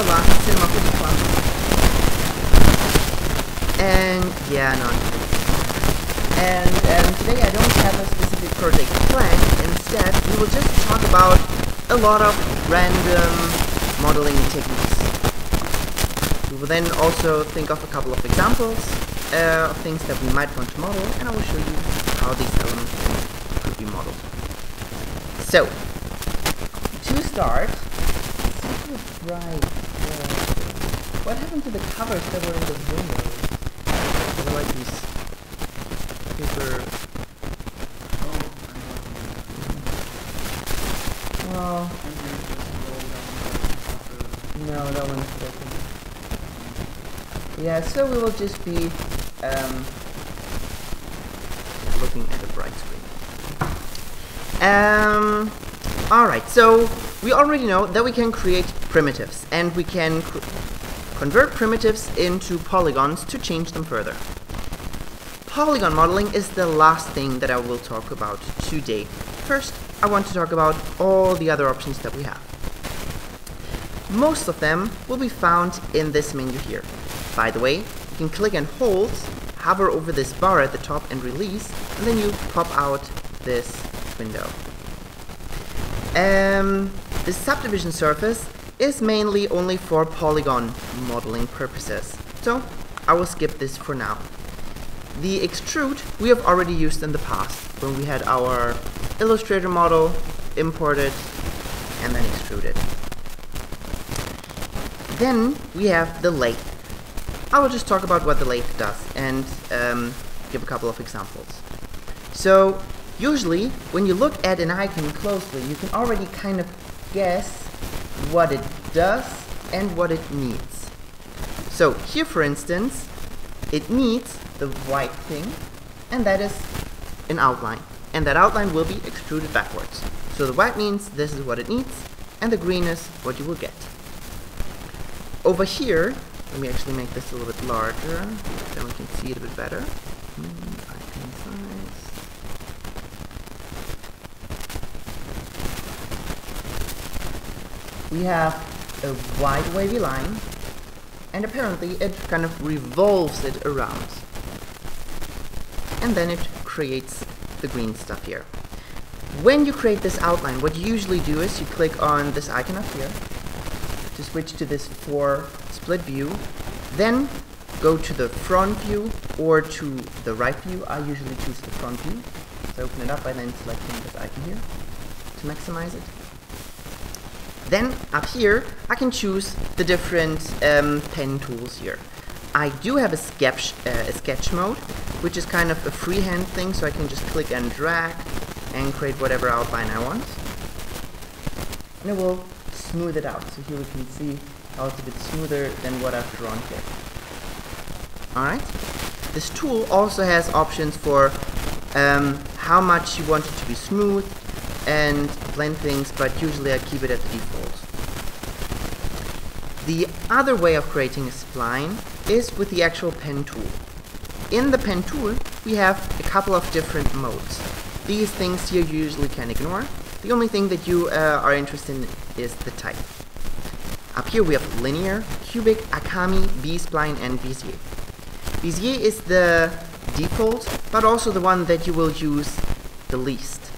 last cinema pretty fun. And yeah, no. And today I don't have a specific project planned. Instead, we will just talk about a lot of random modeling techniques. We will then also think of a couple of examples of things that we might want to model, and I will show you how these elements could be modeled. So, to start, what happened to the covers that were in the window? I like these paper. Oh. No, that one's broken. Yeah, so we will just be looking at a bright screen. Alright, so we already know that we can create primitives, and we can convert primitives into polygons to change them further. Polygon modeling is the last thing that I will talk about today. First, I want to talk about all the other options that we have. Most of them will be found in this menu here. By the way, you can click and hold, hover over this bar at the top and release, and then you pop out this window. The subdivision surface is mainly only for polygon modeling purposes, so I will skip this for now. The extrude we have already used in the past, when we had our Illustrator model imported and then extruded. Then we have the lathe. I will just talk about what the lathe does and give a couple of examples. So usually when you look at an icon closely, you can already kind of guess what it does and what it needs. So here, for instance, it needs the white thing, and that is an outline, and that outline will be extruded backwards. So the white means this is what it needs, and the green is what you will get. Over here, let me actually make this a little bit larger, then we can see it a bit better. Icon size. We have a wide wavy line, and apparently it kind of revolves it around. And then it creates the green stuff here. When you create this outline, what you usually do is you click on this icon up here to switch to this 4 split view, then go to the front view or to the right view. I usually choose the front view. So open it up by then selecting this icon here to maximize it. Then up here I can choose the different pen tools here. I do have a sketch mode, which is kind of a freehand thing, so I can just click and drag and create whatever outline I want. And it will smooth it out. So here we can see how it's a bit smoother than what I've drawn here. Alright. This tool also has options for how much you want it to be smooth and blend things, but usually I keep it at the default. The other way of creating a spline is with the actual pen tool. In the pen tool, we have a couple of different modes. These things here you usually can ignore. The only thing that you are interested in is the type. Up here we have linear, cubic, Akami, B-spline, and Bezier. Bezier is the default, but also the one that you will use the least.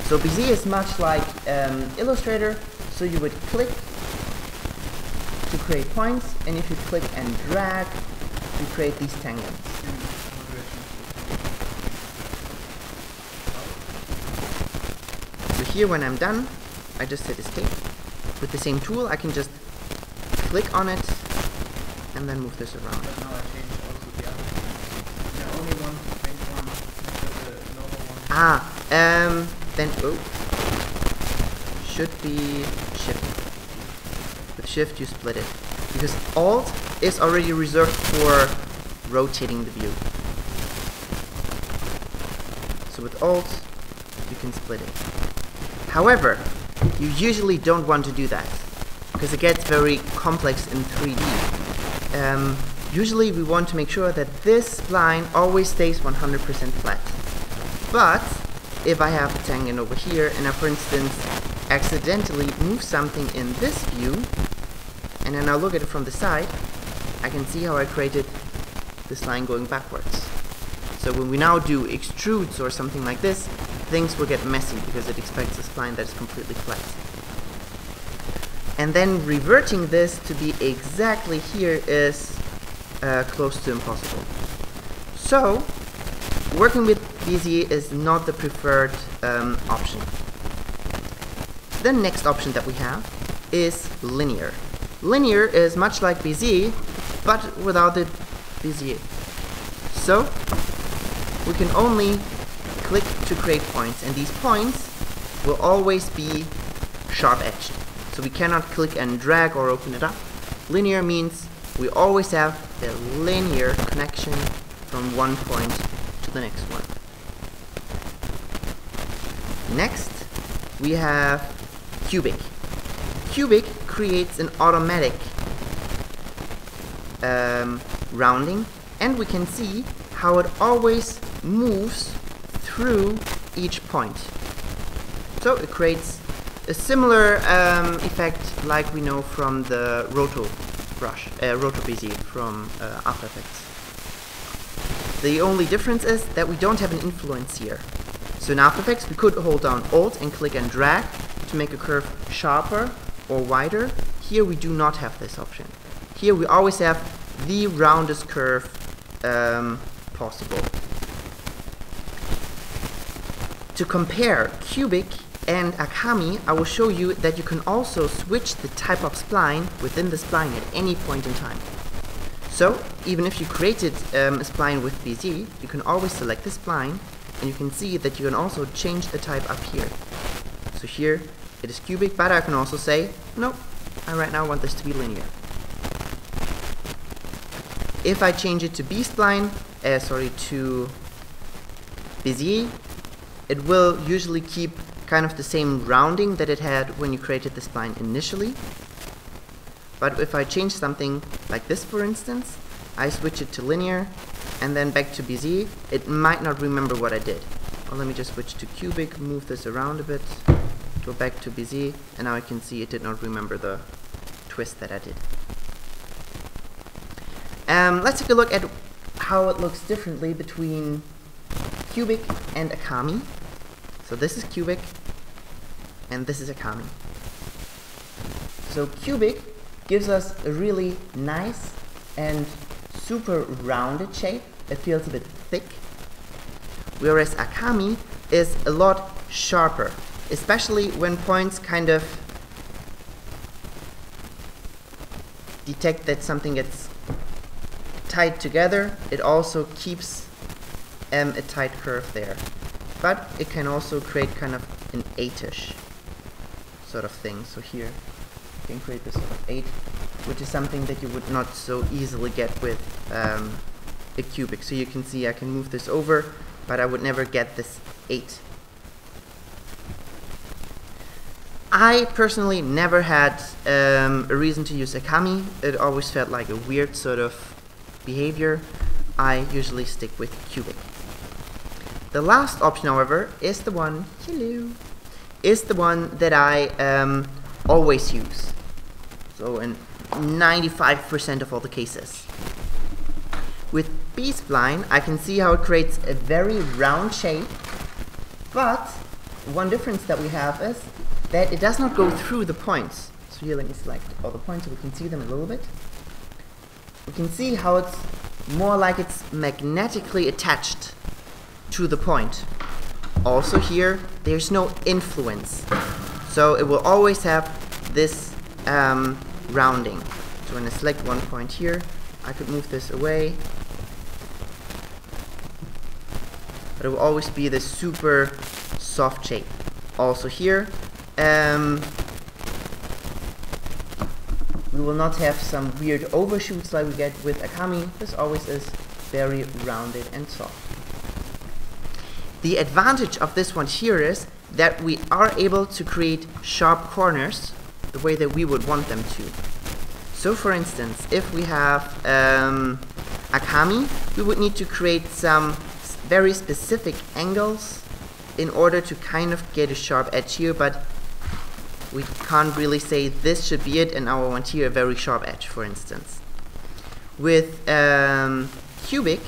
So Bezier is much like Illustrator, so you would click to create points, and if you click and drag, you create these tangents. So here when I'm done, I just hit escape. With the same tool, I can just click on it and then move this around. But now I changed also the other one. Yeah, only one to change one. The normal one. Then should be shift. With shift you split it. Because Alt is already reserved for rotating the view. So with Alt, you can split it. However, you usually don't want to do that, because it gets very complex in 3D. Usually we want to make sure that this spline always stays 100% flat. But if I have a tangent over here and I, for instance, accidentally move something in this view and then I look at it from the side, I can see how I created this line going backwards. So when we now do extrudes or something like this, things will get messy because it expects a spline that is completely flat. And then reverting this to be exactly here is close to impossible. So working with Bezier is not the preferred option. The next option that we have is linear. Linear is much like Bezier, but without the Bezier. So we can only click to create points, and these points will always be sharp-edged. So we cannot click and drag or open it up. Linear means we always have a linear connection from one point to the next one. Next, we have cubic. Cubic creates an automatic rounding, and we can see how it always moves through each point. So it creates a similar effect like we know from the roto Bezier from After Effects. The only difference is that we don't have an influence here. So in After Effects we could hold down Alt and click and drag to make a curve sharper or wider. Here we do not have this option. Here we always have the roundest curve possible. To compare cubic and Akami, I will show you that you can also switch the type of spline within the spline at any point in time. So even if you created a spline with Bezier, you can always select the spline, and you can see that you can also change the type up here. So here it is cubic, but I can also say, no, I right now want this to be linear. If I change it to B-spline, to Bezier, it will usually keep kind of the same rounding that it had when you created the spline initially. But if I change something like this, for instance, I switch it to linear and then back to Bezier, it might not remember what I did. Well, let me just switch to cubic, move this around a bit, go back to Bezier, and now I can see it did not remember the twist that I did. Let's take a look at how it looks differently between cubic and Akami. So this is cubic, and this is Akami. So cubic gives us a really nice and super rounded shape. It feels a bit thick. Whereas Akami is a lot sharper, especially when points kind of detect that something gets tied together. It also keeps a tight curve there. But it can also create kind of an 8-ish sort of thing. So here you can create this sort of 8, which is something that you would not so easily get with a cubic. So you can see I can move this over, but I would never get this 8. I personally never had a reason to use Akami. It always felt like a weird sort of behavior. I usually stick with cubic. The last option, however, is the one, that I always use. So in 95% of all the cases. With B-spline, I can see how it creates a very round shape, but one difference that we have is that it does not go through the points. So here let me select all the points so we can see them a little bit. We can see how it's more like it's magnetically attached to the point. Also here, there's no influence. So it will always have this rounding. So when I select one point here, I could move this away. But it will always be this super soft shape. Also here, we will not have some weird overshoots like we get with Akami. This always is very rounded and soft. The advantage of this one here is that we are able to create sharp corners the way that we would want them to. So for instance, if we have Akami, we would need to create some very specific angles in order to kind of get a sharp edge here, but We can't really say this should be it and now I want here a very sharp edge, for instance. With cubic,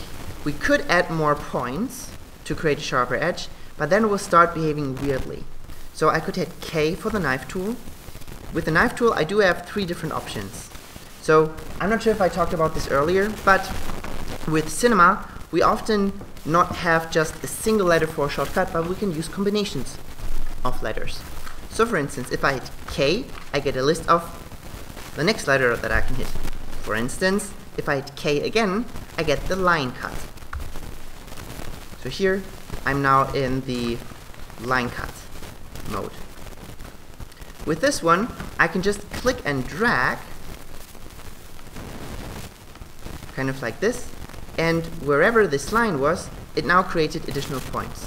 we could add more points to create a sharper edge, but then it will start behaving weirdly. So I could hit K for the knife tool. With the knife tool, I do have 3 different options. So I'm not sure if I talked about this earlier, but with Cinema, we often not have just a single letter for a shortcut, but we can use combinations of letters. So for instance, if I hit K, I get a list of the next letter that I can hit. For instance, if I hit K again, I get the line cut. So here, I'm now in the line cut mode. With this one, I can just click and drag, kind of like this, and wherever this line was, it now created additional points.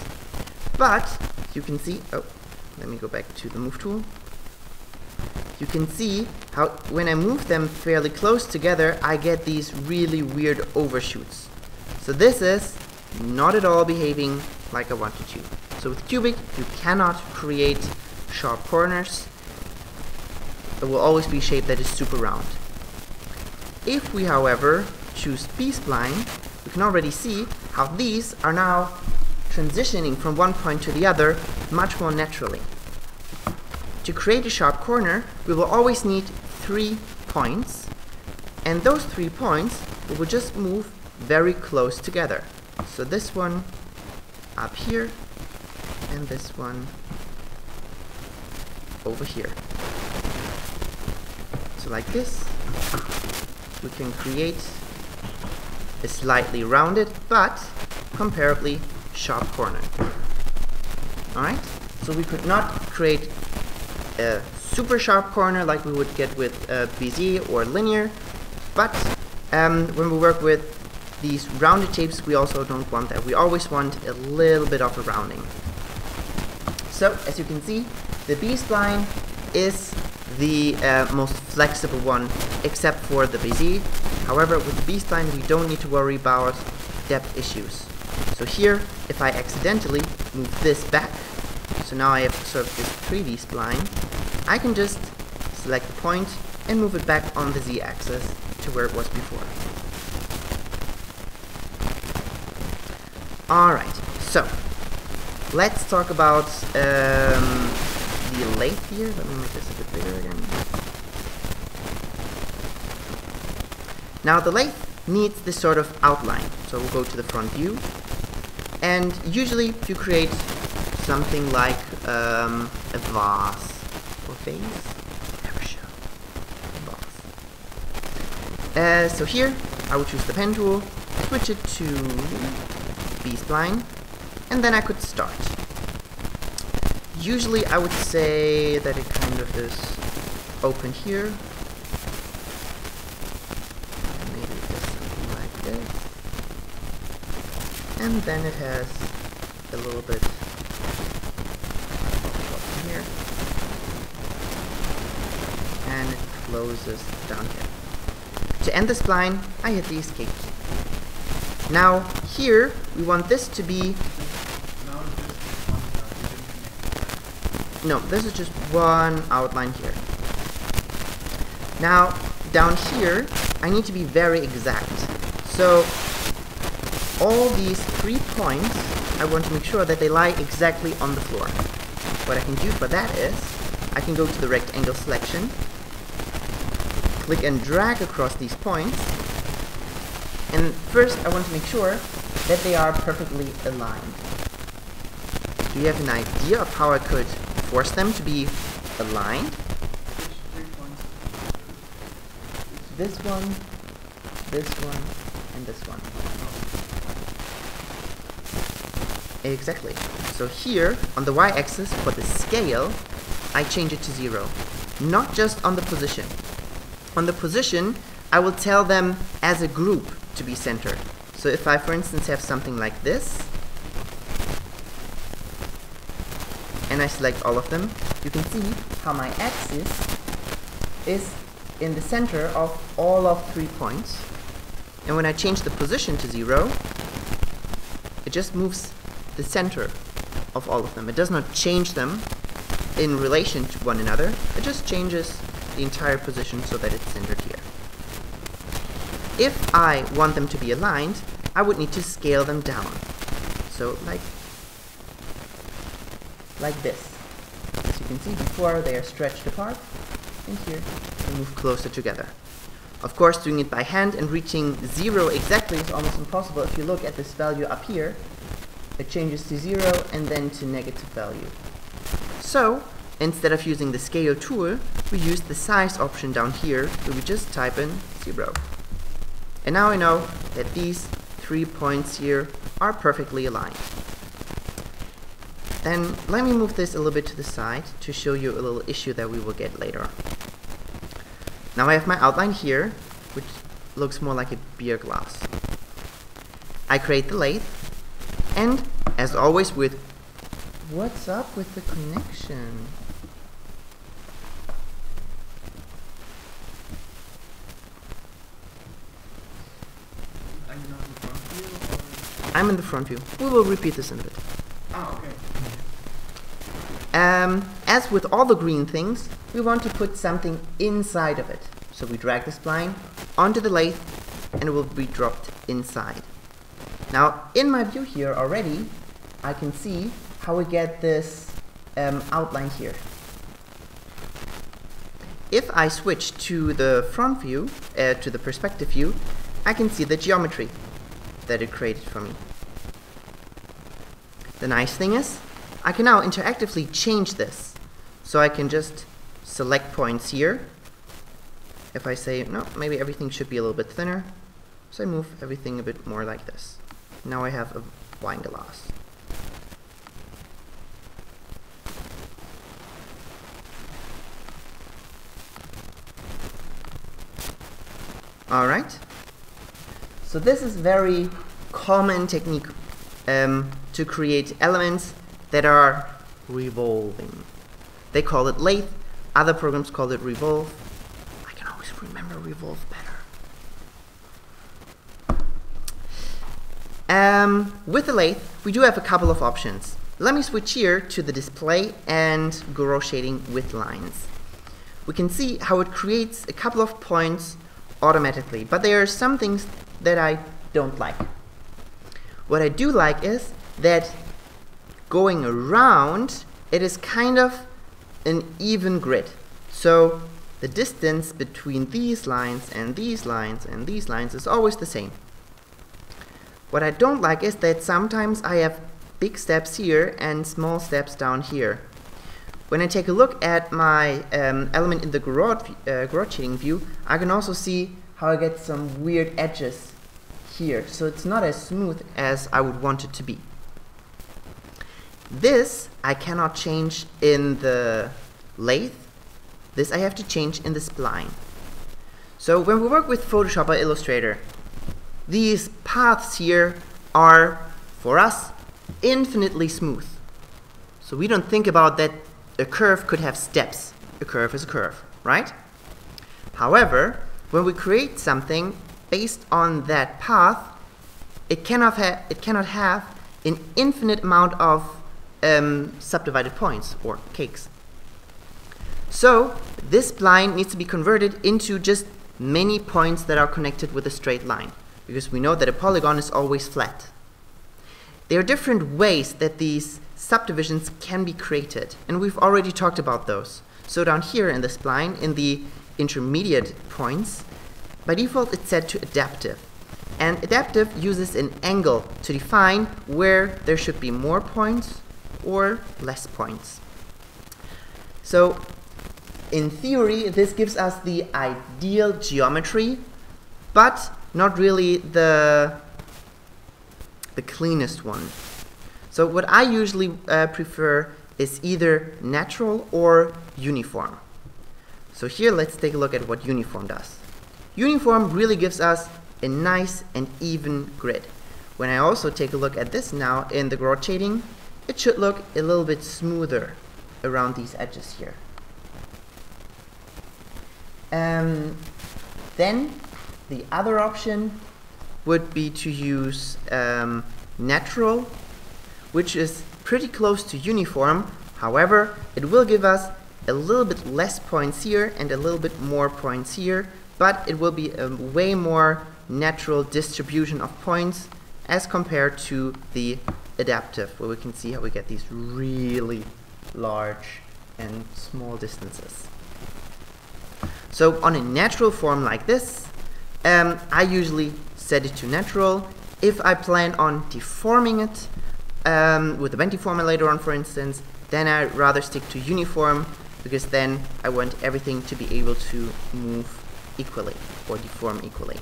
But you can see, oh, let me go back to the move tool. You can see how when I move them fairly close together, I get these really weird overshoots. So this is not at all behaving like I wanted to. So with cubic, you cannot create sharp corners. It will always be a shape that is super round. If we, however, choose B-spline, we can already see how these are now transitioning from one point to the other much more naturally. To create a sharp corner, we will always need 3 points, and those 3 points we will just move very close together. So this one up here, and this one over here. So like this, we can create a slightly rounded, but comparably sharp corner. Alright? So we could not create a super sharp corner like we would get with Bezier or linear, but when we work with these rounded shapes, we also don't want that. We always want a little bit of a rounding. So, as you can see, the B-spline is the most flexible one, except for the Bezier. However, with the B-spline, we don't need to worry about depth issues. So here, if I accidentally move this back, so now I have sort of this 3D spline, I can just select the point and move it back on the Z-axis to where it was before. Alright, so let's talk about the lathe here. Let me make this a bit bigger again. Now the lathe needs this sort of outline. So we'll go to the front view, and usually you create something like a vase or vase. Never show. Vase. So here I would choose the pen tool, switch it to B-spline, and then I could start. Usually I would say that it kind of is open here. Maybe just something like this. And then it has a little bit open here. And it closes down here. To end the spline, I hit the escape key. Now, here, we want this to be... No, this is just one outline here. Now, down here, I need to be very exact. So, all these 3 points, I want to make sure that they lie exactly on the floor. What I can do for that is, I can go to the rectangle selection, click and drag across these points, and first I want to make sure that they are perfectly aligned. Do you have an idea of how I could force them to be aligned? This one, and this one. Exactly. So here, on the y-axis, for the scale, I change it to 0. Not just on the position. On the position, I will tell them as a group to be centered. So if I, for instance, have something like this, and I select all of them, you can see how my axis is in the center of all of 3 points. And when I change the position to 0, it just moves the center of all of them. It does not change them, in relation to one another, it just changes the entire position so that it's centered here. If I want them to be aligned, I would need to scale them down. So like this. As you can see before, they are stretched apart, and here they move closer together. Of course, doing it by hand and reaching 0 exactly is almost impossible. If you look at this value up here, it changes to 0 and then to negative value. So, instead of using the scale tool, we use the size option down here, where we just type in 0. And now I know that these 3 points here are perfectly aligned. Then let me move this a little bit to the side to show you a little issue that we will get later. Now I have my outline here, which looks more like a beer glass. I create the lathe, and as always with... What's up with the connection? Are you not in the front view, or? I'm in the front view. We will repeat this in a bit. Oh, okay. As with all the green things, we want to put something inside of it. So we drag the spline onto the lathe and it will be dropped inside. Now, in my view here already, I can see how we get this outline here. If I switch to the front view, to the perspective view, I can see the geometry that it created for me. The nice thing is, I can now interactively change this. So I can just select points here. If I say, no, maybe everything should be a little bit thinner, so I move everything a bit more like this. Now I have a wine glass. Alright. So this is very common technique to create elements that are revolving. They call it lathe, other programs call it revolve. I can always remember revolve better. With the lathe, we do have a couple of options. Let me switch here to the display and grow shading with lines. We can see how it creates a couple of points automatically, but there are some things that I don't like. What I do like is that going around, it is kind of an even grid. So the distance between these lines and these lines and these lines is always the same. What I don't like is that sometimes I have big steps here and small steps down here. When I take a look at my element in the garage shading view, I can also see how I get some weird edges here. So it's not as smooth as I would want it to be. This I cannot change in the lathe. This I have to change in the spline. So when we work with Photoshop or Illustrator, these paths here are, for us, infinitely smooth. So we don't think about that a curve could have steps. A curve is a curve, right? However, when we create something based on that path, it cannot have an infinite amount of subdivided points or cakes. So this spline needs to be converted into just many points that are connected with a straight line, because we know that a polygon is always flat. There are different ways that these subdivisions can be created, and we've already talked about those. So down here in the spline, in the intermediate points, by default it's set to adaptive. And adaptive uses an angle to define where there should be more points or less points. So in theory, this gives us the ideal geometry, but not really the cleanest one. So what I usually prefer is either natural or uniform. So here let's take a look at what uniform does. Uniform really gives us a nice and even grid. When I also take a look at this now in the growth shading, it should look a little bit smoother around these edges here. Then the other option would be to use natural, which is pretty close to uniform, However, it will give us a little bit less points here and a little bit more points here, but it will be a way more natural distribution of points as compared to the adaptive, where we can see how we get these really large and small distances. So on a natural form like this, I usually set it to natural. If I plan on deforming it with a bend-deformer later on, for instance, then I'd rather stick to uniform, because then I want everything to be able to move equally or deform equally.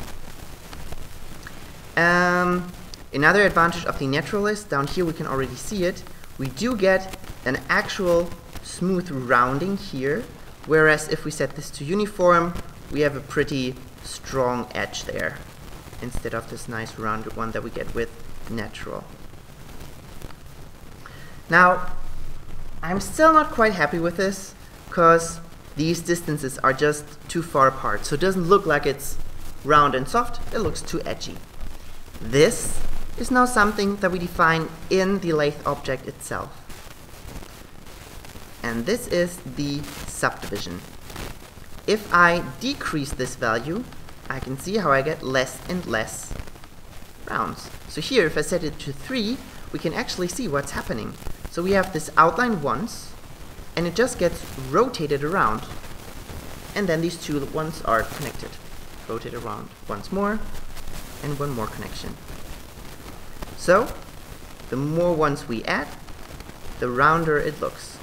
Another advantage of the natural is, down here we can already see it, we do get an actual smooth rounding here, whereas if we set this to uniform, we have a pretty strong edge there, instead of this nice rounded one that we get with natural. Now, I'm still not quite happy with this, because these distances are just too far apart, so it doesn't look like it's round and soft, it looks too edgy. This is now something that we define in the lathe object itself. And this is the subdivision. If I decrease this value, I can see how I get less and less rounds. So here, if I set it to 3, we can actually see what's happening. So we have this outline once, and it just gets rotated around. And then these two ones are connected. Rotate around once more, and one more connection. So, the more ones we add, the rounder it looks.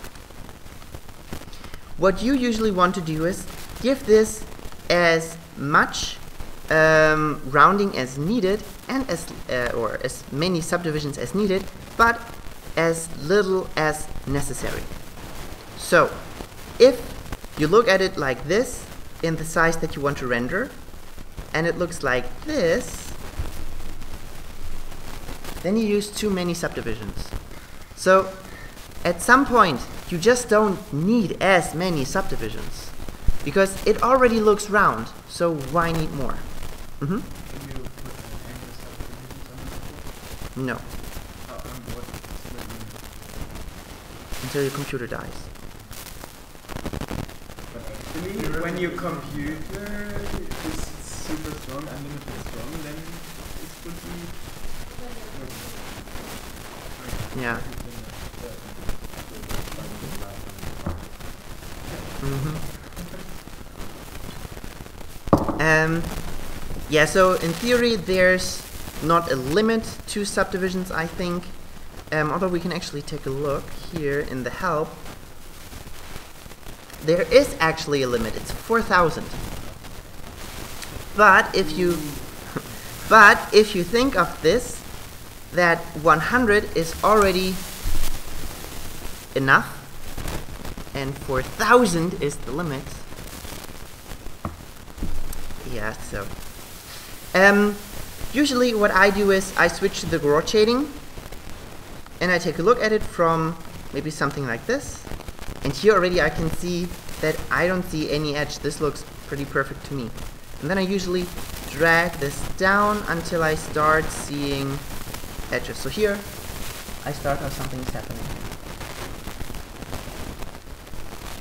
What you usually want to do is give this as much rounding as needed, and or as many subdivisions as needed, but as little as necessary. So, if you look at it like this, in the size that you want to render, and it looks like this, then you use too many subdivisions. So, at some point, you just don't need as many subdivisions, because it already looks round, so why need more? Can you put an angle subdivisions on the board? No, On what split unit? until your computer dies. But actually, when your computer is super strong, unlimited strong, then it would be... Yeah. Yeah, so in theory there's not a limit to subdivisions, I think, although we can actually take a look here in the help. There is actually a limit, it's 4,000. But if you think of this, that 100 is already enough, and 4,000 is the limit. Yeah, so usually what I do is I switch to the raw shading, and I take a look at it from maybe something like this, and here already I can see that I don't see any edge. This looks pretty perfect to me. And then I usually drag this down until I start seeing edges. So here I start how something's happening.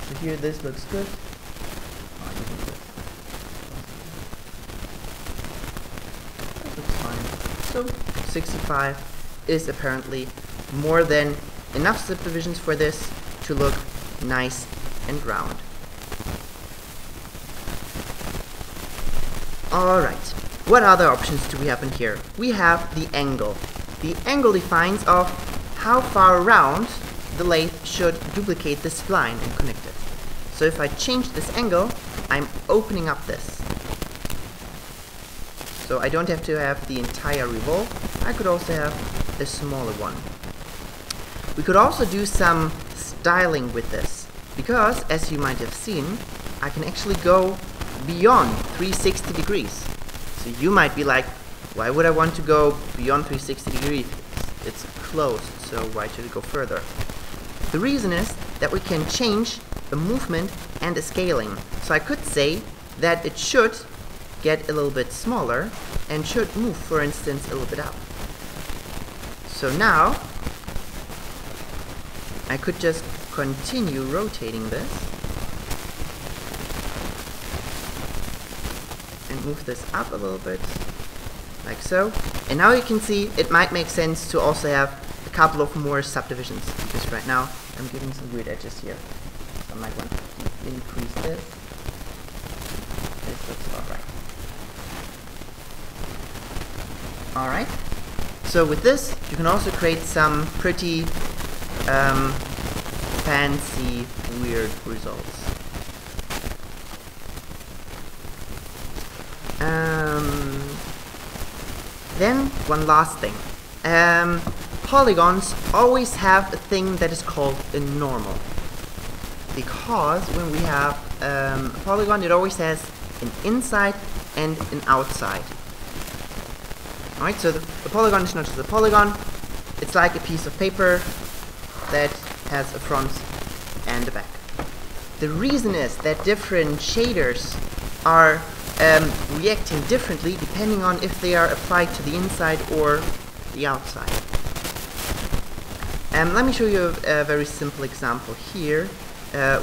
So here this looks good. That looks fine. So 65 is apparently more than enough subdivisions for this to look nice and round. Alright, what other options do we have in here? We have the angle. The angle defines of how far around the lathe should duplicate this spline and connect it. So if I change this angle, I'm opening up this. So I don't have to have the entire revolve, I could also have a smaller one. We could also do some styling with this, because as you might have seen, I can actually go beyond 360 degrees. So you might be like, why would I want to go beyond 360 degrees? It's closed, so why should it go further? The reason is that we can change the movement and the scaling. So I could say that it should get a little bit smaller and should move, for instance, a little bit up. So now I could just continue rotating this and move this up a little bit, like so. And now you can see it might make sense to also have a couple of more subdivisions, because right now I'm getting some weird edges here. So I might want to increase this. This looks alright. Alright. So with this, you can also create some pretty fancy, weird results. Then, one last thing. Polygons always have a thing that is called a normal. Because when we have a polygon, it always has an inside and an outside. Alright, so the polygon is not just a polygon, it's like a piece of paper that has a front and a back. The reason is that different shaders are reacting differently depending on if they are applied to the inside or the outside. Let me show you a very simple example here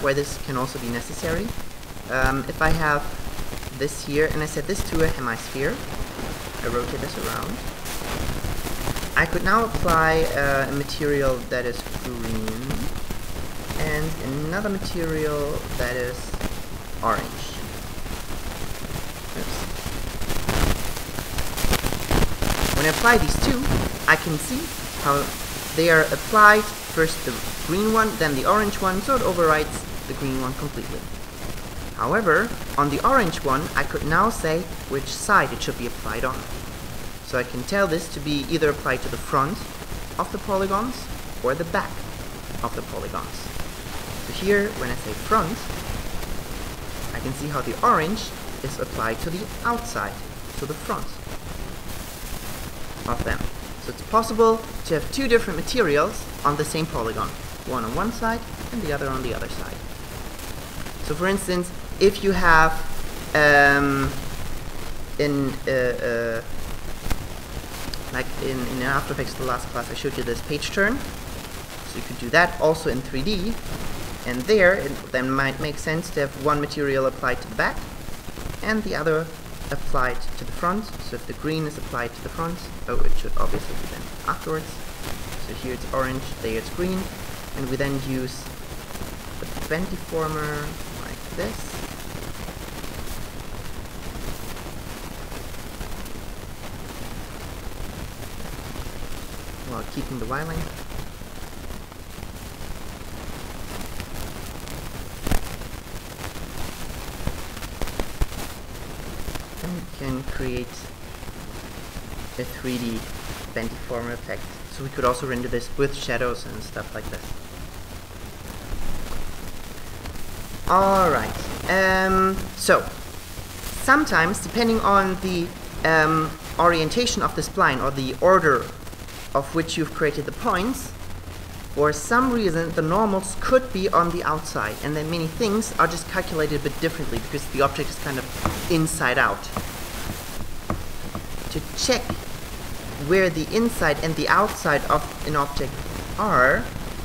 where this can also be necessary. If I have this here and I set this to a hemisphere, I rotate this around, I could now apply a material that is green and another material that is orange. Oops. When I apply these two, I can see how they are applied, first the green one, then the orange one, so it overrides the green one completely. However, on the orange one, I could now say which side it should be applied on. So I can tell this to be either applied to the front of the polygons or the back of the polygons. So here, when I say front, I can see how the orange is applied to the outside, to the front of them. So it's possible to have two different materials on the same polygon, one on one side and the other on the other side. So for instance, if you have like in After Effects, the last class I showed you this page turn, so you could do that also in 3D, and there it then might make sense to have one material applied to the back and the other applied to the front. So if the green is applied to the front, oh, it should obviously be then afterwards. So here it's orange, there it's green, and we then use the bend deformer like this. While keeping the Y length. And we can create a 3D bend deformer effect. So we could also render this with shadows and stuff like this. Alright, so sometimes, depending on the orientation of the spline or the order of which you've created the points, for some reason the normals could be on the outside, and then many things are just calculated a bit differently because the object is kind of inside out. To check where the inside and the outside of an object are,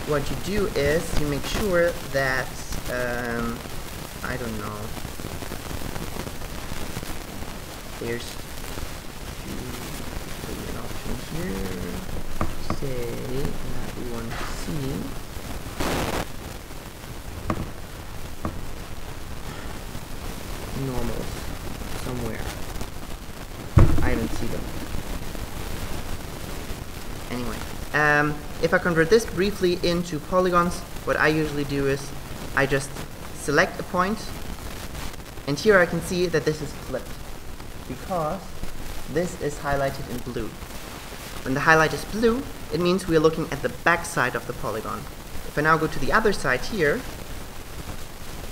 what you do is you make sure that I don't know, there's an option here, say that we want to see normals somewhere. I don't see them. Anyway, if I convert this briefly into polygons, what I usually do is I just select a point, and here I can see that this is flipped because this is highlighted in blue. When the highlight is blue, it means we are looking at the back side of the polygon. If I now go to the other side here,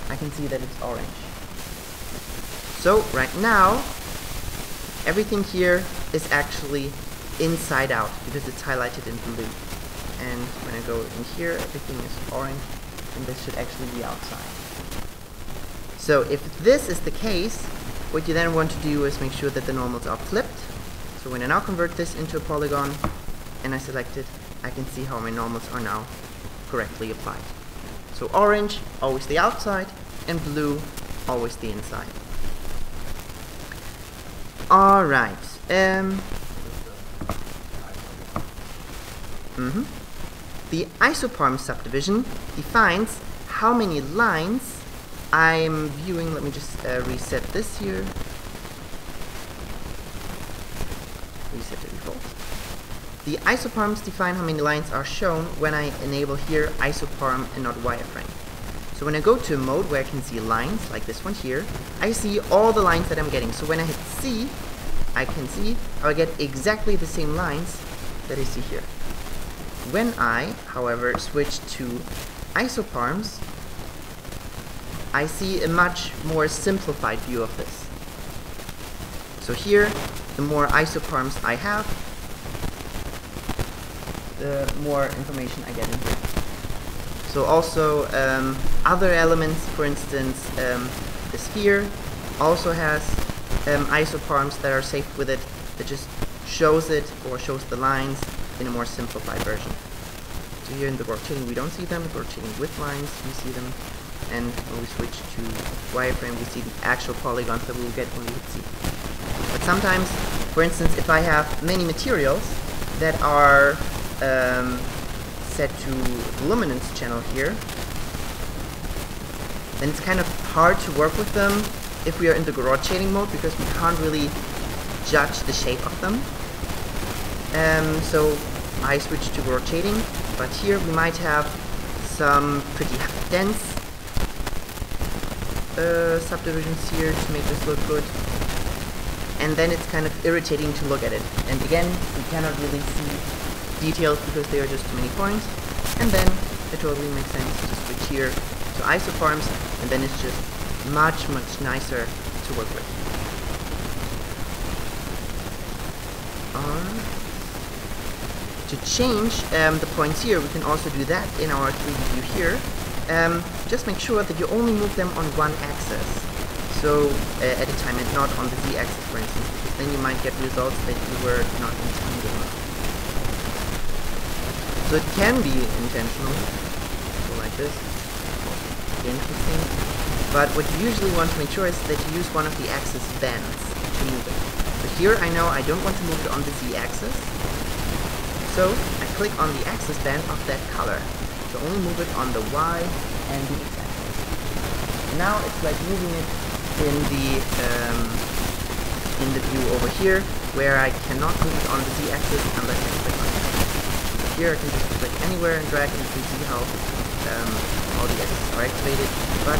I can see that it's orange. So right now, everything here is actually inside out because it's highlighted in blue. And when I go in here, everything is orange, and this should actually be outside. So if this is the case, what you then want to do is make sure that the normals are flipped. So when I now convert this into a polygon and I select it, I can see how my normals are now correctly applied. So orange, always the outside, and blue, always the inside. Alright. The isoparm subdivision defines how many lines I'm viewing. Let me just reset this here. Reset the default. The isoparms define how many lines are shown when I enable here isoparm and not wireframe. So when I go to a mode where I can see lines, like this one here, I see all the lines that I'm getting. So when I hit C, I can see how I get exactly the same lines that I see here. When I, however, switch to isoparms, I see a much more simplified view of this. So here, the more isoparms I have, the more information I get in here. So also other elements, for instance, the sphere also has isoparms that are saved with it that just shows it or shows the lines in a more simplified version. So here in the rotating we don't see them, the rotating with lines we see them, and when we switch to wireframe we see the actual polygons that we will get when we hit C. But sometimes, for instance, if I have many materials that are set to luminance channel here, then it's kind of hard to work with them if we are in the rotating mode because we can't really judge the shape of them. So I switch to rotating, but here we might have some pretty dense subdivisions here to make this look good. And then it's kind of irritating to look at it. And again, we cannot really see details because there are just too many points. And then it totally makes sense to switch here to isoparms, and then it's just much nicer to work with. To change the points here, we can also do that in our 3D view here. Just make sure that you only move them on one axis, so at a time, and not on the z-axis, for instance, because then you might get results that you were not intending. So it can be intentional, so like this, interesting. But what you usually want to make sure is that you use one of the axis bends to move it. But here I know I don't want to move it on the z-axis, so I click on the axis band of that color. So only move it on the y and the x-axis. Now it's like moving it in the view over here, where I cannot move it on the z-axis unless I click on it. Here I can just click anywhere and drag, and you can see how all the axes are activated. But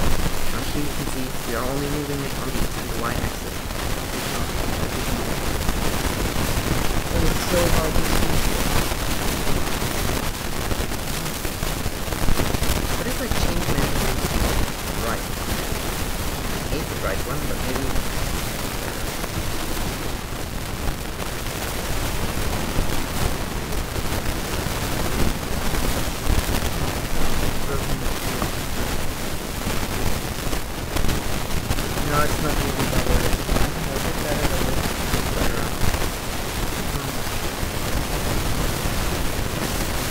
here you can see we are only moving it on the y-axis. And it's so hard to see. What if I change it to right? I hate the right one, but maybe. No, it's not really better. A bit better than this. Better.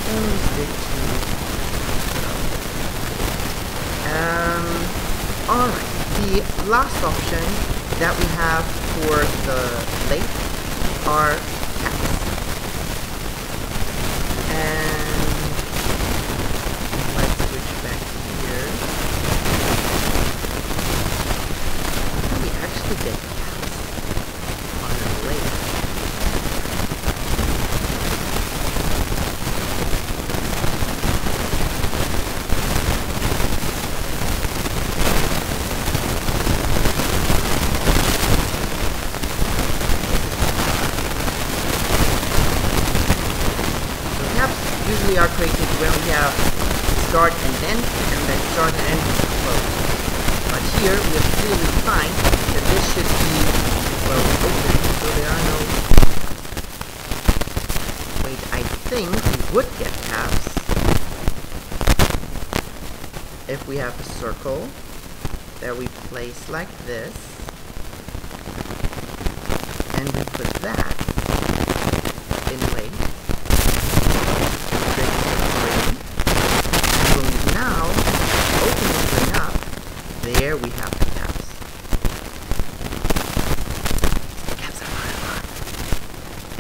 Let me stick to. Alright. The last option that we have for the lake are caps. And let's switch back here. We actually get caps on the lake. Usually are created when we have start and end start and end close. But here we have clearly defined that this should be open, so there are no. Wait, I think we would get tabs if we have a circle that we place like this, and we put that in length. Now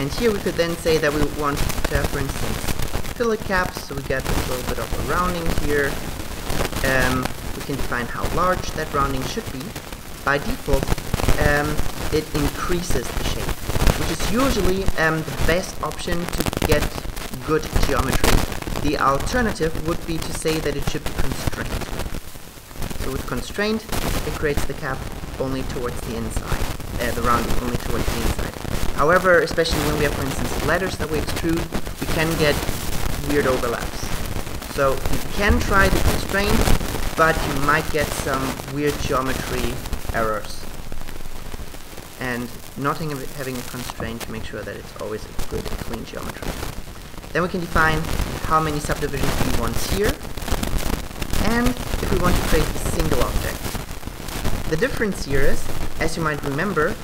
And here we could then say that we want to have, for instance, fillet caps, so we get a little bit of a rounding here. We can define how large that rounding should be. By default, it increases the shape, which is usually the best option to get good geometry. The alternative would be to say that it should be constrained. So with constrained, it creates the cap only towards the inside, the rounding only towards the inside. However, especially when we have, for instance, letters that we extrude, we can get weird overlaps. So you can try the constraint, but you might get some weird geometry errors. And not having a constraint to make sure that it's always a good, clean geometry. Then we can define how many subdivisions we want here, and if we want to create a single object. The difference here is, as you might remember,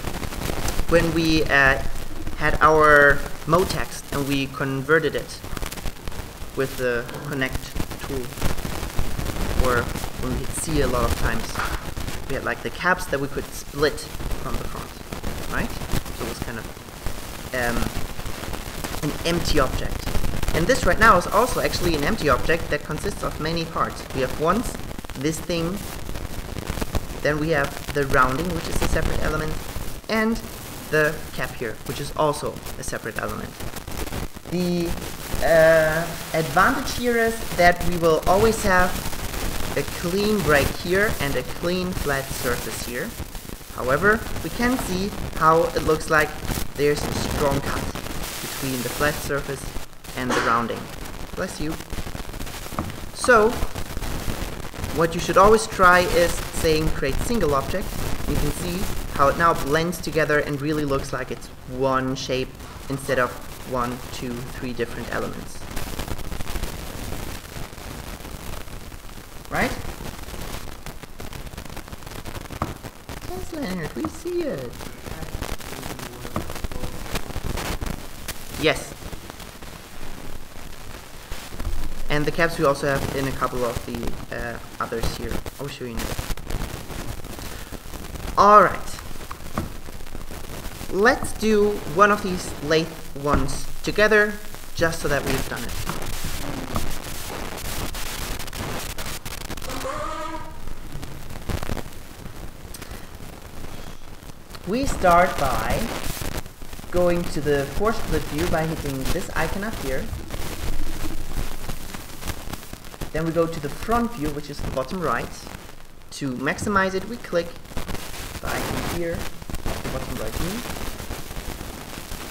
when we had our mode text and we converted it with the connect tool, or when we hit C a lot of times, we had like the caps that we could split from the front, right? So it was kind of an empty object. And this right now is also actually an empty object that consists of many parts. We have once this thing, then we have the rounding, which is a separate element, and the cap here, which is also a separate element. The advantage here is that we will always have a clean break here and a clean flat surface here. However, we can see how it looks like there's a strong cut between the flat surface and the rounding. Bless you. So, what you should always try is saying create single object. You can see how it now blends together and really looks like it's one shape instead of 1, 2, 3 different elements. Right? Yes, Leonard, we see it. Yes. And the caps we also have in a couple of the others here. I'll show you now. Alright. Let's do one of these lathe ones together, just so that we've done it. We start by going to the 4 split view by hitting this icon up here. Then we go to the front view, which is the bottom right. To maximize it, we click the icon here, the bottom right view,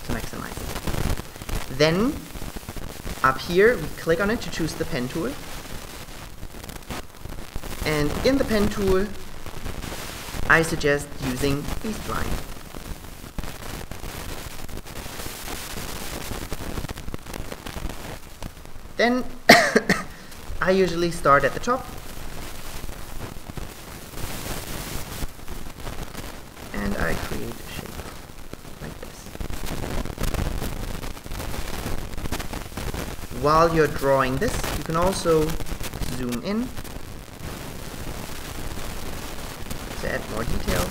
to maximize it. Then, up here, we click on it to choose the pen tool. And in the pen tool, I suggest using the spline. Then, I usually start at the top and I create a shape like this. While you're drawing this, you can also zoom in to add more details.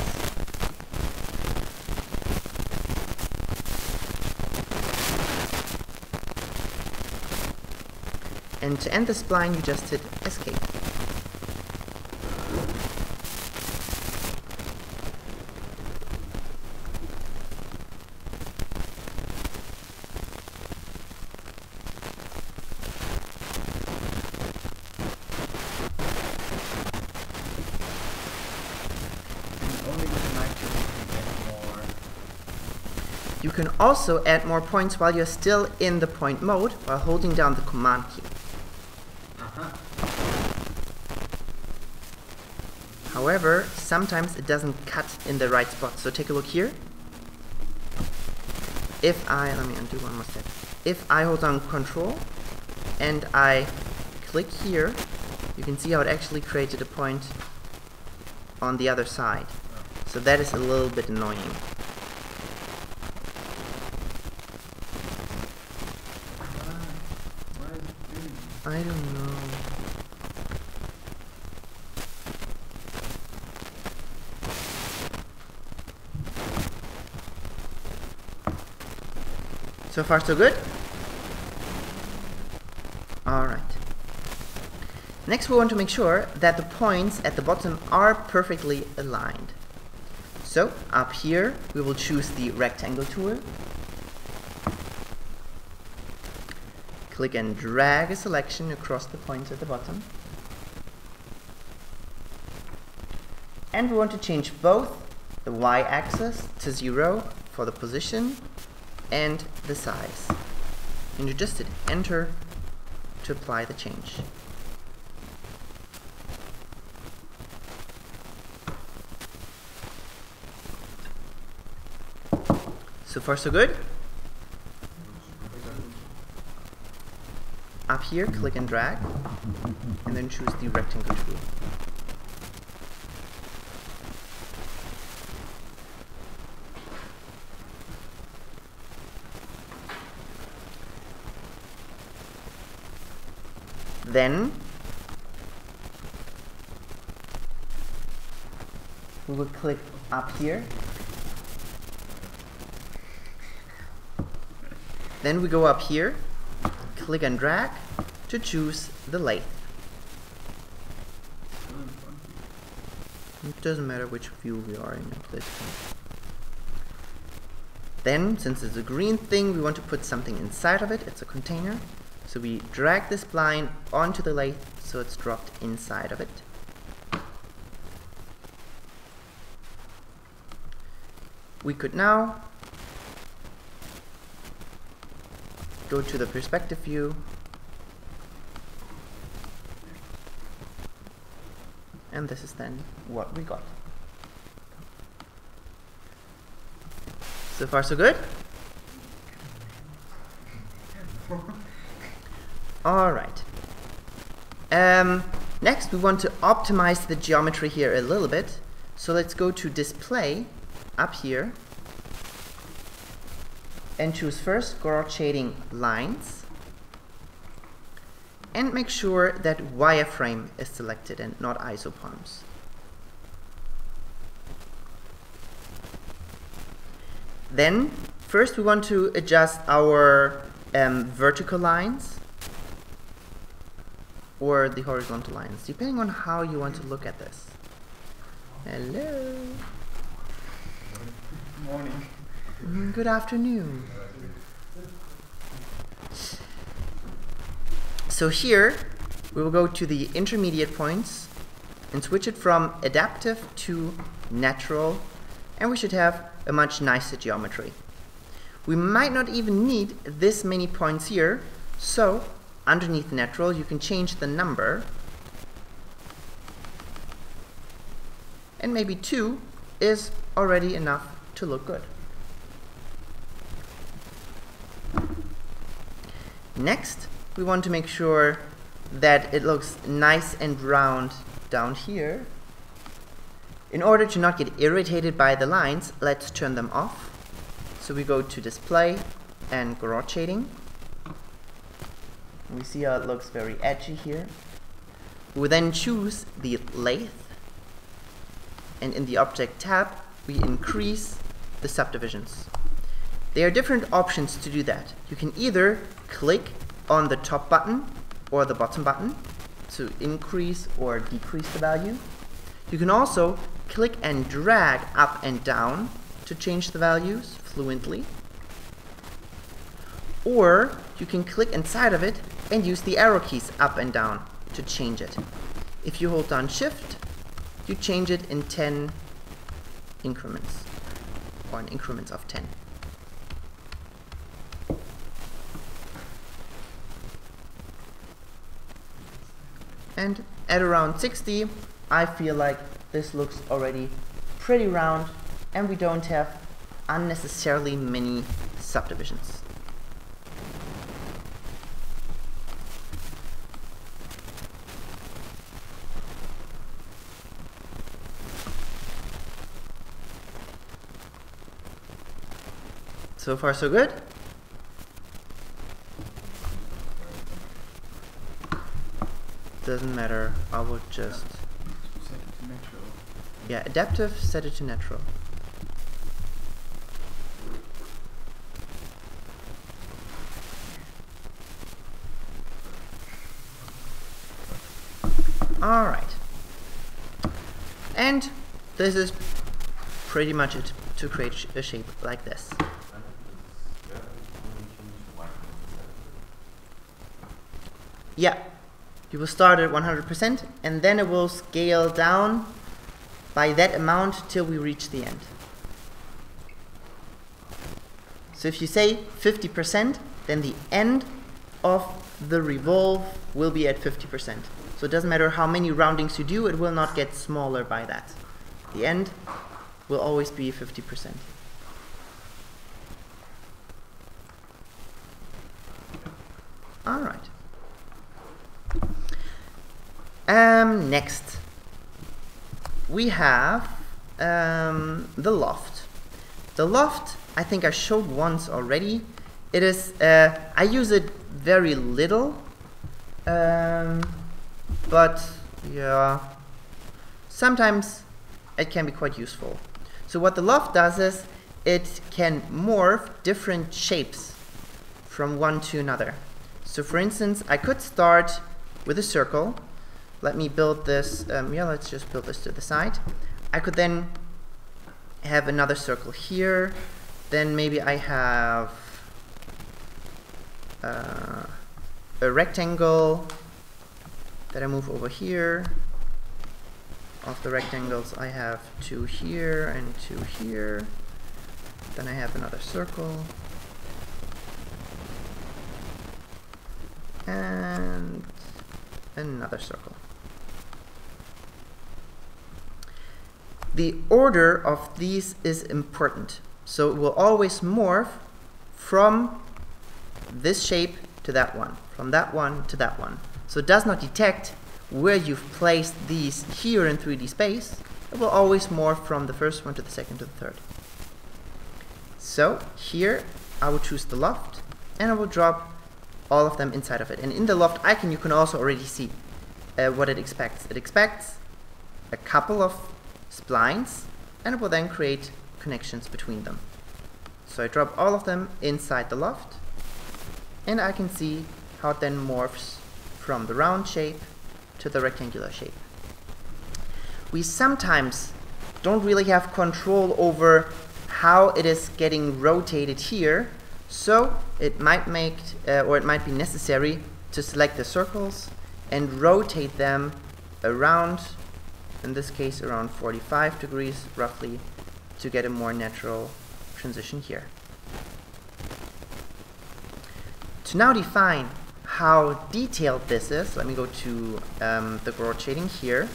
And to end the spline, you just hit escape. You can also add more points while you're still in the point mode while holding down the command key. However, sometimes it doesn't cut in the right spot. So take a look here. Let me undo one more step. If I hold down Control and I click here, you can see how it actually created a point on the other side. So that is a little bit annoying. I don't know. So far so good? Alright. Next we want to make sure that the points at the bottom are perfectly aligned. So up here we will choose the rectangle tool. Click and drag a selection across the points at the bottom. And we want to change both the y-axis to 0 for the position and the size. And you just hit enter to apply the change. So far so good? Up here, click and drag, and then choose the rectangle tool. Then we will click up here. Then we go up here, click and drag to choose the lathe. It doesn't matter which view we are in at this point. Then, since it's a green thing, we want to put something inside of it. It's a container. So we drag this spline onto the lathe so it's dropped inside of it. We could now go to the perspective view and this is then what we got. So far so good? Alright. Next we want to optimize the geometry here a little bit. So let's go to display up here and choose first garage shading lines and make sure that wireframe is selected and not isopalms. Then first we want to adjust our vertical lines or the horizontal lines, depending on how you want to look at this. Hello. Morning. Good afternoon. So here we will go to the intermediate points and switch it from adaptive to natural, and we should have a much nicer geometry. We might not even need this many points here, so underneath natural you can change the number, and maybe 2 is already enough to look good. Next, we want to make sure that it looks nice and round down here. In order to not get irritated by the lines, let's turn them off. So we go to display and garage shading. We see how it looks very edgy here. We then choose the lathe, and in the object tab we increase the subdivisions. There are different options to do that. You can either click on the top button or the bottom button to increase or decrease the value. You can also click and drag up and down to change the values fluently. Or you can click inside of it and use the arrow keys up and down to change it. If you hold down Shift, you change it in 10 increments, or in increments of 10. And at around 60, I feel like this looks already pretty round and we don't have unnecessarily many subdivisions. So far so good? Doesn't matter, I would just Set it to natural. yeah, adaptive, set it to natural. Alright. And this is pretty much it to create a shape like this. Yeah, you will start at 100% and then it will scale down by that amount till we reach the end. So if you say 50%, then the end of the revolve will be at 50%. So it doesn't matter how many roundings you do, it will not get smaller by that. The end will always be 50%. All right. Next, we have the loft. The loft, I think I showed once already. It is, I use it very little, but yeah, sometimes it can be quite useful. So what the loft does is it can morph different shapes from one to another. So for instance, I could start with a circle. Let me build this, yeah, let's just build this to the side. I could then have another circle here. Then maybe I have a rectangle that I move over here. Of the rectangles, I have 2 here and 2 here. Then I have another circle. And another circle. The order of these is important. So it will always morph from this shape to that one, from that one to that one. So it does not detect where you've placed these here in 3D space. It will always morph from the first one to the second to the third. So here I will choose the loft and I will drop all of them inside of it. And in the loft icon you can also already see what it expects. It expects a couple of splines and it will then create connections between them. So I drop all of them inside the loft and I can see how it then morphs from the round shape to the rectangular shape. We sometimes don't really have control over how it is getting rotated here, so it might make or it might be necessary to select the circles and rotate them around, in this case around 45 degrees roughly, to get a more natural transition here. To now define how detailed this is, let me go to the growth shading here.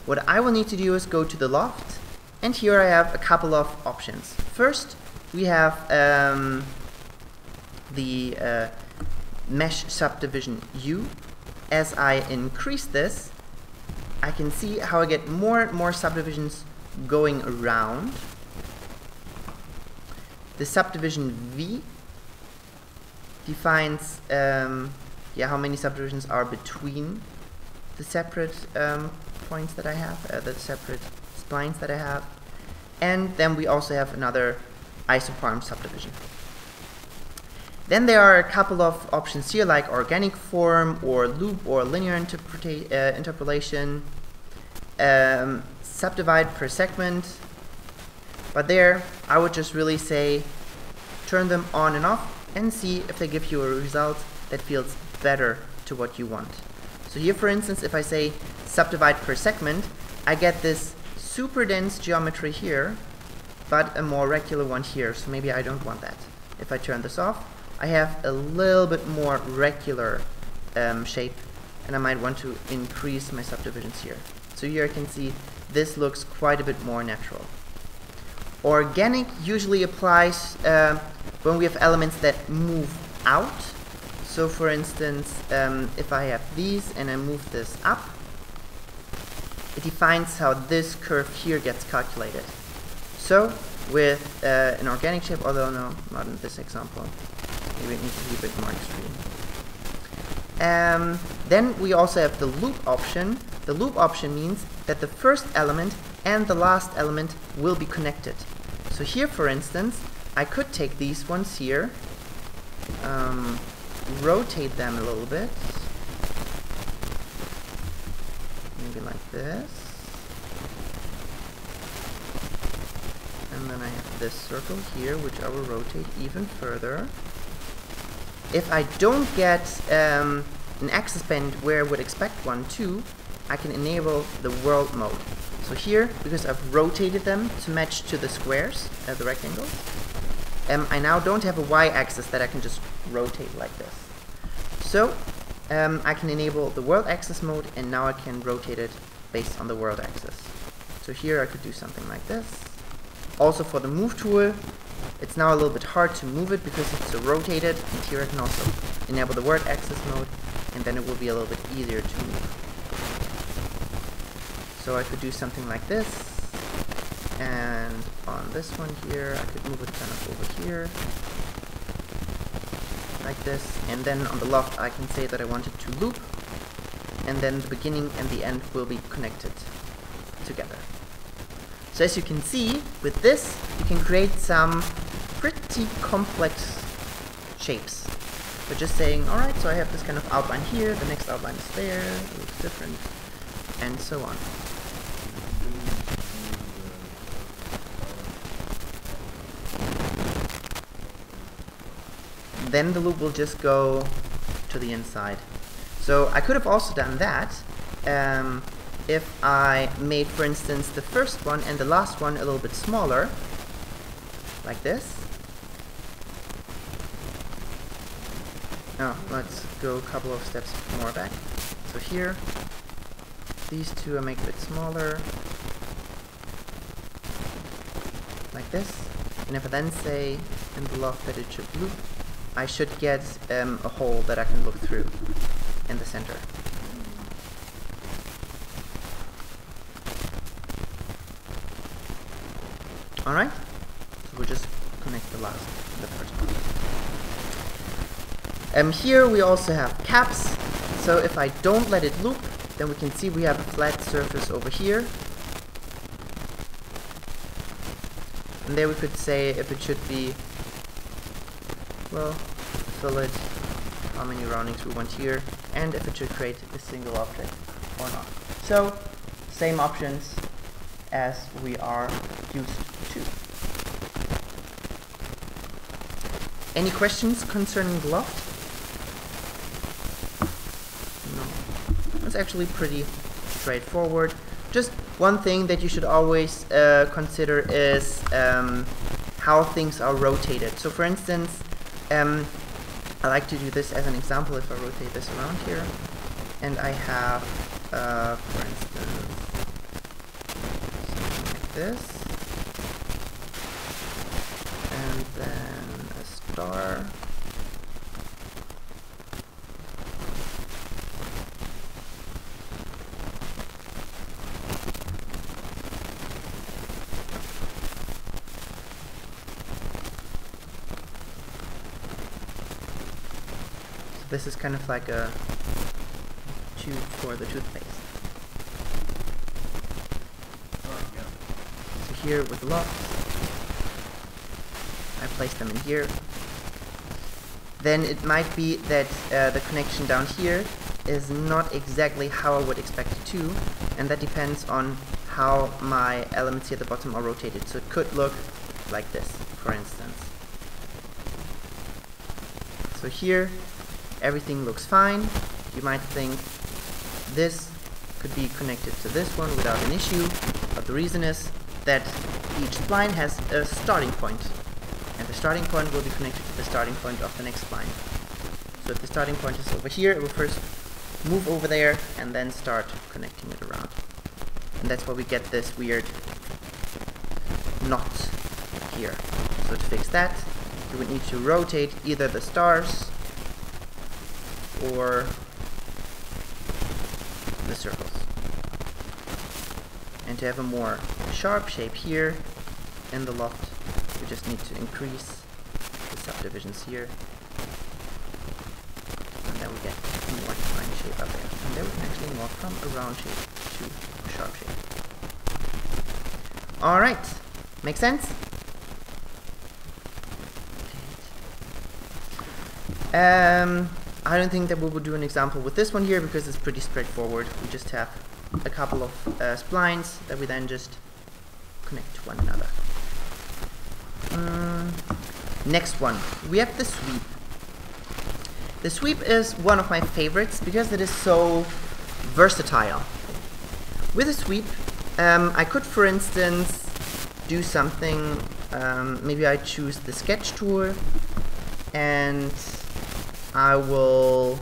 What I will need to do is go to the loft, and here I have a couple of options. First, we have the mesh subdivision U. As I increase this, I can see how I get more and more subdivisions going around. The subdivision V defines how many subdivisions are between the separate points that I have, the separate splines that I have. And then we also have another isoform subdivision. Then there are a couple of options here, like organic form or loop or linear interpolation, subdivide per segment. But there I would just really say turn them on and off and see if they give you a result that feels better to what you want. So here, for instance, if I say subdivide per segment, I get this super dense geometry here, but a more regular one here, so maybe I don't want that. If I turn this off, I have a little bit more regular shape, and I might want to increase my subdivisions here. So here I can see this looks quite a bit more natural. Organic usually applies when we have elements that move out. So for instance, if I have these and I move this up, it defines how this curve here gets calculated. So with an organic shape, although no, not in this example, maybe it needs to be a bit more extreme. Then we also have the loop option. The loop option means that the first element and the last element will be connected. So here, for instance, I could take these ones here, rotate them a little bit, this. And then I have this circle here, which I will rotate even further. If I don't get an axis bend where I would expect one to, I can enable the world mode. So here, because I've rotated them to match to the squares, the rectangles, I now don't have a y-axis that I can just rotate like this. So I can enable the world axis mode, and now I can rotate it based on the world axis. So here I could do something like this. Also for the move tool, it's now a little bit hard to move it because it's so rotated, and here I can also enable the world axis mode, and then it will be a little bit easier to move. So I could do something like this, and on this one here I could move it kind of over here, like this, and then on the loft I can say that I want it to loop, and then the beginning and the end will be connected together. So as you can see, with this you can create some pretty complex shapes. But just saying, alright, so I have this kind of outline here, the next outline is there, it looks different, and so on. Then the loop will just go to the inside. So I could have also done that if I made, for instance, the first one and the last one a little bit smaller, like this. Now, let's go a couple of steps more back. So here, these two I make a bit smaller, like this. And if I then say in the loft that it should loop, I should get a hole that I can look through in the center. Alright, so we'll just connect the first one. Here we also have caps, so if I don't let it loop, then we can see we have a flat surface over here. And there we could say if it should be, well, fill it, how many roundings we want here, and if it should create a single object or not. So, same options as we are used to. Any questions concerning the loft? No. It's actually pretty straightforward. Just one thing that you should always consider is how things are rotated. So for instance, I like to do this as an example. If I rotate this around here, and I have, for instance, something like this, and then a star, this is kind of like a tube for the toothpaste. So here with the locks, I place them in here. Then it might be that the connection down here is not exactly how I would expect it to, and that depends on how my elements here at the bottom are rotated. So it could look like this, for instance. So here, everything looks fine. You might think this could be connected to this one without an issue, but the reason is that each spline has a starting point, and the starting point will be connected to the starting point of the next spline. So if the starting point is over here, it will first move over there and then start connecting it around. And that's why we get this weird knot here. So to fix that, you would need to rotate either the stars or the circles. And to have a more sharp shape here in the loft, we just need to increase the subdivisions here, and then we get a more defined shape up there. And then we can actually move from a round shape to a sharp shape. Alright, make sense? I don't think that we will do an example with this one here because it's pretty straightforward. We just have a couple of splines that we then just connect to one another. Next one, we have the sweep. The sweep is one of my favorites because it is so versatile. With a sweep, I could, for instance, do something. Maybe I choose the sketch tool and I will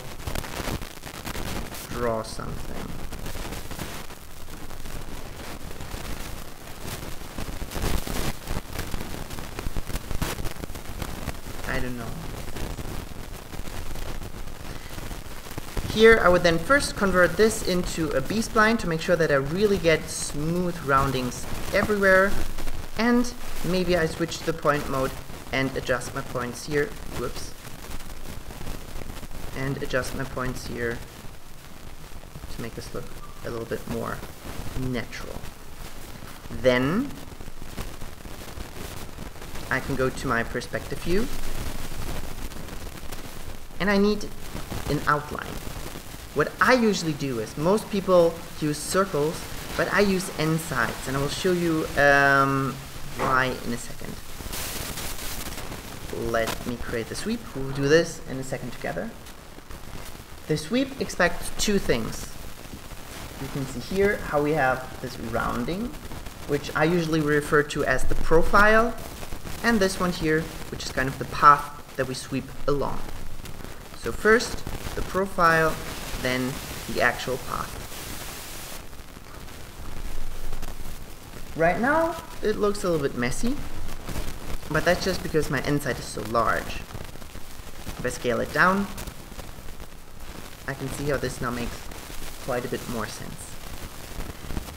draw something. I don't know. Here I would then first convert this into a B-spline to make sure that I really get smooth roundings everywhere, and maybe I switch to the point mode and adjust my points here. Whoops. And adjust my points here to make this look a little bit more natural. Then I can go to my perspective view and I need an outline. What I usually do is, most people use circles, but I use end sides, and I will show you why in a second. Let me create the sweep. We'll do this in a second together. The sweep expects two things. You can see here how we have this rounding, which I usually refer to as the profile, and this one here, which is kind of the path that we sweep along. So first the profile, then the actual path. Right now it looks a little bit messy, but that's just because my end side is so large. If I scale it down, I can see how this now makes quite a bit more sense.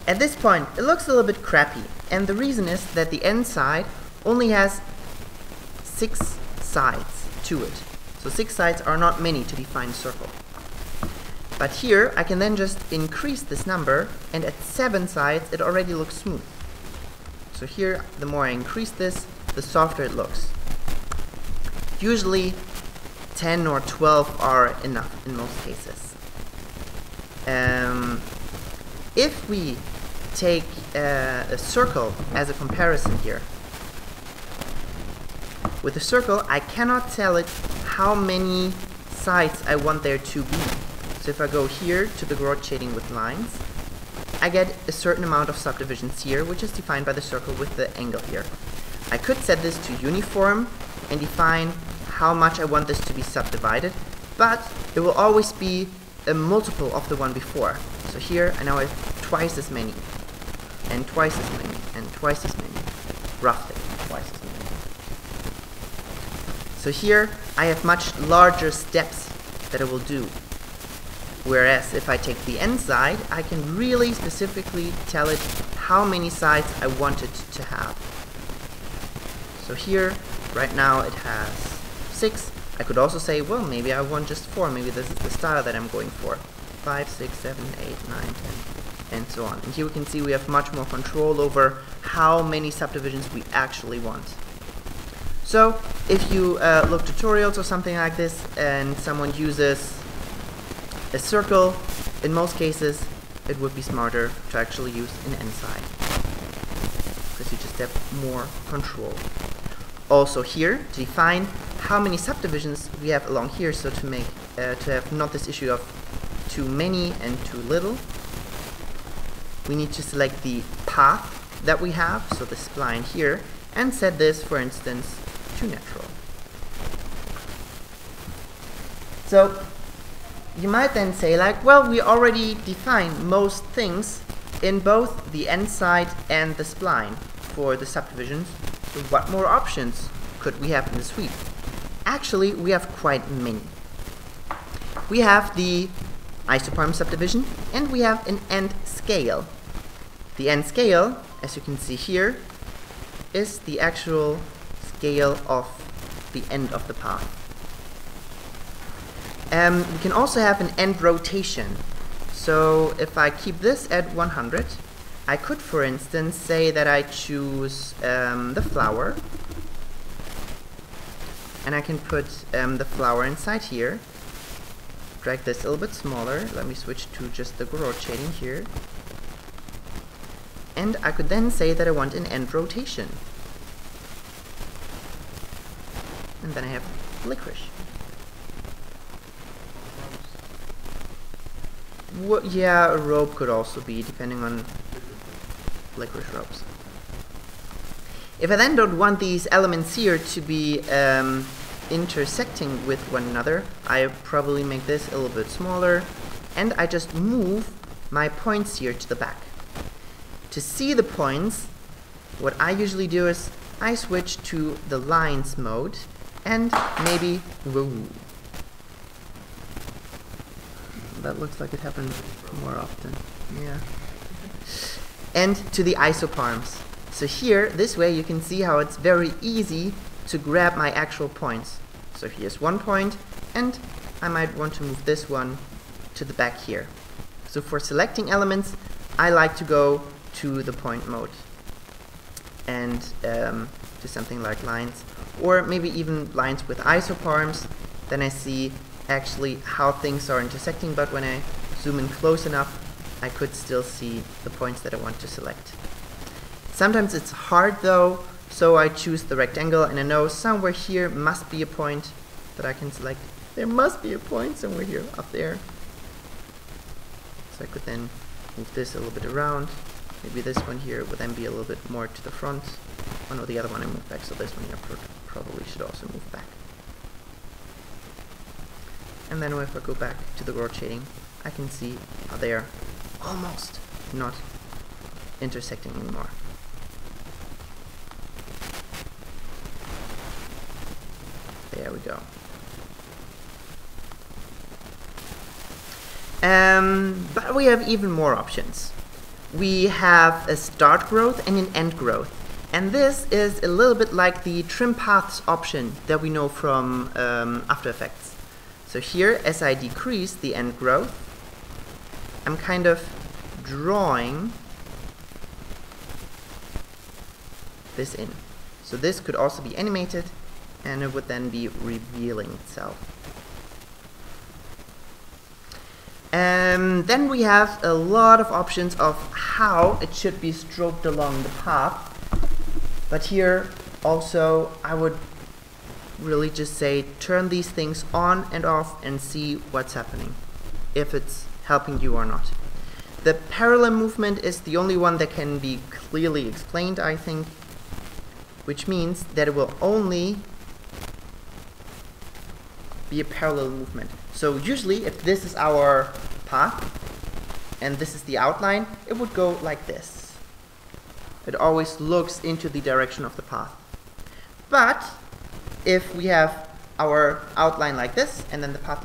At this point it looks a little bit crappy, and the reason is that the end side only has 6 sides to it. So 6 sides are not many to define a circle. But here I can then just increase this number, and at 7 sides it already looks smooth. So here, the more I increase this, the softer it looks. Usually 10 or 12 are enough in most cases. If we take a circle as a comparison here, with a circle I cannot tell it how many sides I want there to be. So if I go here to the growth shading with lines, I get a certain amount of subdivisions here, which is defined by the circle with the angle here. I could set this to uniform and define how much I want this to be subdivided, but it will always be a multiple of the one before. So here I now have twice as many, and twice as many, and twice as many, roughly twice as many. So here I have much larger steps that I will do. Whereas if I take the end side, I can really specifically tell it how many sides I want it to have. So here, right now it has 6. I could also say, well, maybe I want just 4. Maybe this is the style that I'm going for. 5, 6, 7, 8, 9, 10, and so on. And here we can see we have much more control over how many subdivisions we actually want. So if you look tutorials or something like this and someone uses a circle, in most cases it would be smarter to actually use an end side, because you just have more control. Also here, to define how many subdivisions we have along here, so to make to have not this issue of too many and too little, we need to select the path that we have, so the spline here, and set this, for instance, to natural. So you might then say, like, well, we already defined most things in both the end side and the spline for the subdivisions, so what more options could we have in the sweep? Actually, we have quite many. We have the isoparm subdivision, and we have an end scale. The end scale, as you can see here, is the actual scale of the end of the path. We can also have an end rotation. So if I keep this at 100, I could, for instance, say that I choose the flower, and I can put the flower inside here, drag this a little bit smaller. Let me switch to just the growth shading here, And I could then say that I want an end rotation. And then I have licorice. Yeah, a rope could also be, depending on licorice ropes. If I then don't want these elements here to be intersecting with one another, I probably make this a little bit smaller, and I just move my points here to the back. To see the points, what I usually do is I switch to the lines mode, and maybe, whoa, that looks like it happens more often, yeah. And to the isopalms. So here, this way, you can see how it's very easy to grab my actual points. So here's one point, and I might want to move this one to the back here. So for selecting elements, I like to go to the point mode and to something like lines, or maybe even lines with isopalms. Then I see actually how things are intersecting, but when I zoom in close enough, I could still see the points that I want to select. Sometimes it's hard though, so I choose the rectangle, and I know somewhere here must be a point that I can select. There must be a point somewhere here, up there. So I could then move this a little bit around. Maybe this one here would then be a little bit more to the front. Oh no, the other one I moved back, so this one here probably should also move back. And then if I go back to the rotating, I can see how they are almost not intersecting anymore. There we go. But we have even more options. We have a start growth and an end growth. And this is a little bit like the trim paths option that we know from After Effects. So here, as I decrease the end growth, I'm kind of drawing this in. So this could also be animated, and it would then be revealing itself. Then we have a lot of options of how it should be stroked along the path. But here also I would really just say turn these things on and off and see what's happening, if it's helping you or not. The parallel movement is the only one that can be clearly explained, I think, which means that it will only be a parallel movement. So usually if this is our path and this is the outline, it would go like this. It always looks into the direction of the path. But if we have our outline like this and then the path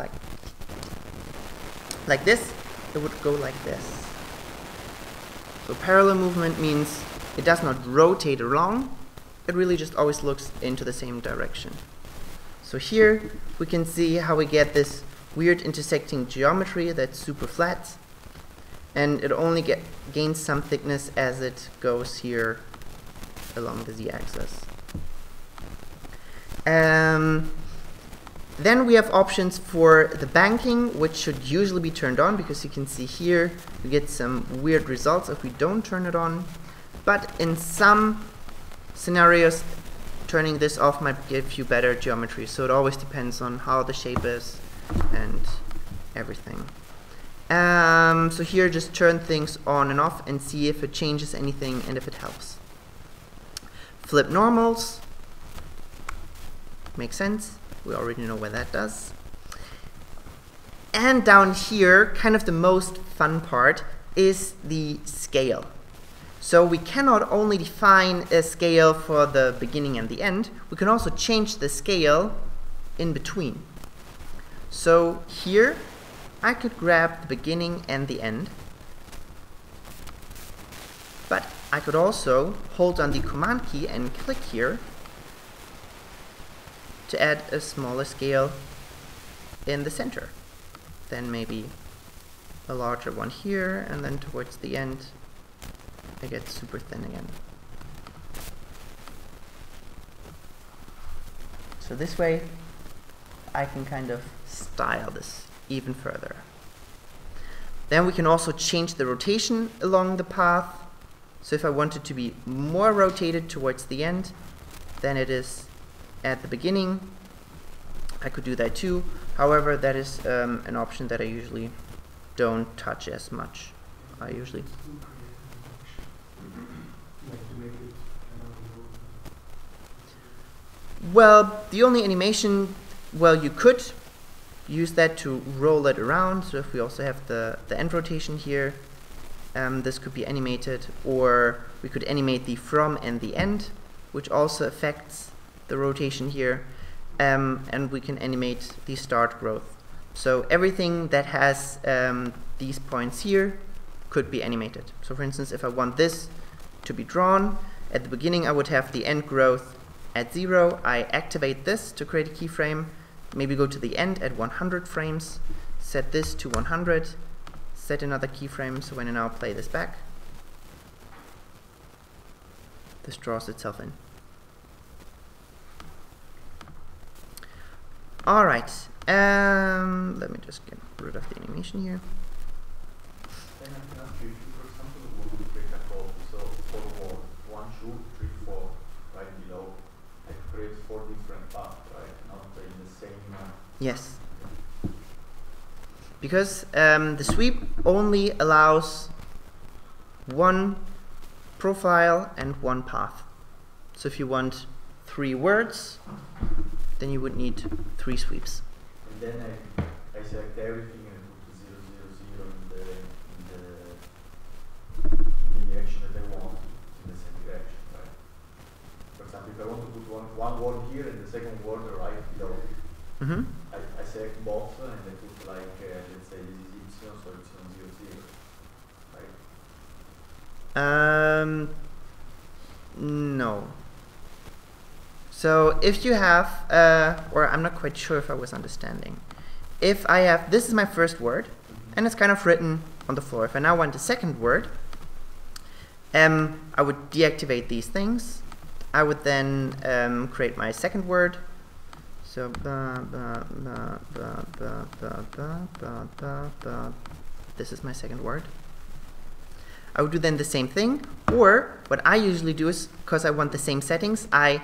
like this, it would go like this. So parallel movement means it does not rotate along, it really just always looks into the same direction. So here we can see how we get this weird intersecting geometry that's super flat, and it only gains some thickness as it goes here along the z-axis. Then we have options for the banking, which should usually be turned on, because you can see here we get some weird results if we don't turn it on. But in some scenarios, turning this off might give you better geometry, so it always depends on how the shape is and everything. So here just turn things on and off and see if it changes anything and if it helps. Flip normals. Makes sense. We already know what that does. And down here, kind of the most fun part is the scale. So we cannot only define a scale for the beginning and the end, we can also change the scale in between. So here I could grab the beginning and the end, but I could also hold on the command key and click here to add a smaller scale in the center. Then maybe a larger one here, and then towards the end I get super thin again. So this way I can kind of style this even further. Then we can also change the rotation along the path. So if I want it to be more rotated towards the end than it is at the beginning, I could do that too. However, that is an option that I usually don't touch as much. I usually well, the only animation, well, you could use that to roll it around. So if we also have the end rotation here, this could be animated, or we could animate the from and the end, which also affects the rotation here, and we can animate the start growth. So everything that has these points here could be animated. So for instance, if I want this to be drawn, at the beginning I would have the end growth at 0. I activate this to create a keyframe, maybe go to the end at 100 frames, set this to 100, set another keyframe, so when I now play this back, this draws itself in. Alright, let me just get rid of the animation here. Then I can ask you, for example, we will create a code, so for word 1, 2, 3, 4, right below, it creates 4 different paths, right? Not in the same. Yes. Because the sweep only allows one profile and one path. So if you want 3 words, then you would need 3 sweeps. And then I select everything and put 0, 0, 0 in the direction that I want, in the same direction, right? For example, if I want to put one word here and the second word right below, I select both and I put like, let's say this is y, so y 0, 0, right? No. So if you have, or I'm not quite sure if I was understanding. If I have, this is my first word, and it's kind of written on the floor. If I now want a second word, I would deactivate these things. I would then create my second word. So this is my second word. I would do then the same thing, or what I usually do is, because I want the same settings, I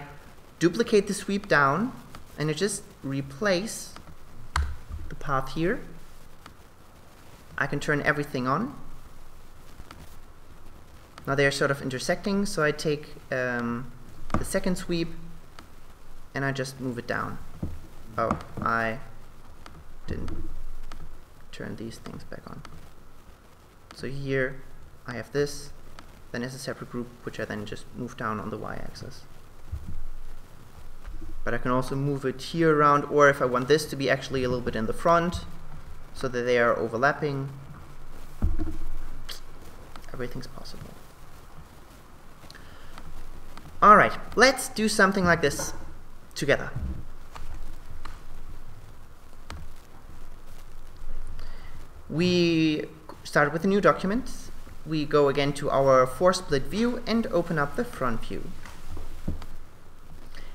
duplicate the sweep down and I just replace the path here. I can turn everything on. Now they're sort of intersecting, so I take the second sweep and I just move it down. Oh, I didn't turn these things back on. So here I have this, then as a separate group, which I then just move down on the y-axis. But I can also move it here around, or if I want this to be actually a little bit in the front, so that they are overlapping, everything's possible. Alright, let's do something like this together. We start with a new document. We go again to our 4-split view and open up the front view.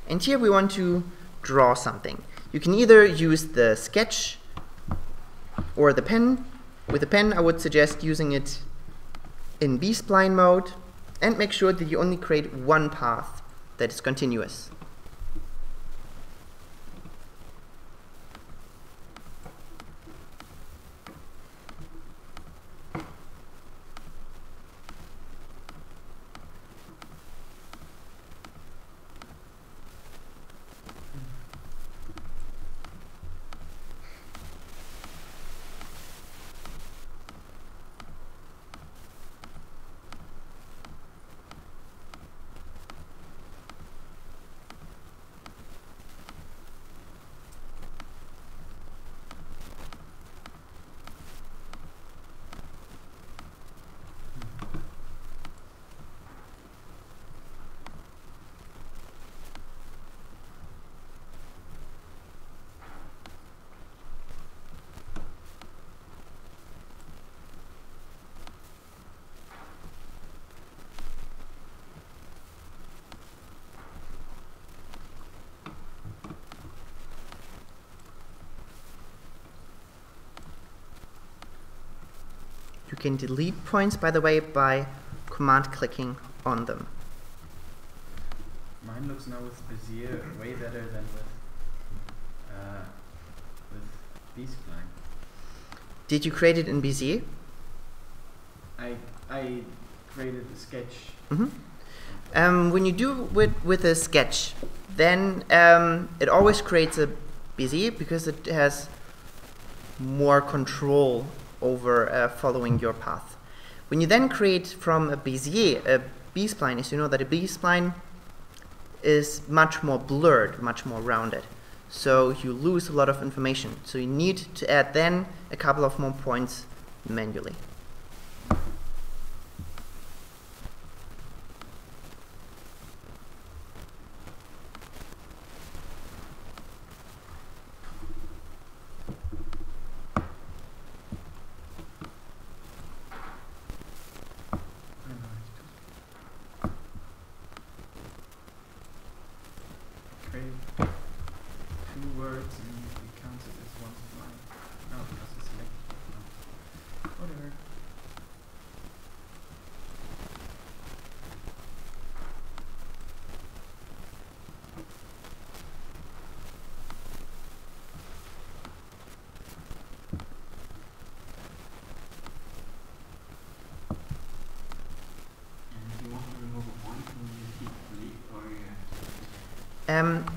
And here we want to draw something. You can either use the sketch or the pen. With the pen, I would suggest using it in B-spline mode, and make sure that you only create one path that is continuous. You can delete points, by the way, by command clicking on them. Mine looks now with Bezier way better than with B-spline. Did you create it in Bezier? I created a sketch. When you do with a sketch, then it always creates a Bezier because it has more control over following your path. When you then create from a Bezier a B-spline, as you know that a B-spline is much more blurred, much more rounded. So you lose a lot of information. So you need to add then a couple of more points manually.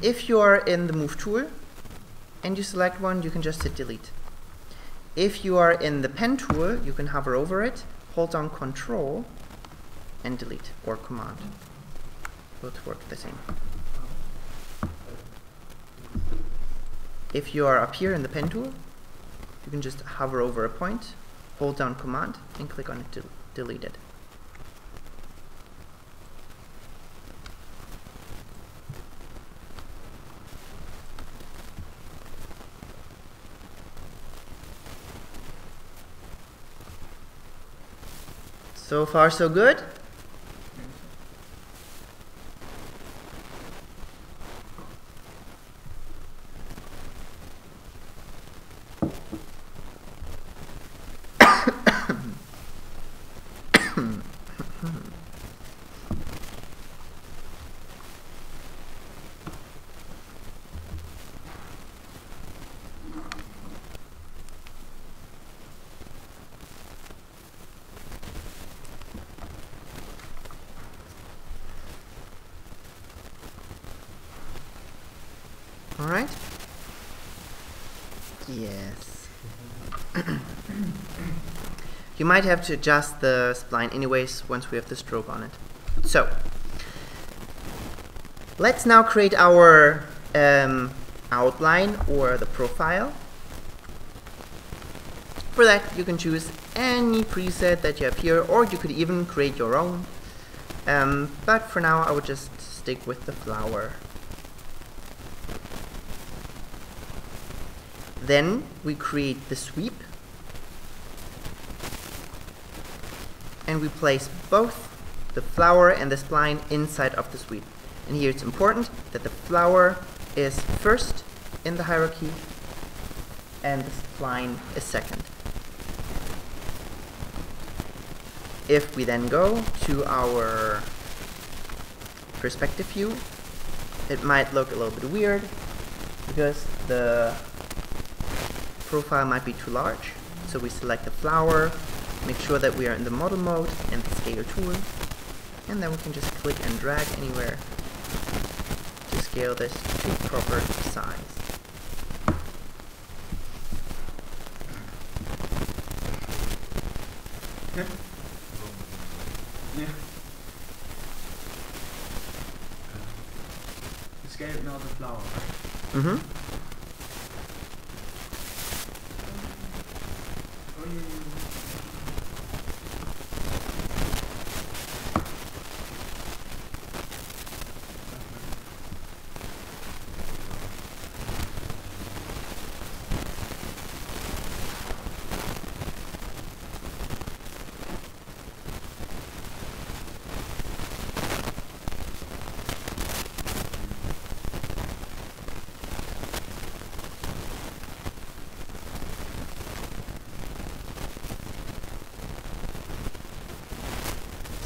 If you are in the Move tool and you select one, you can just hit delete. If you are in the Pen tool, you can hover over it, hold down Control, and delete, or Command. Both work the same. If you are up here in the Pen tool, you can just hover over a point, hold down Command, and click on it to delete it. So far, so good? All right? Yes. You might have to adjust the spline anyways once we have the stroke on it. So, let's now create our outline or the profile. For that, you can choose any preset that you have here, or you could even create your own. But for now, I would just stick with the flower. Then we create the sweep, and we place both the flower and the spline inside of the sweep. And here it's important that the flower is first in the hierarchy and the spline is second. If we then go to our perspective view, it might look a little bit weird because the profile might be too large. So we select the flower, make sure that we are in the model mode and the scale tool, and then we can just click and drag anywhere to scale this to proper size. Yeah. Scale now the flower. Mm-hmm.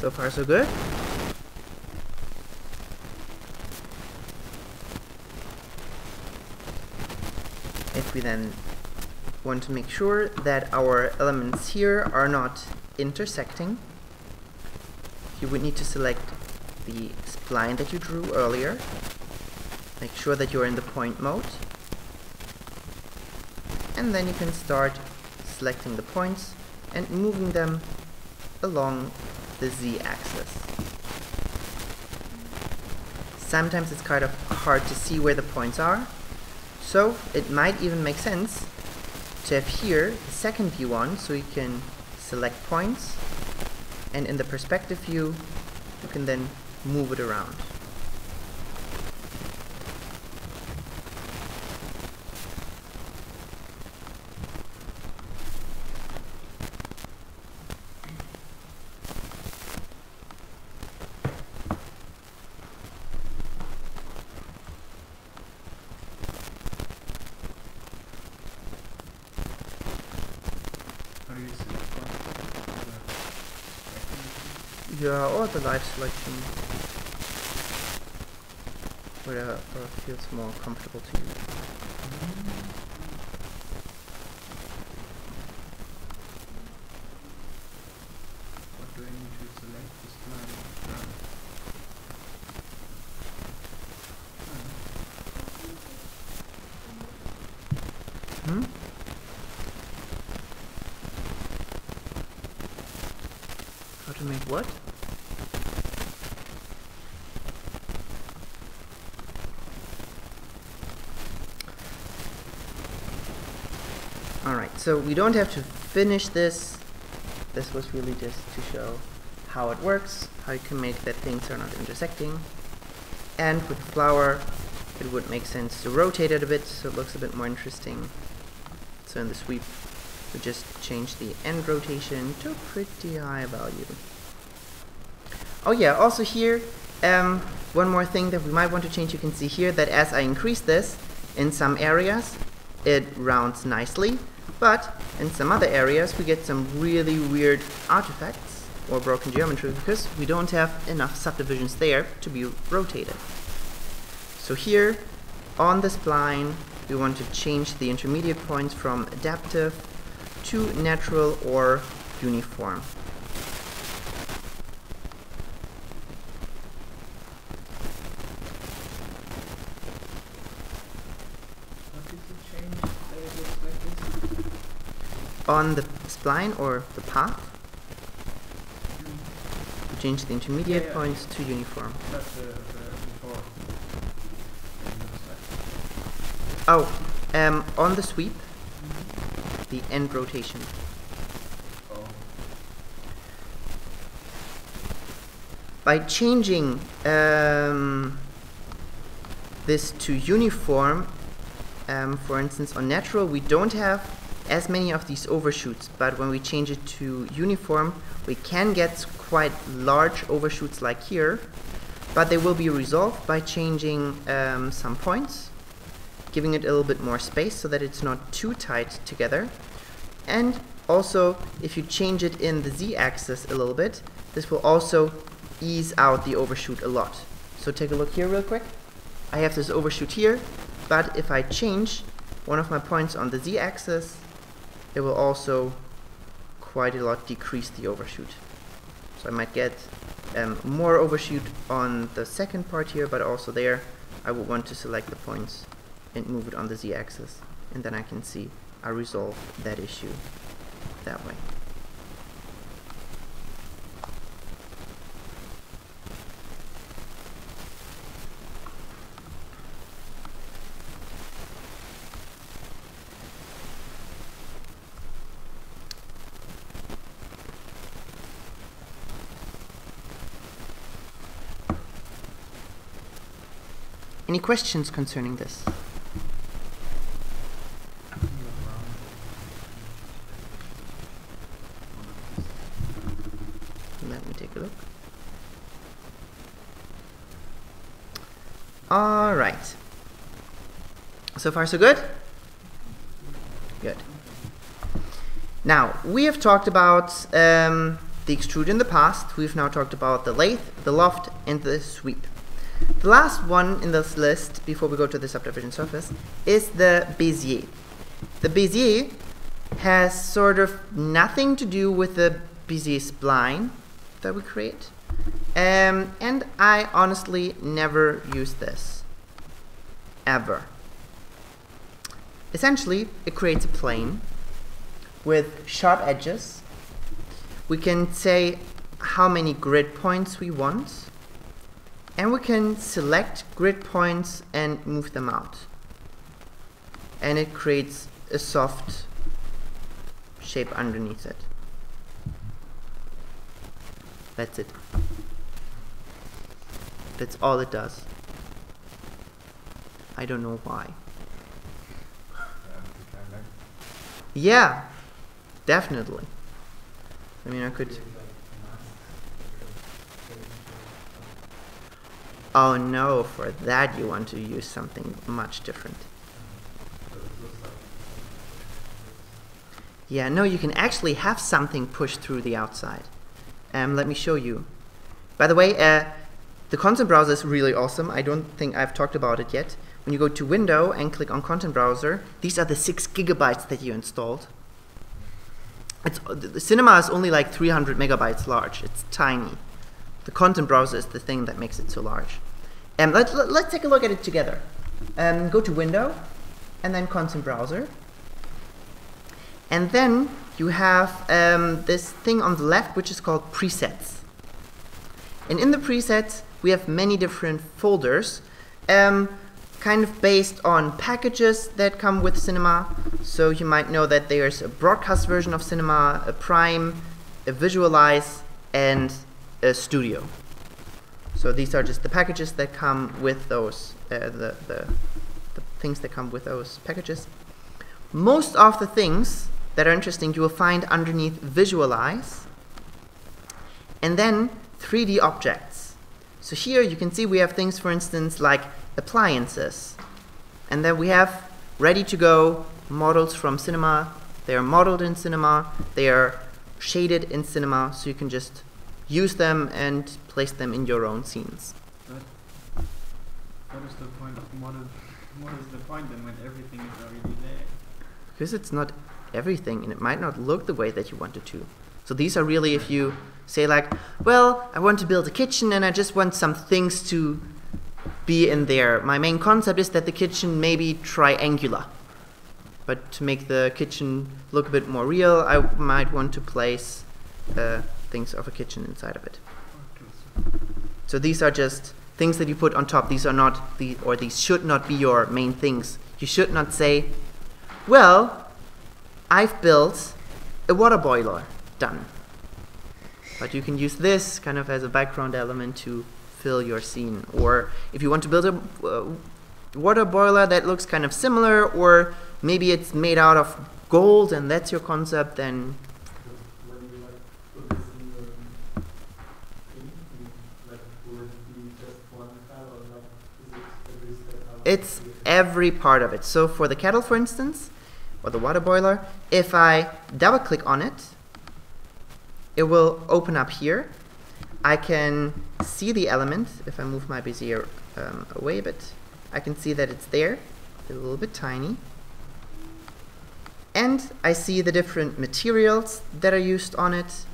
So far so good. If we then want to make sure that our elements here are not intersecting, you would need to select the spline that you drew earlier. Make sure that you're in the point mode. And then you can start selecting the points and moving them along the z-axis. Sometimes it's kind of hard to see where the points are, so it might even make sense to have here the second view on, so you can select points, and in the perspective view you can then move it around. Yeah, or the live selection, whatever feels more comfortable to you. What do I need to select? This line. How to make what? Alright, so we don't have to finish this. This was really just to show how it works, how you can make that things are not intersecting. And with the flower, it would make sense to rotate it a bit so it looks a bit more interesting. So in the sweep, we just change the end rotation to a pretty high value. Oh yeah, also here, one more thing that we might want to change. You can see here that as I increase this, in some areas, it rounds nicely. But in some other areas we get some really weird artifacts or broken geometry because we don't have enough subdivisions there to be rotated. So here on the spline we want to change the intermediate points from adaptive to natural or uniform. On the spline or the path, we change the intermediate points to uniform. On the sweep, the end rotation. By changing this to uniform, for instance on natural we don't have as many of these overshoots, but when we change it to uniform we can get quite large overshoots like here, but they will be resolved by changing some points, giving it a little bit more space so that it's not too tight together. And also if you change it in the z-axis a little bit, this will also ease out the overshoot a lot. So take a look here real quick. I have this overshoot here, but if I change one of my points on the z-axis, it will also quite a lot decrease the overshoot. So I might get more overshoot on the second part here, but also there I would want to select the points and move it on the z-axis, and then I can see I resolve that issue that way. Any questions concerning this? Let me take a look. All right. So far so good? Good. Now, we have talked about the extrude in the past. We've now talked about the lathe, the loft, and the sweep. The last one in this list, before we go to the subdivision surface, is the Bezier. The Bezier has sort of nothing to do with the Bezier spline that we create. And I honestly never use this. Ever. Essentially, it creates a plane with sharp edges. We can say how many grid points we want, and we can select grid points and move them out. And it creates a soft shape underneath it. That's it. That's all it does. I don't know why. Yeah, definitely. I mean, I could... Oh no, for that you want to use something much different. Yeah, no, you can actually have something pushed through the outside. Let me show you. By the way, the content browser is really awesome. I don't think I've talked about it yet. When you go to Window and click on Content Browser, these are the 6 gigabytes that you installed. The Cinema is only like 300 megabytes large. It's tiny. The Content Browser is the thing that makes it so large. Let's take a look at it together. Go to Window, and then Content Browser. And then you have this thing on the left, which is called Presets. And in the presets, we have many different folders, kind of based on packages that come with Cinema. So you might know that there's a broadcast version of Cinema, a Prime, a Visualize, and a Studio. So these are just the packages that come with those, the things that come with those packages. Most of the things that are interesting you will find underneath Visualize, and then 3D objects. So here you can see we have things, for instance, like appliances. And then we have ready to go models from Cinema. They are modeled in Cinema. They are shaded in Cinema, so you can just use them and place them in your own scenes. But what is the point of model? What is the point then when everything is already there? Because it's not everything, and it might not look the way that you want it to. So these are really, if you say like, well, I want to build a kitchen and I just want some things to be in there. My main concept is that the kitchen may be triangular. But to make the kitchen look a bit more real, I might want to place things of a kitchen inside of it. So these are just things that you put on top. These are not or these should not be your main things. You should not say, well, I've built a water boiler. Done. But you can use this kind of as a background element to fill your scene. Or if you want to build a water boiler that looks kind of similar, or maybe it's made out of gold and that's your concept, then when you put this in your thing, will it be just one file, or is it every step out? it's every part of it. So for the kettle, for instance, or the water boiler, if I double click on it, it will open up here. I can see the element. If I move my Bezier away a bit, I can see that it's there, a little bit tiny. And I see the different materials that are used on it.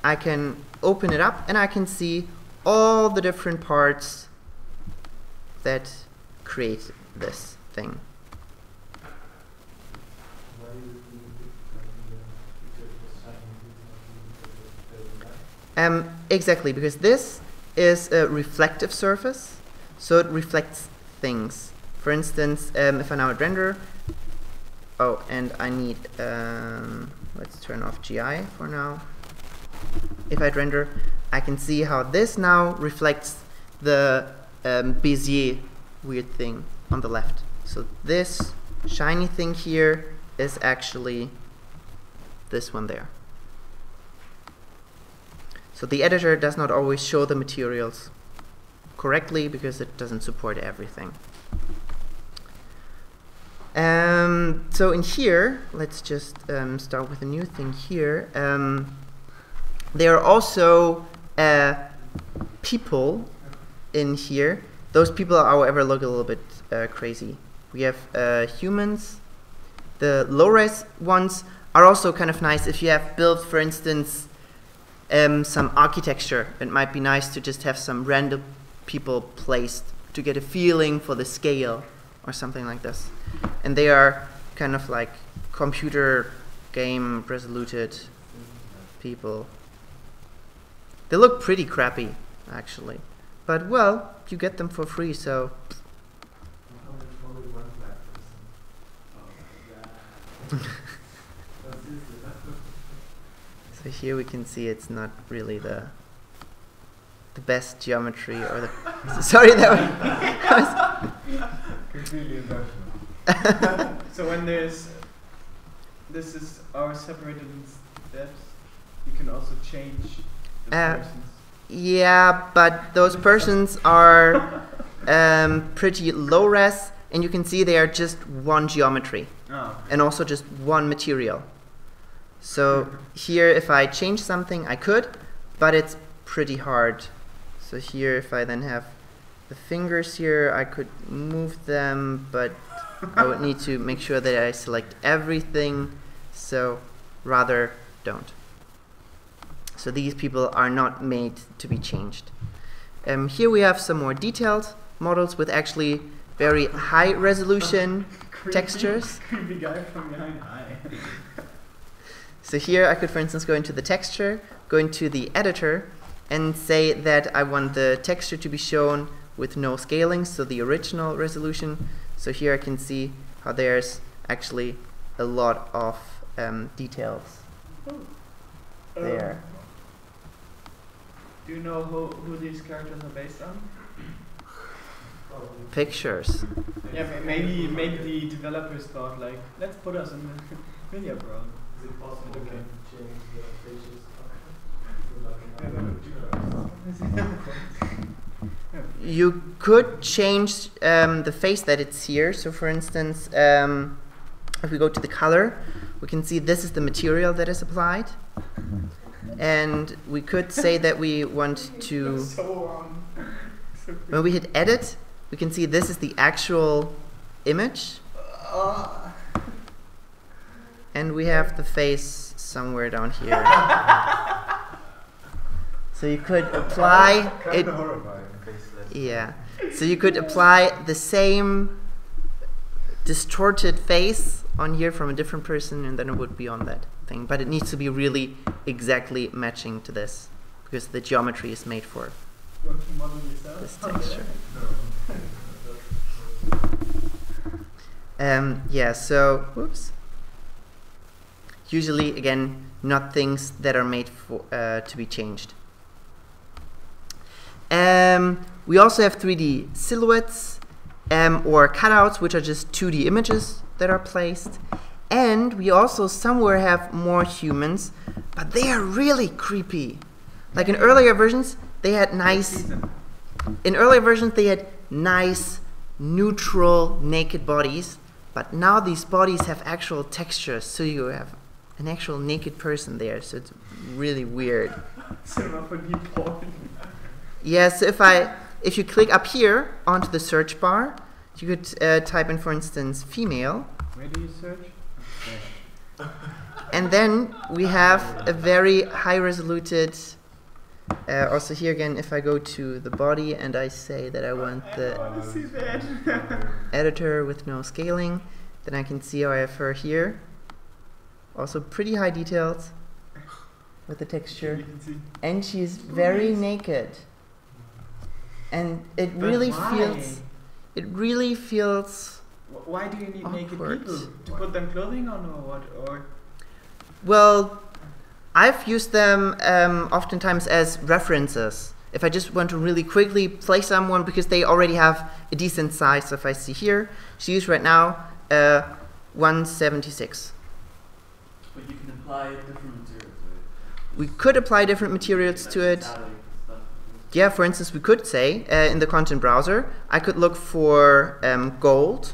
I can open it up and I can see all the different parts that create this thing. Exactly, because this is a reflective surface, so it reflects things. For instance, if I now hit render, oh, and I need, let's turn off GI for now. If I hit render, I can see how this now reflects the Bezier weird thing on the left. So this shiny thing here is actually this one there. So the editor does not always show the materials correctly because it doesn't support everything. So in here, let's just start with a new thing here. there are also people in here. Those people, however, look a little bit crazy. We have humans. The low-res ones are also kind of nice if you have built, for instance, some architecture. It might be nice to just have some random people placed to get a feeling for the scale or something like this. And they are kind of like computer game resoluted people. They look pretty crappy, actually. But, well, you get them for free, so... So here we can see it's not really the best geometry or the... Sorry, that was... Completely intentional. So when this is our separated in steps, you can also change the persons. Yeah, but those persons are pretty low res, and you can see they are just one geometry. Oh. And also just one material. So here, if I change something, I could, but it's pretty hard. So here, if I then have the fingers here, I could move them, but I would need to make sure that I select everything, so rather don't. So these people are not made to be changed. Here we have some more detailed models with actually very high resolution textures. Creepy guy from behind. Hi. So here I could, for instance, go into the texture, go into the editor, and say that I want the texture to be shown with no scaling, so the original resolution. So here I can see how there's actually a lot of details there. Do you know who these characters are based on? Pictures. Yeah, maybe the developers thought like, let's put us in the media bro. Is it possible to change the facial structure? You could change the face that it's here. So for instance, if we go to the color, we can see this is the material that is applied. And we could say that we want to, when we hit edit, we can see this is the actual image. And we have the face somewhere down here. So you could apply it. Yeah. So you could apply the same distorted face on here from a different person, and then it would be on that thing. But it needs to be really exactly matching to this, because the geometry is made for this texture. Yeah, so, whoops. Usually, again, not things that are made for to be changed. We also have 3D silhouettes or cutouts, which are just 2D images that are placed. And we also somewhere have more humans, but they are really creepy. Like in earlier versions, they had nice... In earlier versions, they had nice, neutral, naked bodies. But now these bodies have actual textures, so you have an actual naked person there. So it's really weird. Yeah, so if you click up here onto the search bar, you could type in, for instance, female. Where do you search? Okay. And then we have a very high resoluted, also here again, if I go to the body and I say that I want the editor with no scaling, then I can see how I have her here. Also pretty high details with the texture. And she's very naked. And it really feels Why do you need naked awkward. people? To put them clothing on or what? Or Well, I've used them oftentimes as references. If I just want to really quickly place someone because they already have a decent size. So if I see here, she's right now 176. But you can apply different materials to it. We could apply different materials to it. Yeah, for instance, we could say in the content browser, I could look for gold.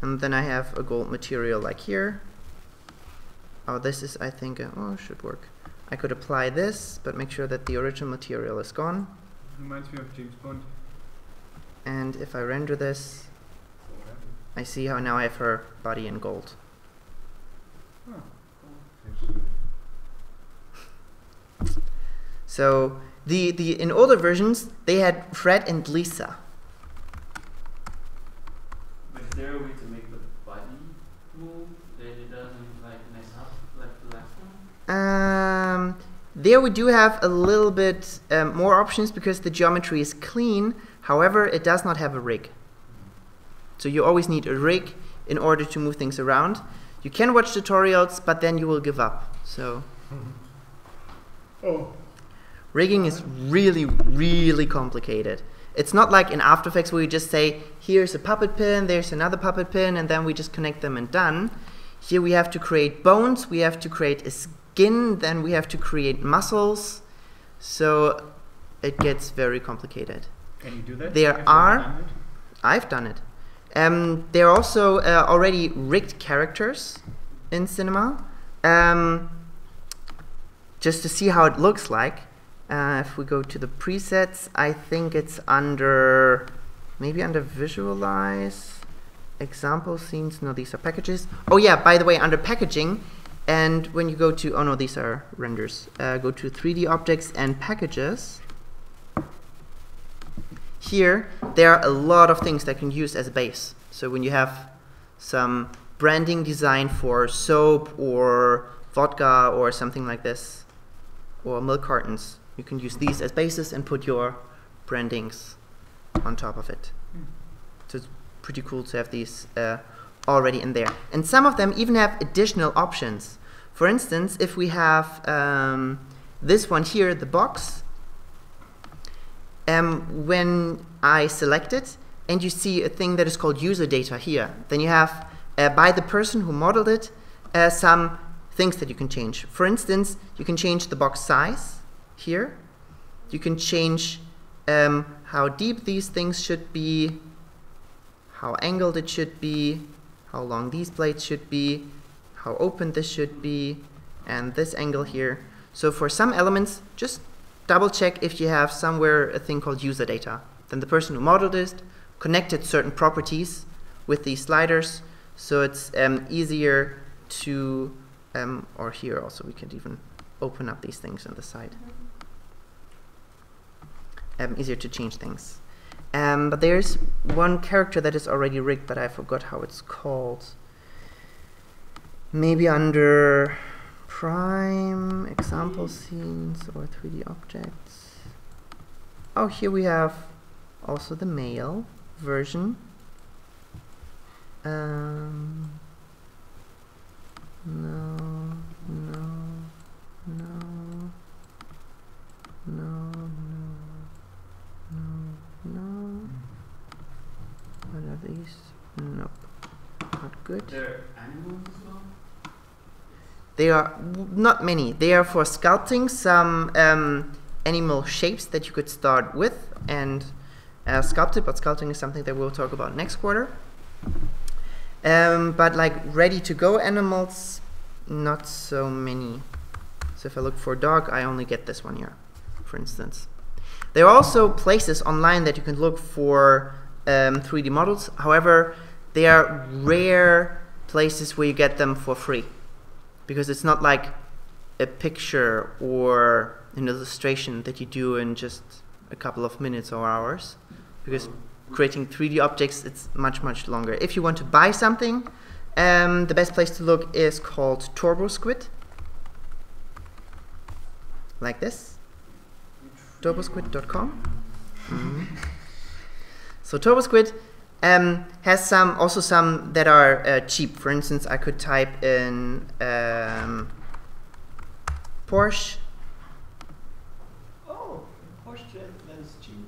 And then I have a gold material like here. Oh, this is, I think, oh, should work. I could apply this, but make sure that the original material is gone. Reminds me of James Bond. And if I render this, I see how now I have her body in gold. So the in older versions they had Fred and Lisa. But is there a way to make the body move that it doesn't like mess up like the last one? There we do have a little bit more options because the geometry is clean. However, it does not have a rig. So you always need a rig in order to move things around. You can watch tutorials, but then you will give up. So rigging is really, really complicated. It's not like in After Effects where you just say, here's a puppet pin, there's another puppet pin, and then we just connect them and done. Here we have to create bones, we have to create a skin, then we have to create muscles. So it gets very complicated. Can you do that? I've done it. There are also already rigged characters in cinema. Just to see how it looks like, if we go to the presets, I think it's under, maybe under visualize, example scenes, no, these are packages. Oh yeah, by the way, under packaging, and when you go to, oh no, these are renders, go to 3D objects and packages. Here, there are a lot of things that you can use as a base. So when you have some branding design for soap or vodka or something like this, or milk cartons, you can use these as bases and put your brandings on top of it. So it's pretty cool to have these already in there. And some of them even have additional options. For instance, if we have this one here, the box, when I select it and you see a thing that is called user data here, then you have, by the person who modeled it, some things that you can change. For instance, you can change the box size here. You can change how deep these things should be, how angled it should be, how long these blades should be, how open this should be, and this angle here. So for some elements, just double check if you have somewhere a thing called user data. Then the person who modeled it connected certain properties with these sliders, so it's easier to, or here also we can even open up these things on the side. Easier to change things. But there's one character that is already rigged, but I forgot how it's called. Maybe under Prime, example scenes, or 3D objects. Oh, here we have also the male version. No, no, no, no, no, no. What are these? Nope, not good. They're animals as well? They are not many. They are for sculpting some animal shapes that you could start with and sculpt it, but sculpting is something that we'll talk about next quarter. But like ready to go animals, not so many. So if I look for dog, I only get this one here, for instance. There are also places online that you can look for 3D models. However, they are rare places where you get them for free, because it's not like a picture or an illustration that you do in just a couple of minutes or hours, because creating 3D objects, it's much, much longer. If you want to buy something, the best place to look is called TurboSquid, like this, turbosquid.com. So TurboSquid has also some that are cheap. For instance, I could type in Porsche. Oh, Porsche, that is cheap.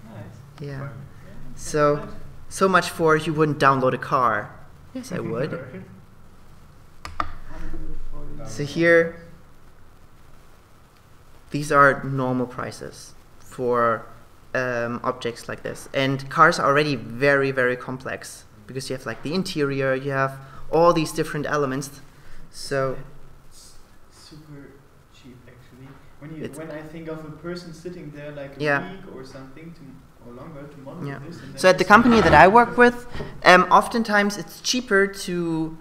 Nice. Yeah. So much for you wouldn't download a car. Yes, I would. So here, these are normal prices for objects like this. And cars are already very, very complex, because you have like the interior, you have all these different elements. So It's super cheap actually. When It's- when I think of a person sitting there like a Yeah. week or something or longer to model Yeah. this. And then So at the just- company that I work with, oftentimes it's cheaper to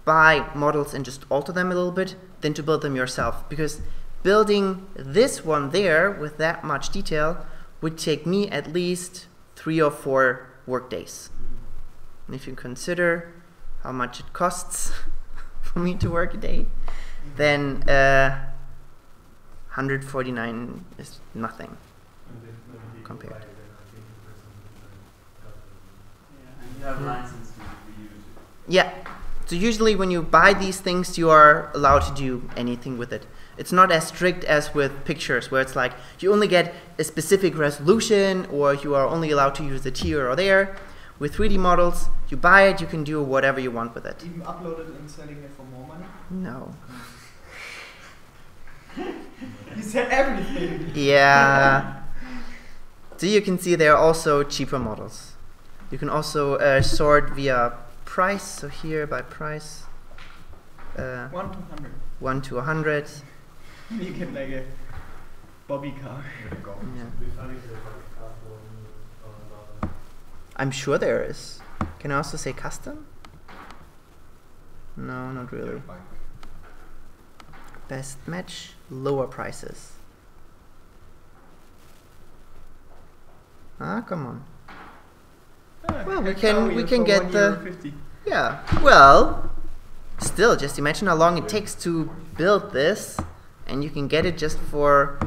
buy models and just alter them a little bit than to build them yourself, because building this one there with that much detail would take me at least 3 or 4 work days. And if you consider how much it costs for me to work a day, then 149 is nothing. Compared. Yeah, and you have license to reuse it. Yeah. So usually when you buy these things, you are allowed to do anything with it. It's not as strict as with pictures, where it's like you only get a specific resolution, or you are only allowed to use it here or there. With 3D models, you buy it, you can do whatever you want with it. Even upload it and selling it for more money. No. You said everything. Yeah. So you can see there are also cheaper models. You can also sort via price. So here by price, 1 to 100. 1 to 100. You get like a Bobby car. Yeah. Be funny if there's like a cardboard on I'm sure there is. Can I also say custom? No, not really. Best match, lower prices. Ah, come on. Well, we can get the- €1.50. Yeah. Well, still, just imagine how long it takes to build this, and you can get it just for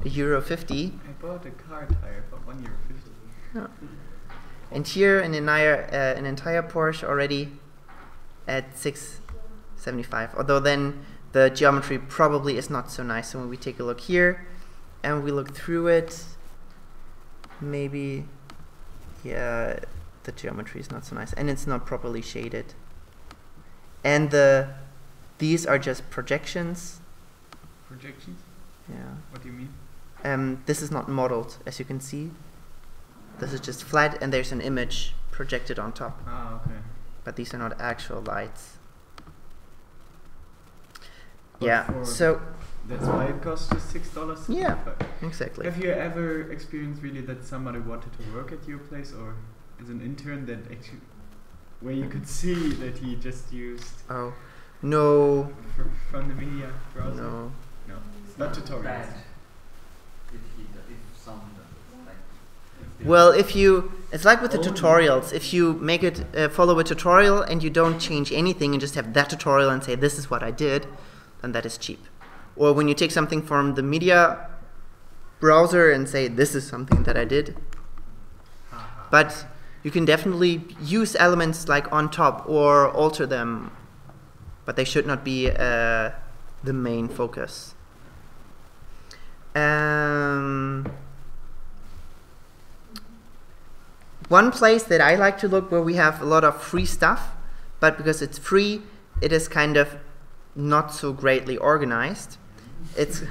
€1.50. I bought a car tire for €1.50. Yeah. And here an entire Porsche already at 675. Although then the geometry probably is not so nice. So when we take a look here and we look through it, maybe, yeah, the geometry is not so nice, and it's not properly shaded. And these are just projections. Projections? Yeah. What do you mean? This is not modeled, as you can see. This is just flat, and there's an image projected on top. Ah, okay. But these are not actual lights. But Yeah, for- so, That's why it costs just $6. Yeah. exactly. Have you ever experienced really that somebody wanted to work at your place, or as an intern that actually, where you could see that he just used Oh, no, from the media browser? no. No. It's Not not tutorials. bad if someone does it. Like, if they- Well, it's like with the tutorials. If you make it follow a tutorial and you don't change anything and just have that tutorial and say, this is what I did, then that is cheap. Or when you take something from the media browser and say, this is something that I did. But you can definitely use elements like on top or alter them, but they should not be the main focus. One place that I like to look where we have a lot of free stuff, but because it's free, it is kind of not so greatly organized. It's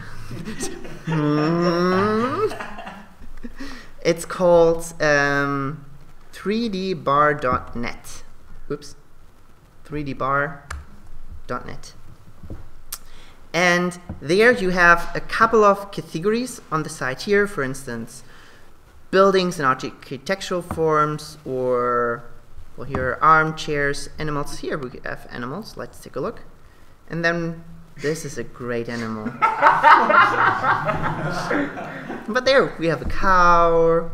it's called 3dbar.net. Oops. 3dbar.net. And there you have a couple of categories on the side here, for instance, buildings and architectural forms, or, well, here are armchairs, animals. Here we have animals. Let's take a look. And then this is a great animal. But there we have a cow,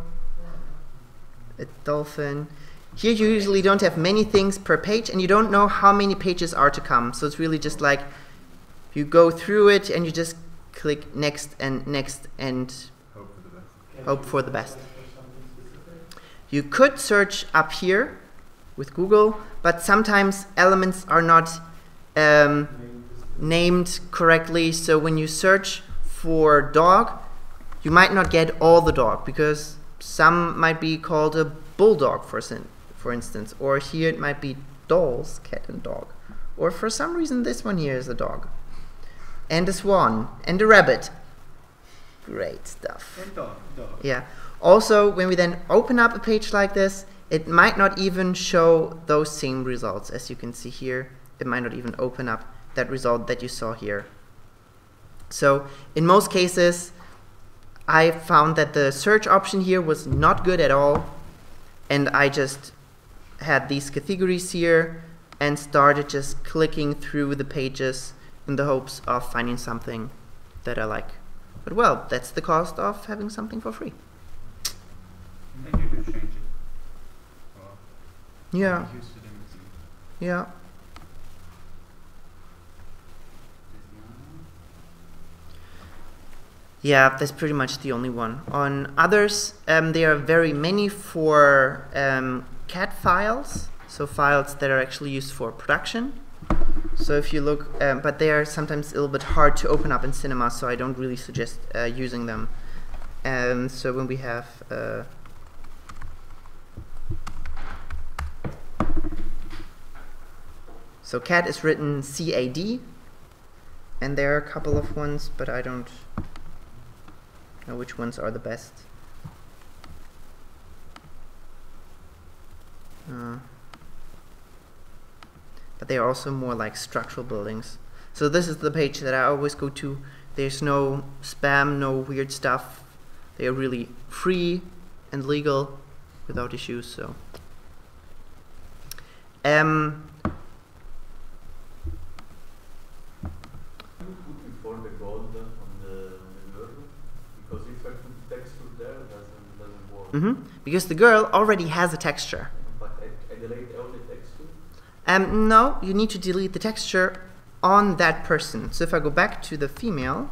a dolphin. Here you usually don't have many things per page, and you don't know how many pages are to come. So it's really just like you go through it and you just click next and next and hope for the best. You could search up here with Google, but sometimes elements are not named correctly. So when you search for dog, you might not get all the dog, because some might be called a bulldog, for instance, or here it might be dolls, cat and dog, or for some reason this one here is a dog, and a swan, and a rabbit. Great stuff. And dog. Yeah. Also, when we then open up a page like this, it might not even show those same results. As you can see here, it might not even open up that result that you saw here. So in most cases, I found that the search option here was not good at all, and I just had these categories here and started just clicking through the pages in the hopes of finding something that I like. But well, that's the cost of having something for free. And you could change it. Or Yeah, use it in yeah. Yeah, that's pretty much the only one. On others, there are very many for CAD files, so files that are actually used for production. So if you look, but they are sometimes a little bit hard to open up in Cinema, so I don't really suggest using them. So when we have so CAD is written c4d, and there are a couple of ones, but I don't know which ones are the best. But they are also more like structural buildings. So this is the page that I always go to. There's no spam, no weird stuff. They are really free and legal without issues. So looking for the gold on the girl, because if I put texture there, it doesn't work. Because the girl already has a texture. But I delete all the texture. No, you need to delete the texture on that person. So if I go back to the female,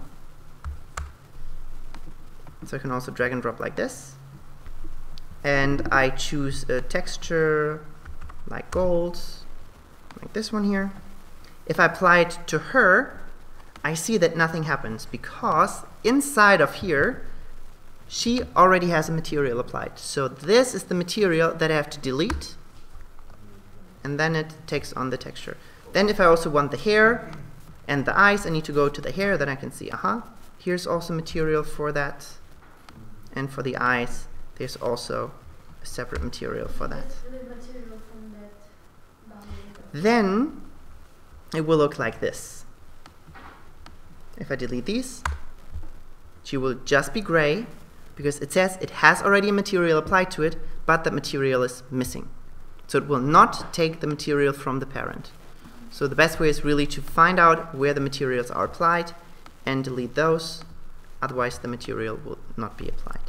so I can also drag and drop like this, and I choose a texture like gold, like this one here. If I apply it to her, I see that nothing happens, because inside of here she already has a material applied. So this is the material that I have to delete, and then it takes on the texture. Then if I also want the hair and the eyes, I need to go to the hair, then I can see, here's also material for that. And for the eyes, there's also a separate material for that. Material from that boundary. Then it will look like this. If I delete these, she will just be gray, because it says it has already a material applied to it, but that material is missing. So it will not take the material from the parent. So the best way is really to find out where the materials are applied and delete those. Otherwise, the material will not be applied.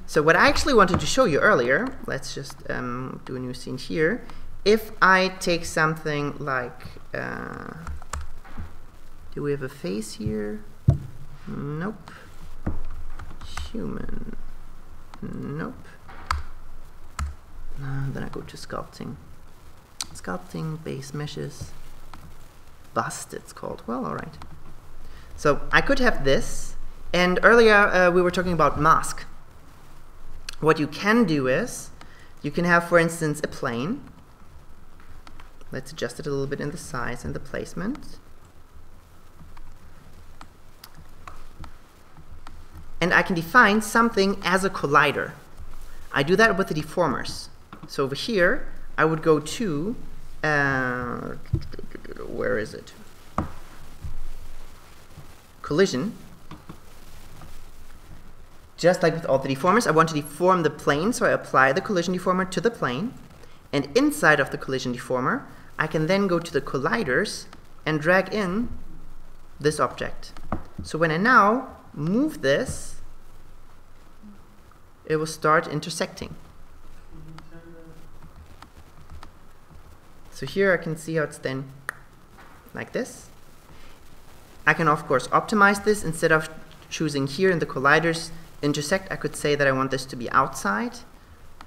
So what I actually wanted to show you earlier, let's just do a new scene here. If I take something like, do we have a face here? Nope. Human. Nope. Then I go to sculpting. Sculpting, base meshes. Bust, it's called. Well, alright. So I could have this, and earlier we were talking about mask. What you can do is, you can have, for instance, a plane. Let's adjust it a little bit in the size and the placement. And I can define something as a collider. I do that with the deformers. So over here, I would go to, where is it? Collision. Just like with all the deformers, I want to deform the plane, so I apply the collision deformer to the plane. And inside of the collision deformer, I can then go to the colliders and drag in this object. So when I now move this, it will start intersecting. So here I can see how it's then like this. I can of course optimize this. Instead of choosing here in the colliders intersect, I could say that I want this to be outside.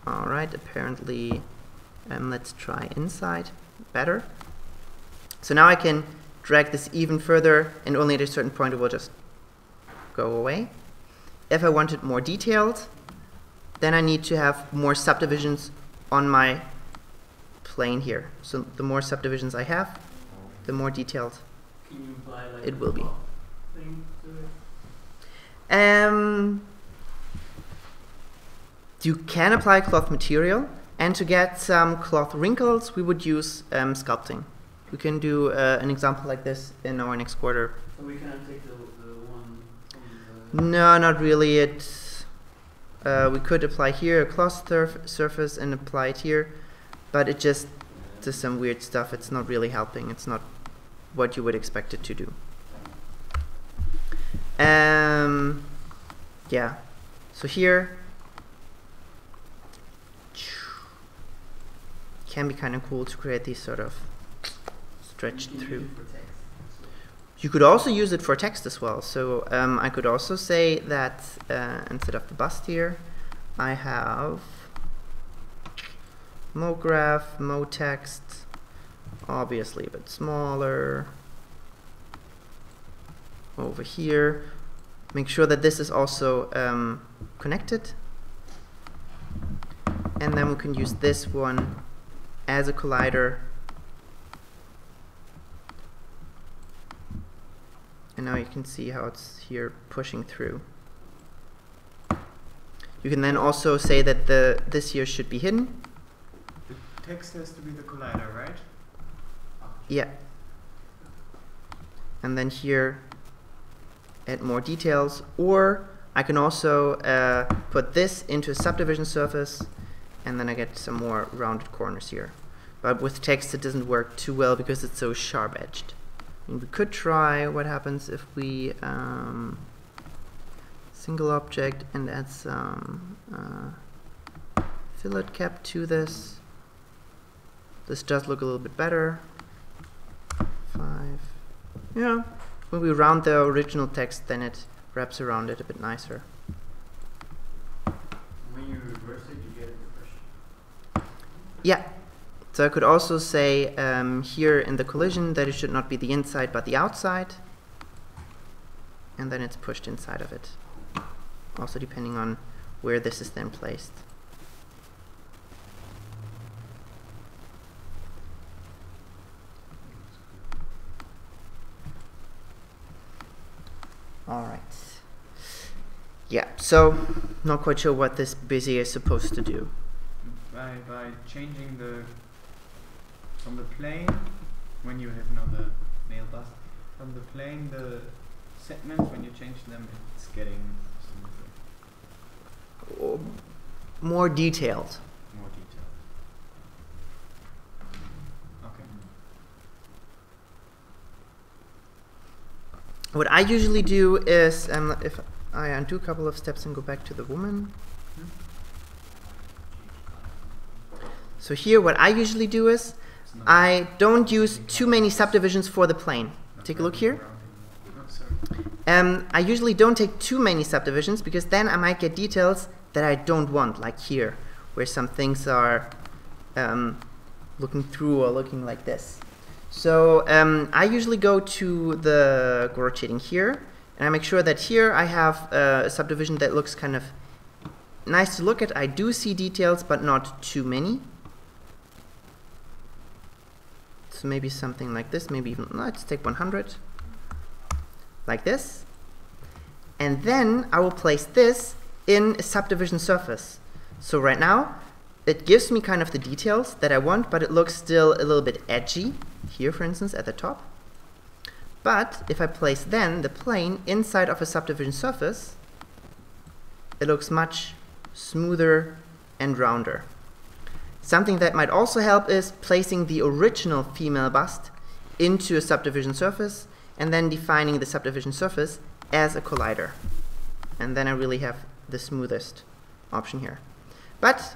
Alright, apparently let's try inside. Better. So now I can drag this even further, and only at a certain point it will just go away. If I want it more detailed, then I need to have more subdivisions on my plane here. So the more subdivisions I have, the more detailed Can you apply like it will be. thing to it? You can apply cloth material, And to get some cloth wrinkles, we would use sculpting. We can do an example like this in our next quarter. So we cannot take the one from the... No, not really. We could apply here a cloth surface and apply it here, but it just does some weird stuff. It's not really helping. It's not what you would expect it to do. Yeah. So here can be kind of cool to create these sort of stretched through. You could also use it for text as well. So I could also say that instead of the bust here, I have MoGraph, MoText, obviously a bit smaller. Over here, make sure that this is also connected. And then we can use this one as a collider. And now you can see how it's here pushing through. You can then also say that this here should be hidden. The text has to be the collider, right? Yeah. And then here add more details, or I can also put this into a subdivision surface, and then I get some more rounded corners here. But with text it doesn't work too well because it's so sharp edged. And we could try what happens if we single object and add some fillet cap to this. This does look a little bit better. 5. Yeah. When we round the original text, then it wraps around it a bit nicer. When you reverse it, you get a depression. Yeah. So I could also say here in the collision that it should not be the inside but the outside. And then it's pushed inside of it. Also depending on where this is then placed. Alright. Yeah, so not quite sure what this busy is supposed to do. By changing from the plane, when you have now the nail bust, from the plane the segments, when you change them, it's getting smoother. More detailed. More detailed. Okay. What I usually do is, if I undo a couple of steps and go back to the woman. So here what I usually do is, I don't use too many subdivisions for the plane. Take a look here. I usually don't take too many subdivisions because then I might get details that I don't want, like here, where some things are looking through or looking like this. So I usually go to the gorge shading here, and I make sure that here I have a subdivision that looks kind of nice to look at. I do see details, but not too many. So maybe something like this, maybe even, let's take 100, like this. And then I will place this in a subdivision surface. So right now, it gives me kind of the details that I want, but it looks still a little bit edgy, here for instance at the top. But if I place then the plane inside of a subdivision surface, it looks much smoother and rounder. Something that might also help is placing the original female bust into a subdivision surface and then defining the subdivision surface as a collider. And then I really have the smoothest option here. But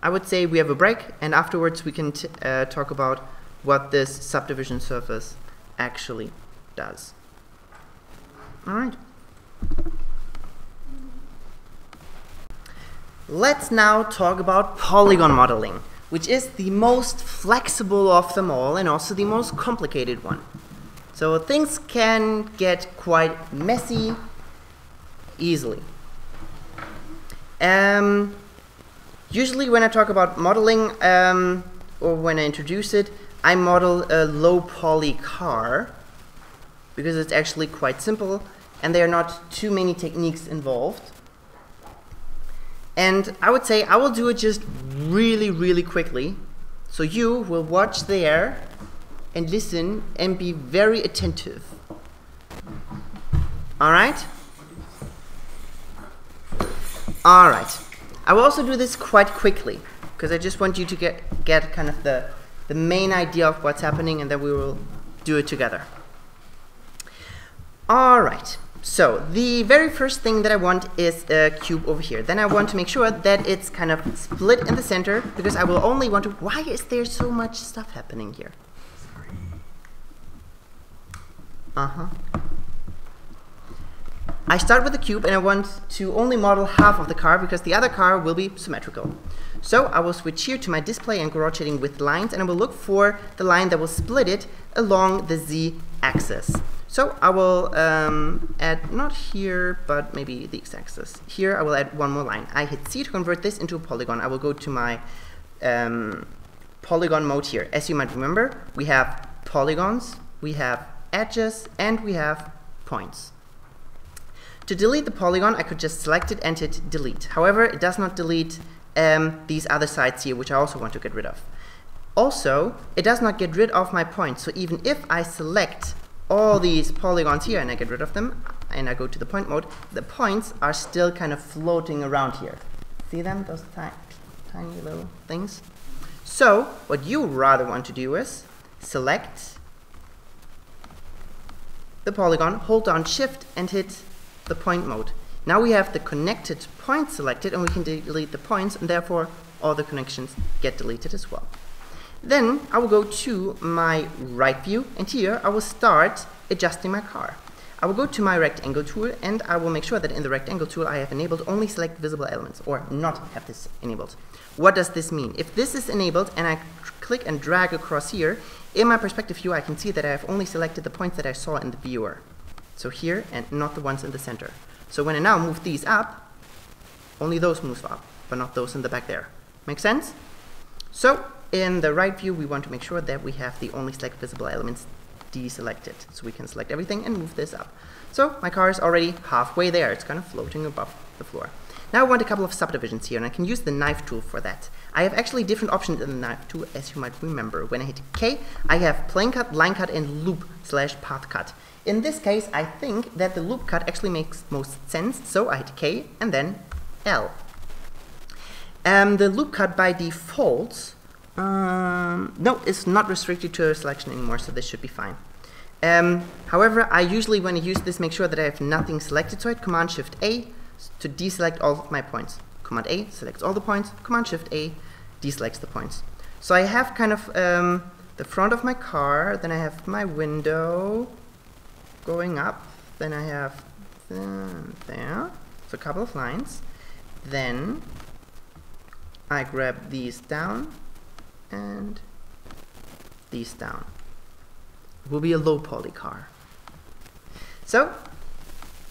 I would say we have a break, and afterwards we can talk about what this subdivision surface actually does. All right. Let's now talk about polygon modeling, which is the most flexible of them all and also the most complicated one. So things can get quite messy easily. Usually when I talk about modeling or when I introduce it, I model a low poly car because it's actually quite simple and there are not too many techniques involved. And I would say I will do it just really, really quickly. So you will watch there and listen and be very attentive. Alright? Alright. I will also do this quite quickly, because I just want you to get kind of the main idea of what's happening, and then we will do it together. Alright. So the very first thing that I want is a cube over here. Then I want to make sure that it's kind of split in the center, because I will only want to... Why is there so much stuff happening here? I start with the cube and I want to only model half of the car because the other car will be symmetrical. So I will switch here to my display and garage shading with lines, and I will look for the line that will split it along the z-axis. So I will add, not here, but maybe the x-axis. Here I will add one more line. I hit C to convert this into a polygon. I will go to my polygon mode here. As you might remember, we have polygons, we have edges, and we have points. To delete the polygon, I could just select it and hit delete. However, it does not delete these other sides here, which I also want to get rid of. Also, it does not get rid of my points. So even if I select all these polygons here and I get rid of them, and I go to the point mode, the points are still kind of floating around here. See them, those tiny little things? So what you rather want to do is select the polygon, hold down Shift and hit the point mode. Now we have the connected points selected, and we can delete the points, and therefore all the connections get deleted as well. Then I will go to my right view, and here I will start adjusting my car. I will go to my rectangle tool, and I will make sure that in the rectangle tool I have enabled only select visible elements, or not have this enabled. What does this mean? If this is enabled and I click and drag across here, in my perspective view I can see that I have only selected the points that I saw in the viewer. So here, and not the ones in the center. So when I now move these up, only those move up, but not those in the back there. Make sense? So in the right view, we want to make sure that we have the only select visible elements deselected. So we can select everything and move this up. So my car is already halfway there. It's kind of floating above the floor. Now I want a couple of subdivisions here, and I can use the knife tool for that. I have actually different options in the knife tool, as you might remember. When I hit K, I have plane cut, line cut, and loop/path cut. In this case, I think that the loop cut actually makes most sense, so I hit K and then L. The loop cut by default, no, it's not restricted to a selection anymore, so this should be fine. However, I usually, when I use this, make sure that I have nothing selected, so I hit Command-Shift-A to deselect all of my points. Command-A selects all the points, Command-Shift-A deselects the points. So I have kind of the front of my car, then I have my window going up, then I have there, so a couple of lines. Then I grab these down and these down. It will be a low poly car. So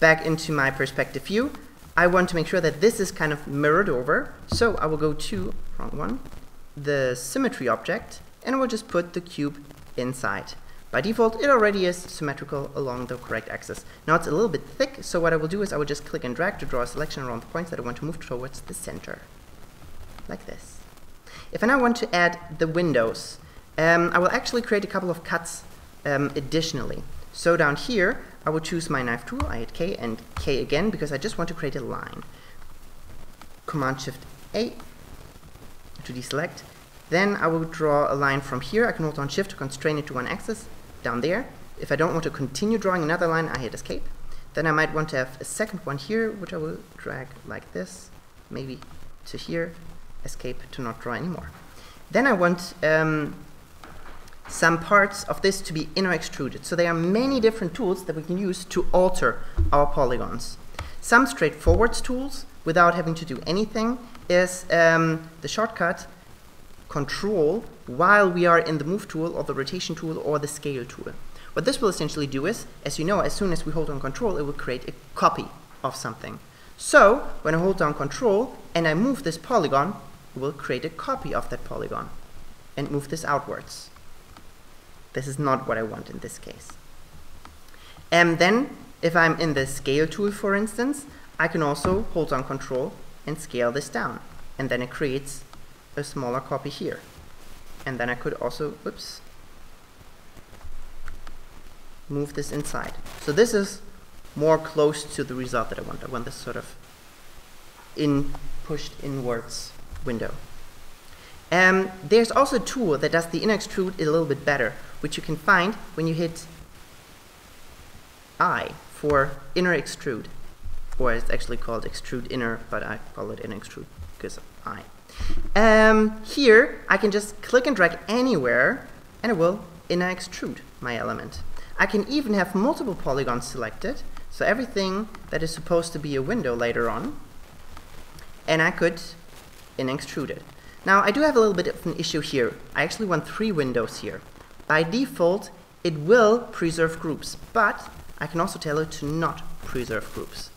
back into my perspective view, I want to make sure that this is kind of mirrored over, so I will go to, wrong one, the symmetry object, and I will just put the cube inside. By default, it already is symmetrical along the correct axis. Now it's a little bit thick, so what I will do is I will just click and drag to draw a selection around the points that I want to move towards the center. Like this. If I now want to add the windows, I will actually create a couple of cuts additionally. So down here, I will choose my knife tool, I hit K and K again, because I just want to create a line. Command-Shift-A to deselect. Then I will draw a line from here. I can hold down Shift to constrain it to one axis, down there. If I don't want to continue drawing another line, I hit Escape. Then I might want to have a second one here, which I will drag like this, maybe to here, Escape to not draw anymore. Then I want some parts of this to be inner extruded. So there are many different tools that we can use to alter our polygons. Some straightforward tools, without having to do anything, is the shortcut Control while we are in the Move tool or the Rotation tool or the Scale tool. What this will essentially do is, as you know, as soon as we hold on Control, it will create a copy of something. So when I hold down Control and I move this polygon, it will create a copy of that polygon and move this outwards. This is not what I want in this case. And then, if I'm in the Scale tool, for instance, I can also hold down Control and scale this down. And then it creates a smaller copy here. And then I could also, whoops, move this inside. So this is more close to the result that I want. I want this sort of pushed inwards window. There's also a tool that does the inner extrude a little bit better, which you can find when you hit I for inner extrude, or it's actually called extrude inner, but I call it inner extrude because of I. Here I can just click and drag anywhere and it will inner extrude my element. I can even have multiple polygons selected, so everything that is supposed to be a window later on, and I could inner extrude it. Now I do have a little bit of an issue here. I actually want 3 windows here. By default it will preserve groups, but I can also tell it to not preserve groups.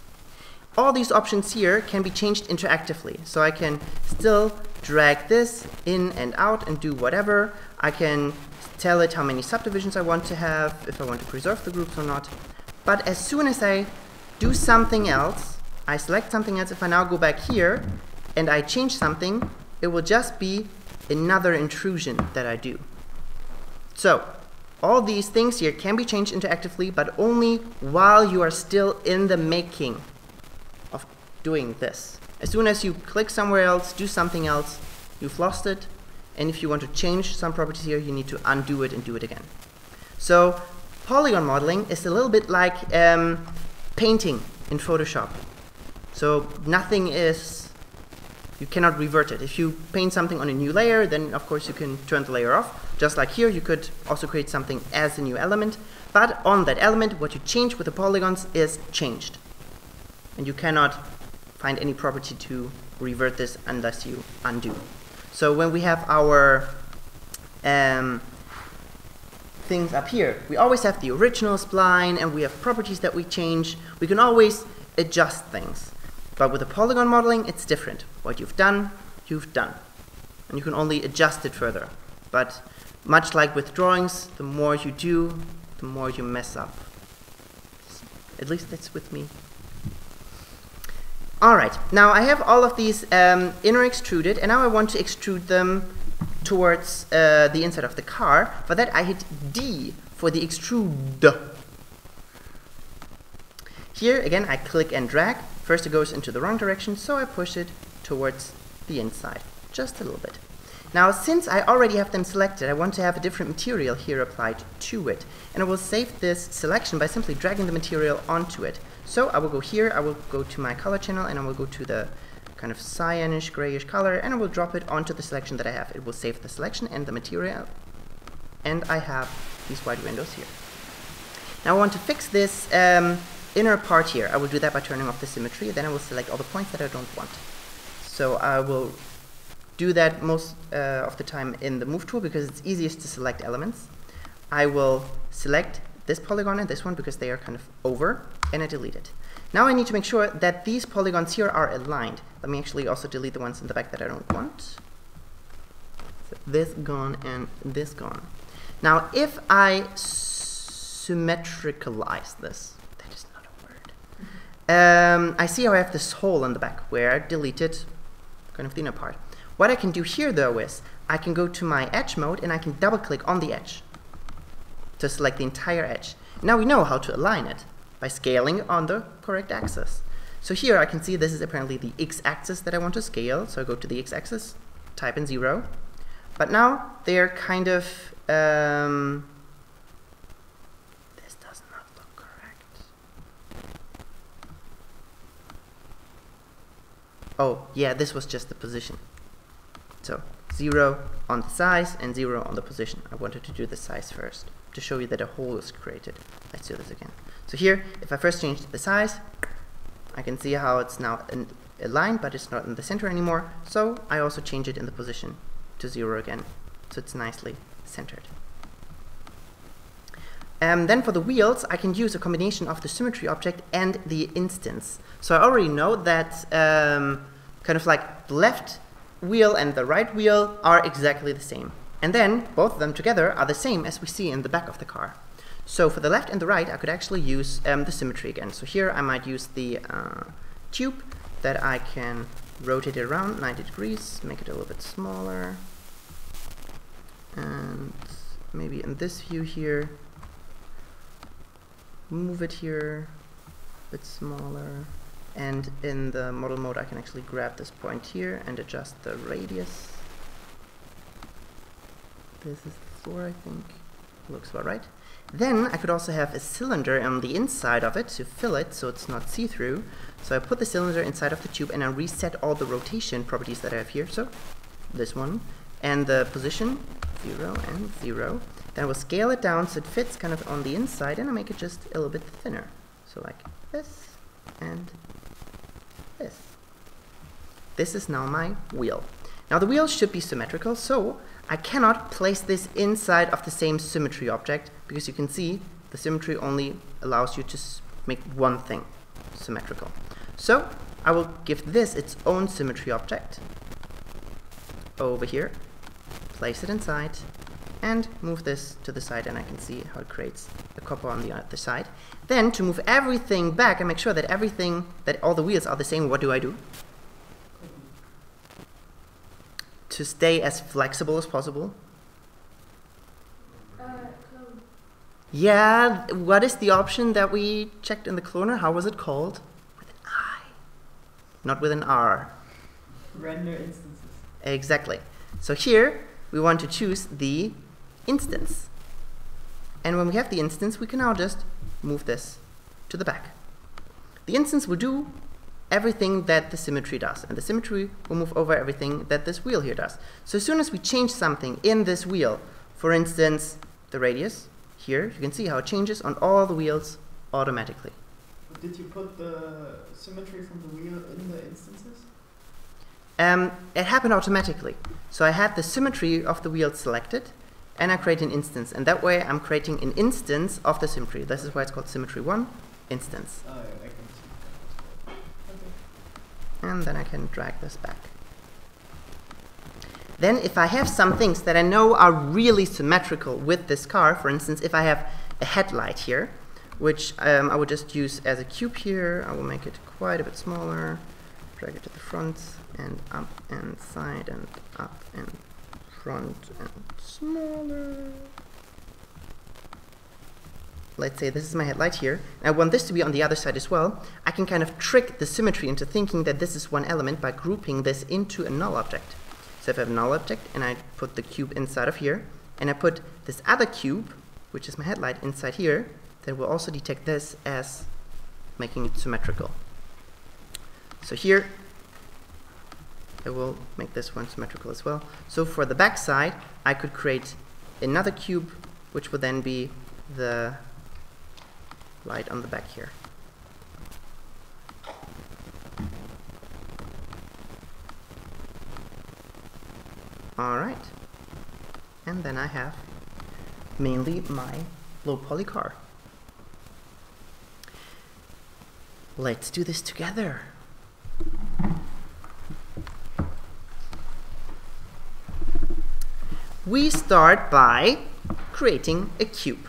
All these options here can be changed interactively, so I can still drag this in and out and do whatever. I can tell it how many subdivisions I want to have, if I want to preserve the groups or not. But as soon as I do something else, I select something else, if I now go back here and I change something, it will just be another intrusion that I do. So all these things here can be changed interactively, but only while you are still in the making of doing this. As soon as you click somewhere else, do something else, you've lost it. And if you want to change some properties here, you need to undo it and do it again. So polygon modeling is a little bit like painting in Photoshop. So nothing is, you cannot revert it. If you paint something on a new layer, then of course you can turn the layer off. Just like here, you could also create something as a new element. But on that element, what you change with the polygons is changed. And you cannot find any property to revert this unless you undo. So when we have our things up here, we always have the original spline and we have properties that we change. We can always adjust things. But with the polygon modeling, it's different. What you've done, you've done. And you can only adjust it further. But much like with drawings, the more you do, the more you mess up. At least that's with me. Alright, now I have all of these inner extruded, and now I want to extrude them towards the inside of the car. For that I hit D for the extrude. Here again I click and drag. First it goes into the wrong direction, so I push it towards the inside, just a little bit. Now since I already have them selected, I want to have a different material here applied to it. And I will save this selection by simply dragging the material onto it. So I will go here, I will go to my color channel, and I will go to the kind of cyanish, grayish color, and I will drop it onto the selection that I have. It will save the selection and the material, and I have these white windows here. Now I want to fix this inner part here. I will do that by turning off the symmetry, then I will select all the points that I don't want. So I will do that most of the time in the move tool because it's easiest to select elements. I will select this polygon and this one because they are kind of over, and I delete it. Now I need to make sure that these polygons here are aligned. Let me actually also delete the ones in the back that I don't want. So this gone and this gone. Now if I symmetricalize this, that is not a word. I see how I have this hole in the back where I deleted kind of the inner part. What I can do here though is I can go to my edge mode and I can double click on the edge to select the entire edge. Now we know how to align it by scaling on the correct axis. So here I can see this is apparently the x-axis that I want to scale, so I go to the x-axis, type in 0. But now they're kind of this does not look correct. Oh yeah, this was just the position. So 0 on the size and 0 on the position. I wanted to do the size first to show you that a hole is created. Let's do this again. So here, if I first change the size, I can see how it's now aligned, but it's not in the center anymore. So I also change it in the position to 0 again, so it's nicely centered. Then for the wheels, I can use a combination of the symmetry object and the instance. So I already know that kind of like the left wheel and the right wheel are exactly the same. And then both of them together are the same as we see in the back of the car. So for the left and the right, I could actually use the symmetry again. So here I might use the tube that I can rotate it around 90 degrees, make it a little bit smaller, and maybe in this view here, move it here a bit smaller, and in the model mode I can actually grab this point here and adjust the radius. This is the floor, I think. Looks about right. Then I could also have a cylinder on the inside of it to fill it so it's not see-through. So I put the cylinder inside of the tube and I reset all the rotation properties that I have here. So this one, and the position 0 and 0. Then I will scale it down so it fits kind of on the inside, and I make it just a little bit thinner. So like this and this. This is now my wheel. Now the wheel should be symmetrical, so I cannot place this inside of the same symmetry object, because you can see the symmetry only allows you to make one thing symmetrical. So I will give this its own symmetry object over here, place it inside, and move this to the side, and I can see how it creates a copper on the other side. Then to move everything back and make sure that all the wheels are the same, what do? To stay as flexible as possible. Clone. Yeah, what is the option that we checked in the cloner? How was it called? With an I, not with an R. Render instances. Exactly. So here we want to choose the instance. And when we have the instance, we can now just move this to the back. The instance will do everything that the symmetry does, and the symmetry will move over everything that this wheel here does. So as soon as we change something in this wheel, for instance the radius here, you can see how it changes on all the wheels automatically. Did you put the symmetry from the wheel in the instances? It happened automatically. So I had the symmetry of the wheel selected, and I create an instance, and that way I'm creating an instance of the symmetry. This is why it's called symmetry 1 instance. Oh, yeah, I can see. And then I can drag this back. Then if I have some things that I know are really symmetrical with this car, for instance, if I have a headlight here, which I would just use as a cube here, I will make it quite a bit smaller, drag it to the front, and up and side, and up and front, and smaller. Let's say this is my headlight here, and I want this to be on the other side as well. I can kind of trick the symmetry into thinking that this is one element by grouping this into a null object. So if I have a null object and I put the cube inside of here, and I put this other cube, which is my headlight, inside here, then we'll also detect this as making it symmetrical. So here I will make this one symmetrical as well. So for the back side, I could create another cube, which would then be the light on the back here. Alright, and then I have mainly my low poly car. Let's do this together. We start by creating a cube.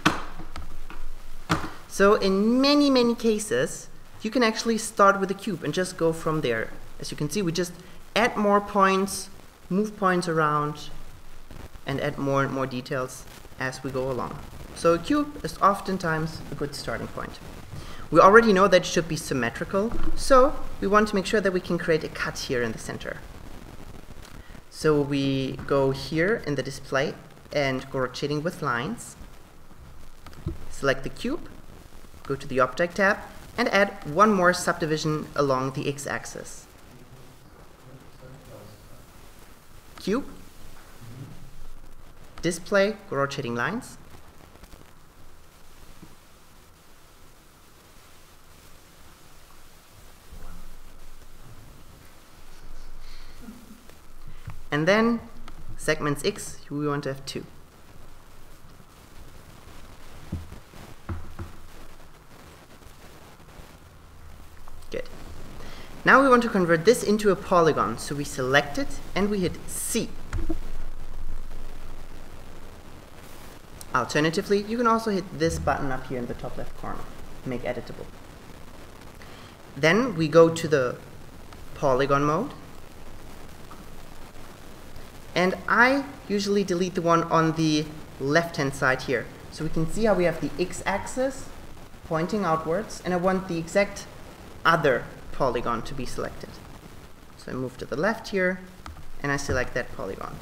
So in many cases, you can actually start with a cube and just go from there. As you can see, we just add more points, move points around, and add more and more details as we go along. So a cube is oftentimes a good starting point. We already know that it should be symmetrical, so we want to make sure that we can create a cut here in the center. So we go here in the display and go rotating with lines, select the cube, go to the Object tab, and add one more subdivision along the x-axis. Cube, display, go rotating lines, and then segments X, we want to have 2. Good. Now we want to convert this into a polygon, so we select it and we hit C. Alternatively, you can also hit this button up here in the top left corner, make editable. Then we go to the polygon mode, And I usually delete the one on the left-hand side here. So we can see how we have the x-axis pointing outwards, and I want the exact other polygon to be selected. So I move to the left here, and I select that polygon.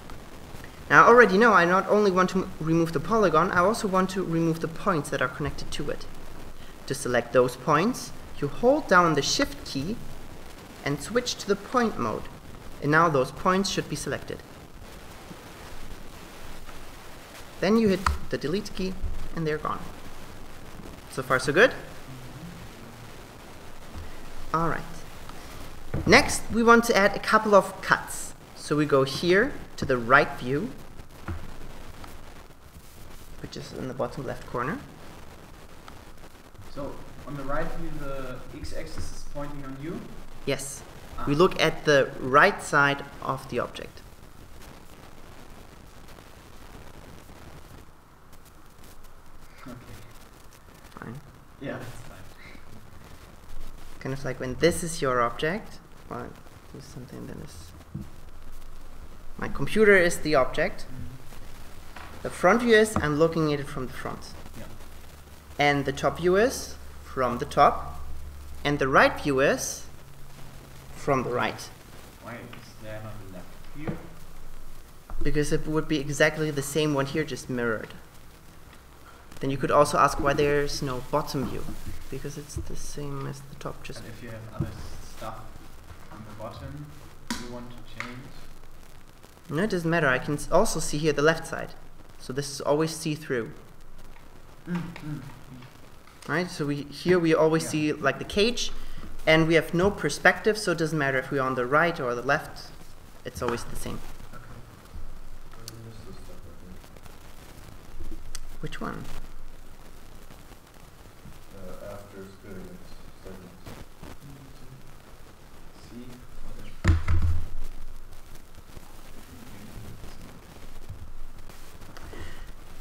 Now I already know I not only want to remove the polygon, I also want to remove the points that are connected to it. To select those points, you hold down the Shift key and switch to the point mode. And now those points should be selected. Then you hit the delete key and they're gone. So far so good? Alright. Next we want to add a couple of cuts. So we go here to the right view, which is in the bottom left corner. So on the right view, the x-axis is pointing on you? Yes. We look at the right side of the object. Okay. Fine. Yeah, that's fine. Kind of like when this is your object, well, do something that is... My computer is the object. The front view is I'm looking at it from the front. Yeah. And the top view is from the top. And the right view is from the right. Why is there not a left view? Because it would be exactly the same one here, just mirrored. Then you could also ask why there's no bottom view. Because it's the same as the top. Just But if you have other stuff on the bottom you want to change? no, it doesn't matter. I can also see here the left side. So this is always see-through. Right? So here we always see like the cage, and we have no perspective, so it doesn't matter if we're on the right or the left. It's always the same. Which one? After splitting its segments.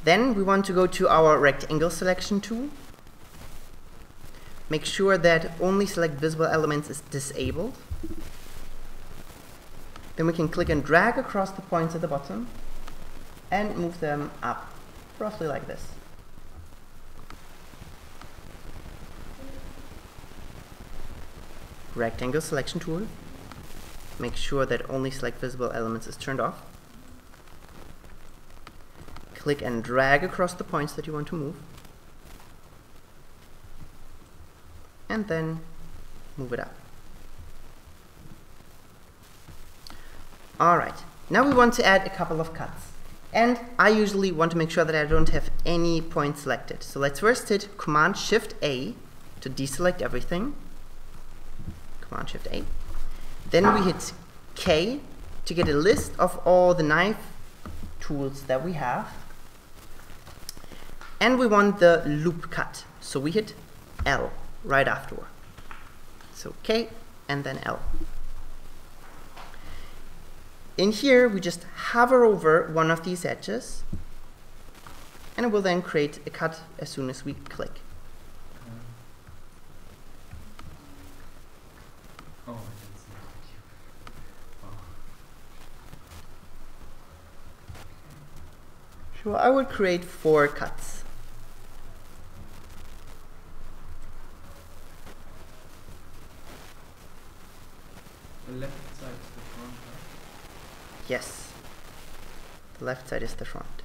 Then we want to go to our rectangle selection tool. Make sure that only select visible elements is disabled. Then we can click and drag across the points at the bottom and move them up, roughly like this. Rectangle selection tool. Make sure that only select visible elements is turned off. Click and drag across the points that you want to move. And then move it up. Alright, now we want to add a couple of cuts. And I usually want to make sure that I don't have any point selected. So let's first hit Command-Shift-A to deselect everything. Command-Shift-A. Then we hit K to get a list of all the knife tools that we have. And we want the loop cut. So we hit L right afterward. So K and then L. In here, we just hover over one of these edges, and it will then create a cut as soon as we click. Oh, I didn't see that. Oh. So I would create 4 cuts. The left side is the front, right? Yes. The left side is the front.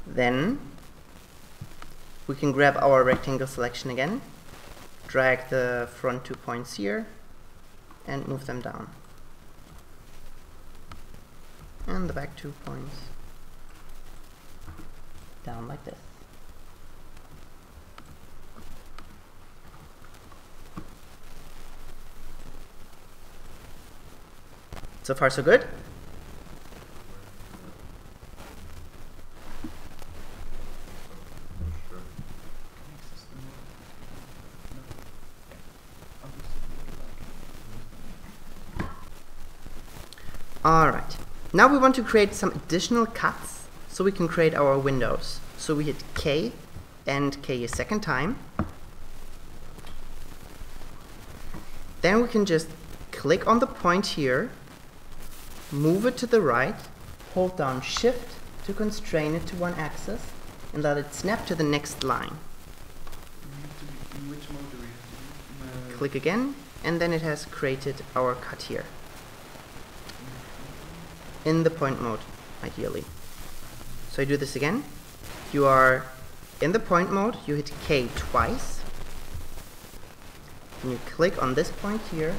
Then we can grab our rectangle selection again, drag the front 2 points here, and move them down. And the back 2 points down like this. So far so good? Alright, now we want to create some additional cuts so we can create our windows. So we hit K and K a second time. Then we can just click on the point here, move it to the right, hold down Shift to constrain it to one axis, and let it snap to the next line. In which mode do we have to do? Click again, and then it has created our cut here. In the point mode, ideally. So I do this again. You are in the point mode, you hit K twice, and you click on this point here,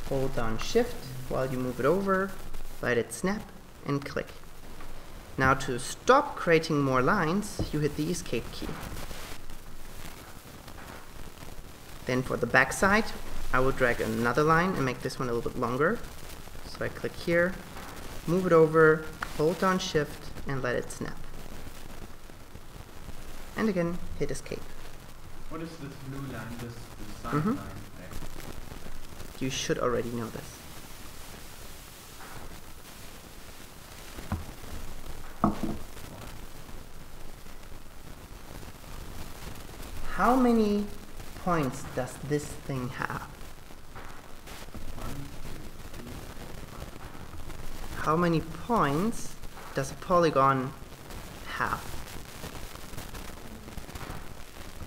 hold down Shift while you move it over, let it snap, and click. Now to stop creating more lines, you hit the Escape key. Then for the back side, I will drag another line and make this one a little bit longer. So I click here, move it over, hold down Shift, and let it snap. And again, hit Escape. What is this blue line, this side Mhm. line there? You should already know this. How many points does this thing have? 1, 2, 3. How many points does a polygon have?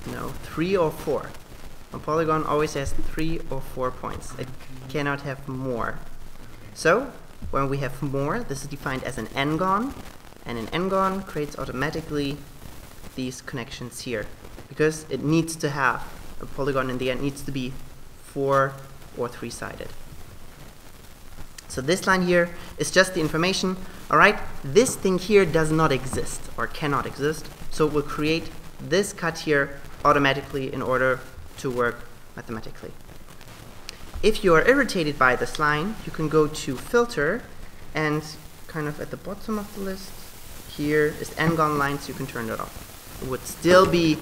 No, 3 or 4. A polygon always has 3 or 4 points. It cannot have more. So, when we have more, this is defined as an n-gon, and an n-gon creates automatically these connections here, because it needs to have, a polygon in the end needs to be 4 or 3-sided. So this line here is just the information. Alright, this thing here does not exist, or cannot exist, so it will create this cut here automatically in order to work mathematically. If you are irritated by this line, you can go to Filter, and kind of at the bottom of the list, here is n-gon lines, you can turn that off. It would still be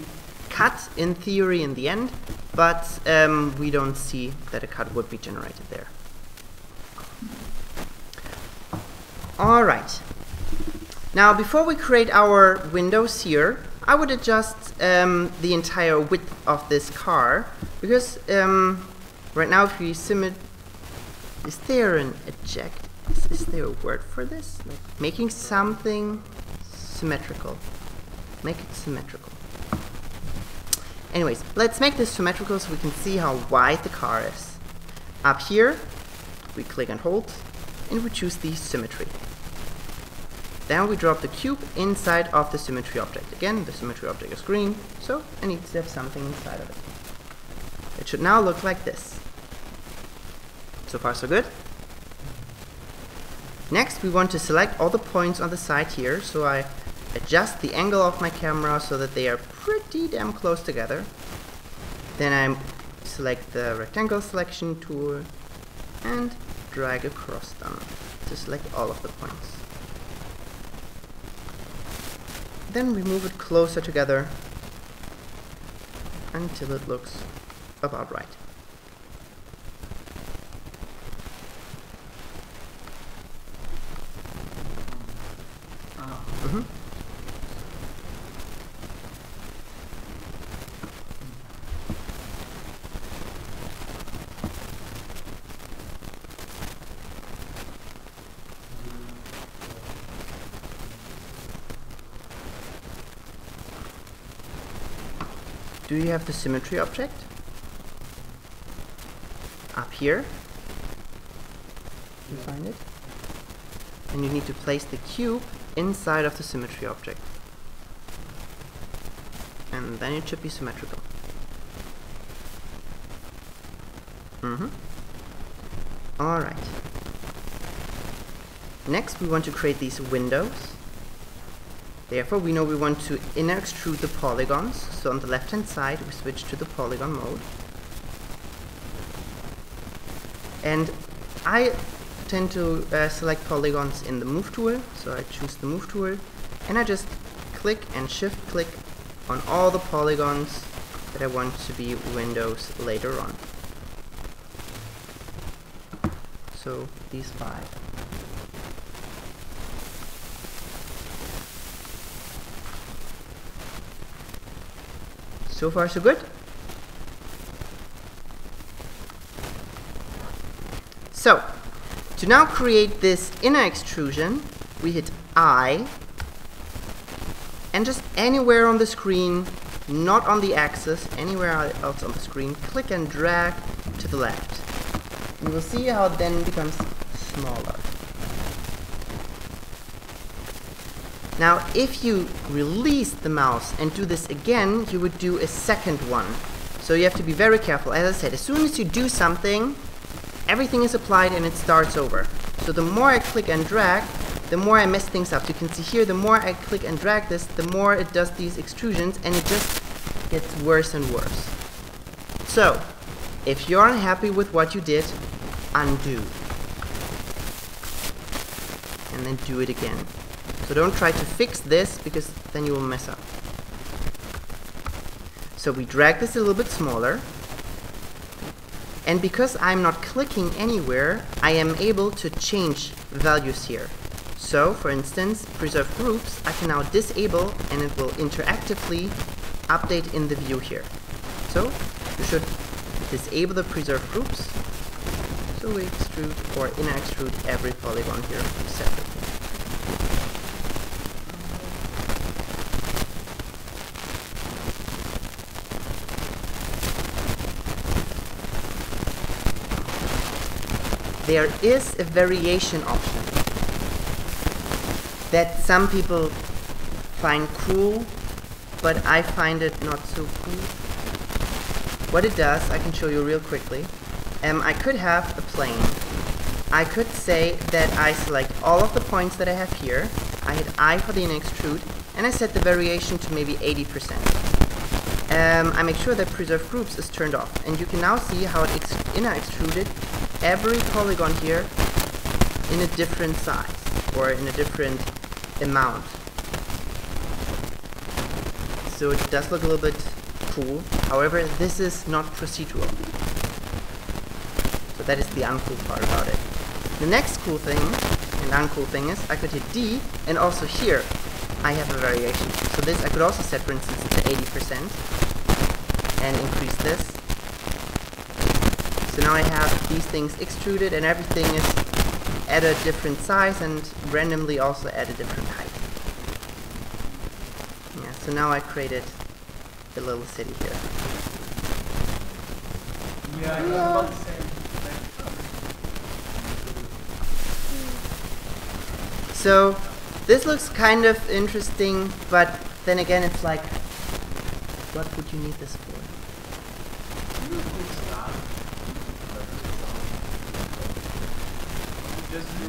cut in theory in the end, but we don't see that a cut would be generated there. Alright. Now before we create our windows here, I would adjust the entire width of this car, because right now if we is there an eject? Is there a word for this? Like making something symmetrical. Make it symmetrical. Anyways, let's make this symmetrical so we can see how wide the car is. Up here, we click and hold, and we choose the symmetry. Then we drop the cube inside of the symmetry object. Again, the symmetry object is green, so I need to have something inside of it. It should now look like this. So far so good. Next, we want to select all the points on the side here, so I adjust the angle of my camera so that they are pretty damn close together. Then I select the rectangle selection tool and drag across them to select all of the points. Then we move it closer together until it looks about right. Mm-hmm. Do you have the symmetry object? Up here. You find it? And you need to place the cube inside of the symmetry object. And then it should be symmetrical. Alright. Next we want to create these windows. Therefore, we know we want to inner extrude the polygons. So on the left hand side, we switch to the polygon mode. And I tend to select polygons in the move tool. So I choose the move tool and I just click and shift click on all the polygons that I want to be windows later on. So these 5. So far so good. So, to now create this inner extrusion, we hit I, and just anywhere on the screen, not on the axis, anywhere else on the screen, click and drag to the left. You will see how it then becomes smaller. Now, if you release the mouse and do this again, you would do a second one. So you have to be very careful. As I said, as soon as you do something, everything is applied and it starts over. So the more I click and drag, the more I mess things up. You can see here, the more I click and drag this, the more it does these extrusions, and it just gets worse and worse. So, if you're unhappy with what you did, undo. And then do it again. So don't try to fix this, because then you will mess up. So we drag this a little bit smaller. And because I'm not clicking anywhere, I am able to change values here. So, for instance, preserve groups, I can now disable and it will interactively update in the view here. So, you should disable the preserve groups. So we extrude or inner extrude every polygon here separately. There is a variation option that some people find cool, but I find it not so cool. What it does, I can show you real quickly. I could have a plane. I could say that I select all of the points that I have here, I hit I for the inner extrude, and I set the variation to maybe 80%. I make sure that preserve groups is turned off, and you can now see how it inner extruded every polygon here in a different size, or in a different amount. So it does look a little bit cool. However, this is not procedural. So that is the uncool part about it. The next cool thing, and uncool thing, is I could hit D, and also here I have a variation. So this I could also set, for instance, to 80%, and increase this. So now I have these things extruded, and everything is at a different size and randomly also at a different height. Yeah, so now I created a little city here. Yeah, it's about the same. So this looks kind of interesting, but then again it's like, what would you need this for? Just do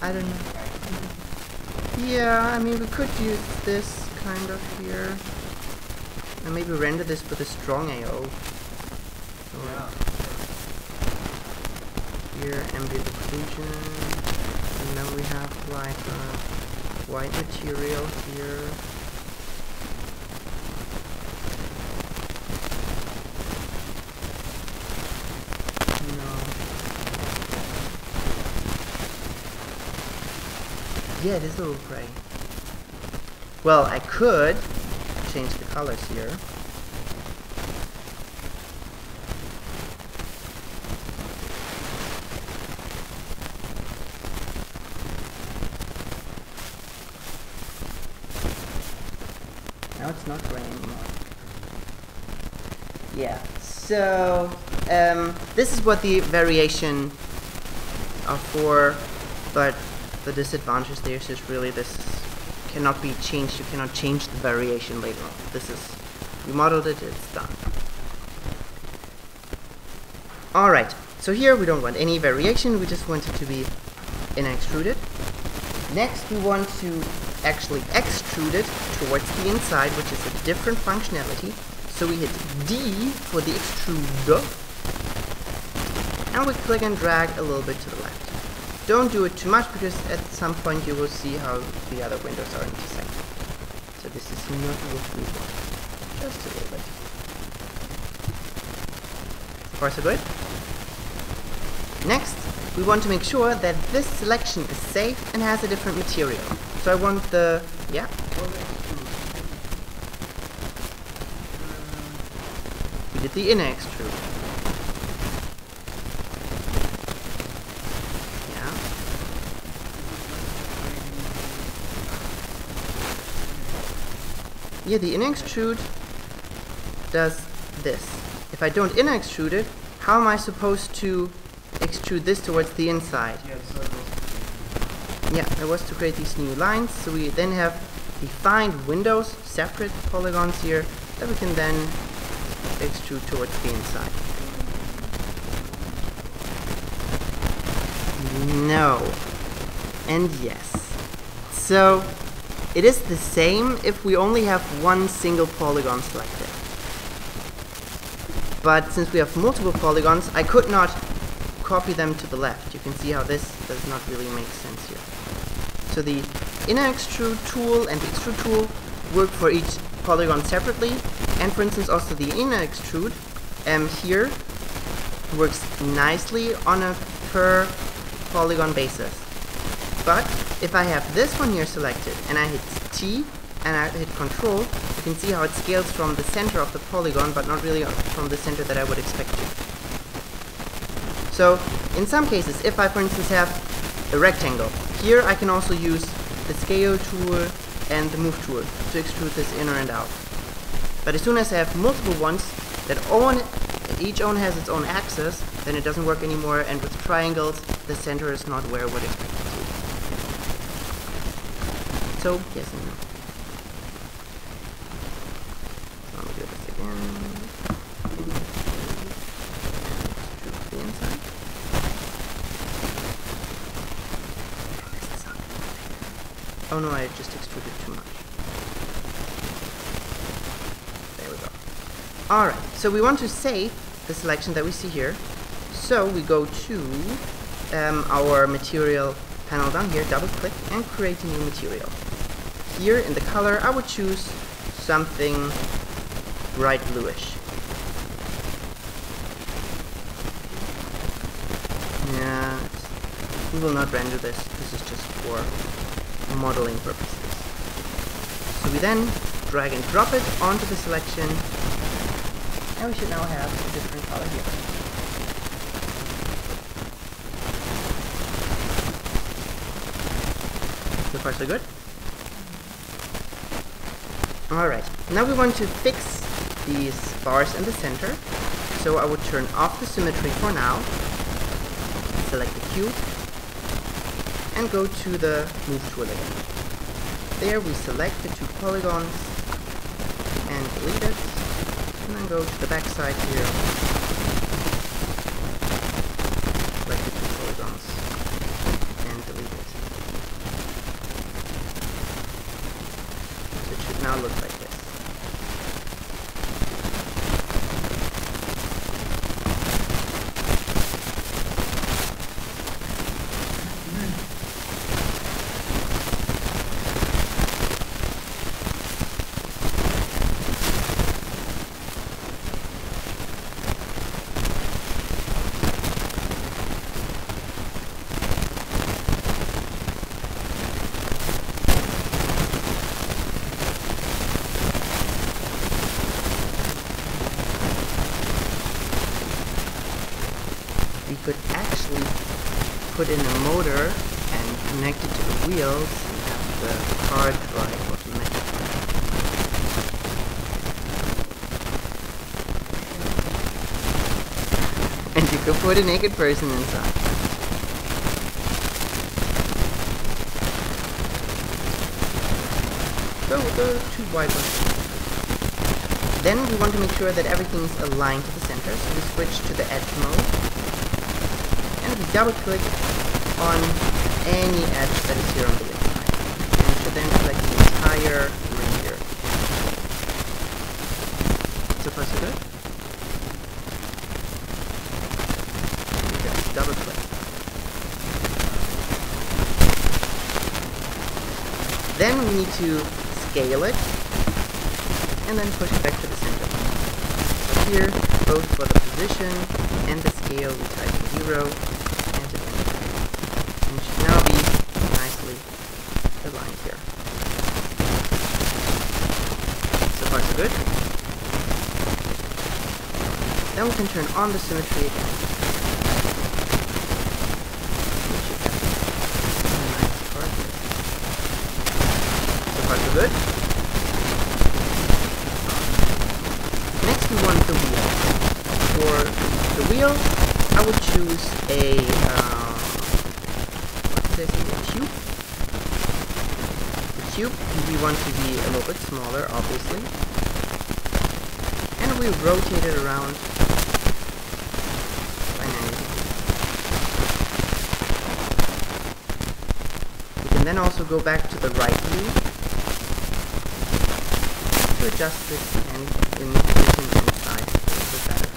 I don't know. Yeah, I mean we could use this kind of here. And maybe render this with a strong AO. So here ambient occlusion. And then we have like a white material here. Yeah, it is a little gray. Well, I could change the colors here. Now it's not gray anymore. Yeah, so this is what the variation are for, but the disadvantage there is just really this cannot be changed. You cannot change the variation later on. This is, you modeled it, it's done. Alright, so here we don't want any variation, we just want it to be inner extruded. Next we want to actually extrude it towards the inside, which is a different functionality. So we hit D for the extruder, and we click and drag a little bit to the left. Don't do it too much, because at some point you will see how the other windows are intersecting. So this is not what we want. Just a little bit. So far so good. Next, we want to make sure that this selection is safe and has a different material. So I want the, yeah? needed the inner extrude. Yeah. Yeah, the inner extrude does this. If I don't inner extrude it, how am I supposed to extrude this towards the inside? Yeah, so it was. Yeah, it was to create these new lines. So we then have defined windows, separate polygons here, that we can then extrude towards the inside. No. And yes. So it is the same if we only have one single polygon selected. But since we have multiple polygons, I could not copy them to the left. You can see how this does not really make sense here. So the inner extrude tool and the extrude tool work for each polygon separately, and for instance also the inner extrude here works nicely on a per polygon basis. But if I have this one here selected and I hit T and I hit Control, you can see how it scales from the center of the polygon but not really from the center that I would expect to. So in some cases, if I for instance have a rectangle, here I can also use the scale tool and the move tool to extrude this inner and out. But as soon as I have multiple ones that each one has its own axis, then it doesn't work anymore, and with triangles the center is not where I would expect it to. So yes and no. So let me do this again. Extrude the inside. Oh no, I just extruded too much. There we go. Alright, so we want to save the selection that we see here. So we go to our material panel down here, double click and create a new material. Here in the color I would choose something bright bluish. Yeah, we will not render this. This is just for modeling purposes. So we then drag and drop it onto the selection, and we should now have a different color here. So far so good? Alright, now we want to fix these bars in the center, so I would turn off the symmetry for now, select the cube, and go to the move tool again. There we select the two polygons and delete it, and then go to the back side here, select the two polygons and delete it. So it should now look like this. We could actually put in a motor and connect it to the wheels and have the car drive automatically. And you could put a naked person inside. So we'll go to white one. Then we want to make sure that everything is aligned to the center, so we switch to the edge mode. And we double click on any edge that is here on the inside. And we should then select the entire ring here. So far so good? Okay, double click. Then we need to scale it and then push it back to the center. So here, both for the position and the scale, we type 0 and it enter. And it should now be nicely aligned here. So far so good. Then we can turn on the symmetry again. So far so good. Next we want the wheel. For the wheel, I would choose a a tube. The cube we want to be a little bit smaller, obviously. And we rotate it around by 90 degrees. We can then also go back to the right view to adjust this and in position inside a little bit better.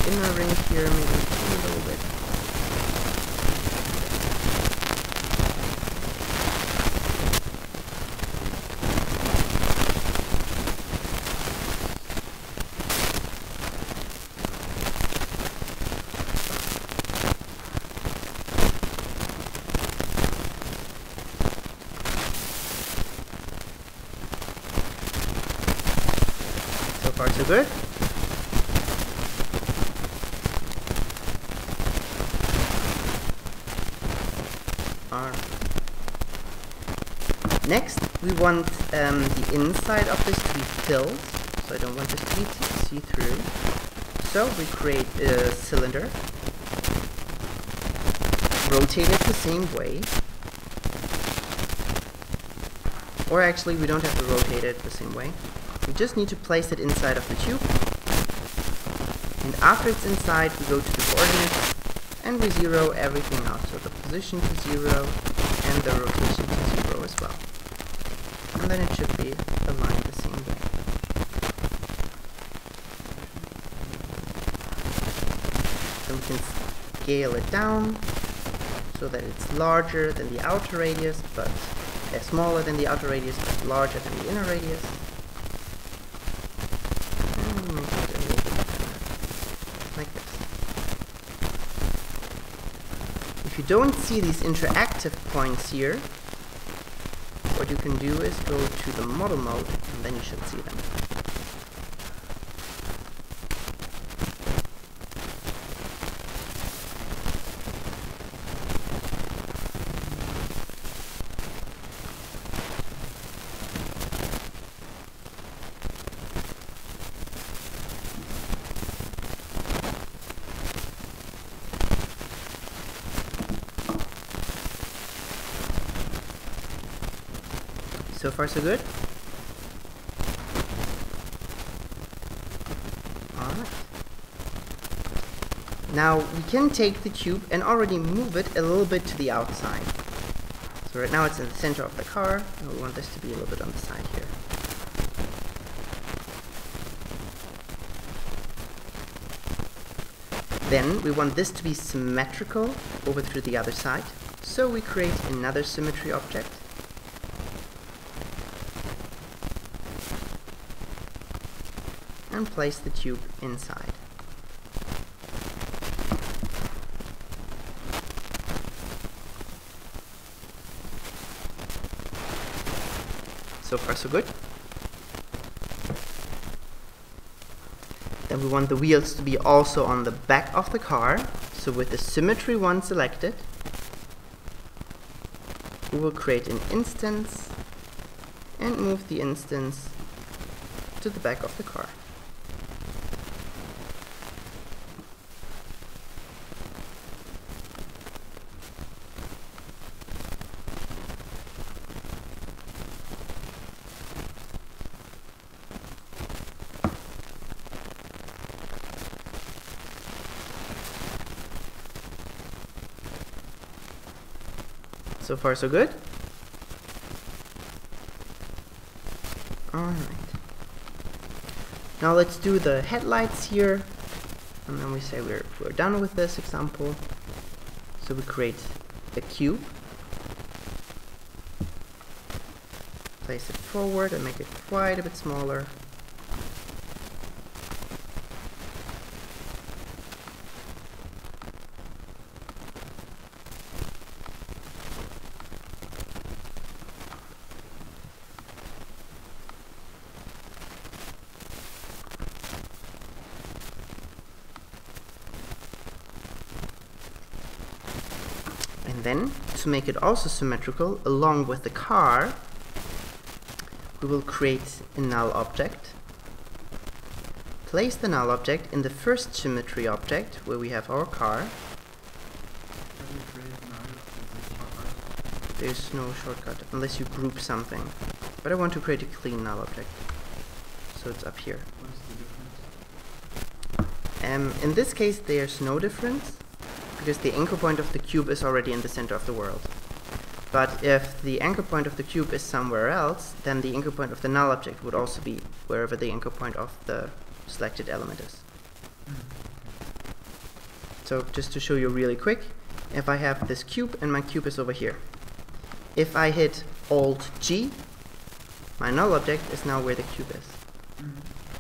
Inner ring here, maybe a little bit. So far so good. Next, we want the inside of this to be filled, so I don't want this to be see-through. So we create a cylinder, rotate it the same way, or actually we don't have to rotate it the same way. We just need to place it inside of the tube, and after it's inside we go to the coordinates and we zero everything out, so the position to 0 and the rotation to 0 as well. And then it should be aligned the same way. Then we can scale it down so that it's larger than the outer radius, but smaller than the outer radius, but larger than the inner radius. And make it a little bit like this. If you don't see these interactive points here, what you can do is go to the model mode, and then you should see them. So far so good? Alright. Now we can take the cube and already move it a little bit to the outside. So right now it's in the center of the car, and we want this to be a little bit on the side here. Then we want this to be symmetrical over to the other side. So we create another symmetry object. And place the tube inside. So far so good. Then we want the wheels to be also on the back of the car. So with the symmetry one selected, we will create an instance and move the instance to the back of the car. So far so good? Alright. Now let's do the headlights here, and then we say we're done with this example. So we create a cube, place it forward and make it quite a bit smaller. And then, to make it also symmetrical, along with the car, we will create a null object. Place the null object in the first symmetry object, where we have our car. There's no shortcut, unless you group something. But I want to create a clean null object. So it's up here. What's the difference? In this case, there's no difference, because the anchor point of the cube is already in the center of the world. But if the anchor point of the cube is somewhere else, then the anchor point of the null object would also be wherever the anchor point of the selected element is. So just to show you really quick, if I have this cube and my cube is over here, if I hit Alt-G, my null object is now where the cube is.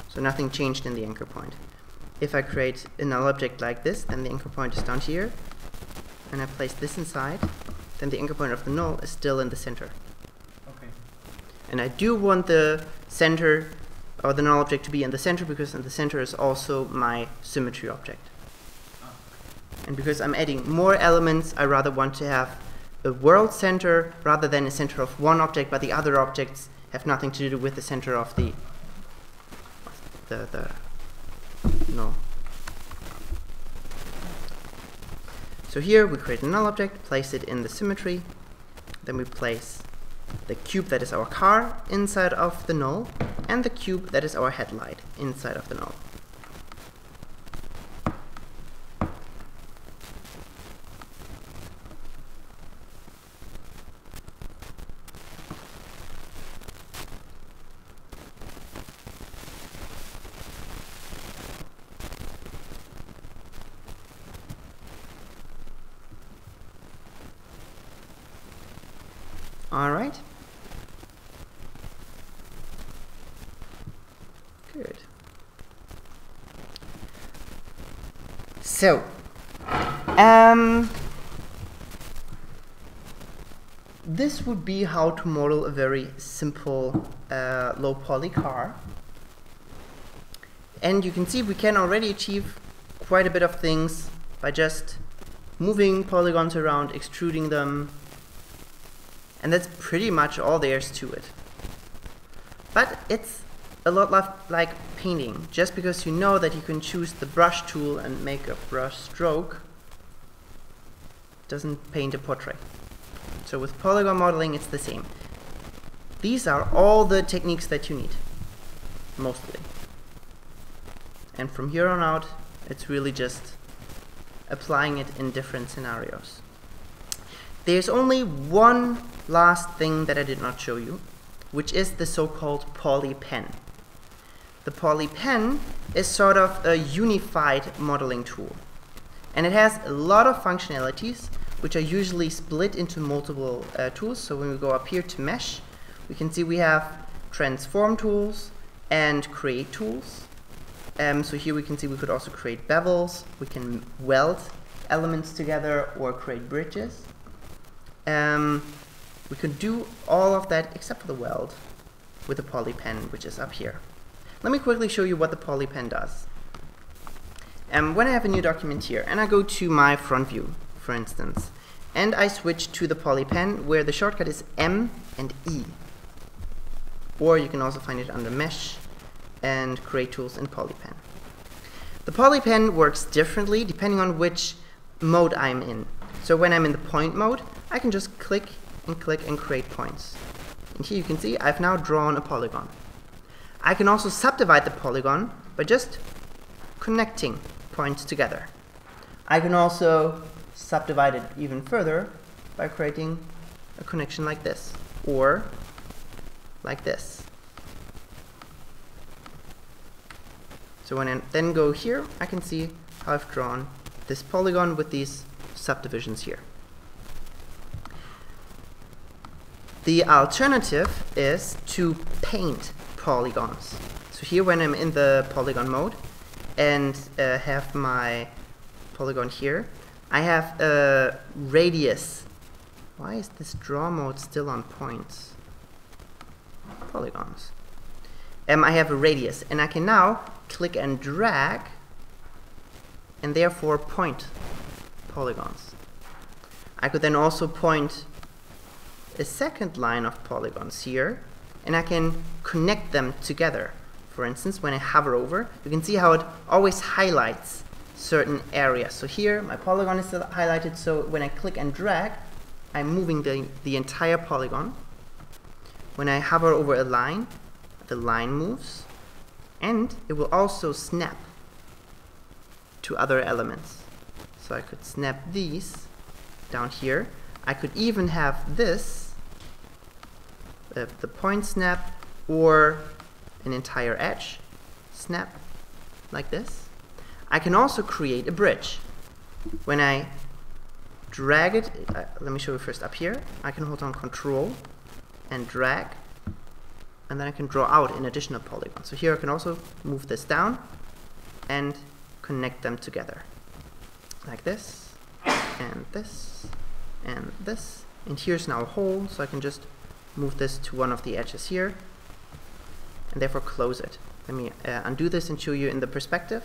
So nothing changed in the anchor point. If I create a null object like this, then the anchor point is down here, and I place this inside, then the anchor point of the null is still in the center. Okay. And I do want the center, or the null object, to be in the center, because in the center is also my symmetry object. And because I'm adding more elements, I rather want to have a world center rather than a center of one object, but the other objects have nothing to do with the center of the null. So here we create a null object, place it in the symmetry, then we place the cube that is our car inside of the null, and the cube that is our headlight inside of the null. All right. Good. So, this would be how to model a very simple low poly car. And you can see we can already achieve quite a bit of things by just moving polygons around, extruding them, and that's pretty much all there is to it. But it's a lot like painting. Just because you know that you can choose the brush tool and make a brush stroke doesn't paint a portrait. So with polygon modeling, it's the same. These are all the techniques that you need, mostly. And from here on out, it's really just applying it in different scenarios. There's only one last thing that I did not show you, which is the so-called poly pen. The poly pen is sort of a unified modeling tool, and it has a lot of functionalities which are usually split into multiple tools. So when we go up here to mesh, we can see we have transform tools and create tools. So here we can see we could also create bevels, we can weld elements together or create bridges. We could do all of that except for the weld with the poly pen, which is up here. Let me quickly show you what the poly pen does. When I have a new document here and I go to my front view, for instance, and I switch to the poly pen where the shortcut is M and E, or you can also find it under mesh and create tools in poly pen. The poly pen works differently depending on which mode I'm in. So when I'm in the point mode, I can just click and create points. And here you can see I've now drawn a polygon. I can also subdivide the polygon by just connecting points together. I can also subdivide it even further by creating a connection like this, or like this. So when I then go here, I can see how I've drawn this polygon with these subdivisions here. The alternative is to paint polygons. So here when I'm in the polygon mode and have my polygon here, I have a radius. Why is this draw mode still on points? Polygons. I have a radius, and I can now click and drag and therefore point polygons. I could then also point a second line of polygons here, and I can connect them together. For instance, when I hover over, you can see how it always highlights certain areas. So here, my polygon is still highlighted, so when I click and drag, I'm moving the entire polygon. When I hover over a line, the line moves, and it will also snap to other elements. So I could snap these down here. I could even have this, the point snap, or an entire edge snap, like this. I can also create a bridge. When I drag it, let me show you first up here, I can hold on Control and drag, and then I can draw out an additional polygon. So here I can also move this down and connect them together, like this, and this, and this. And here's now a hole, so I can just move this to one of the edges here, and therefore close it. Let me undo this and show you in the perspective.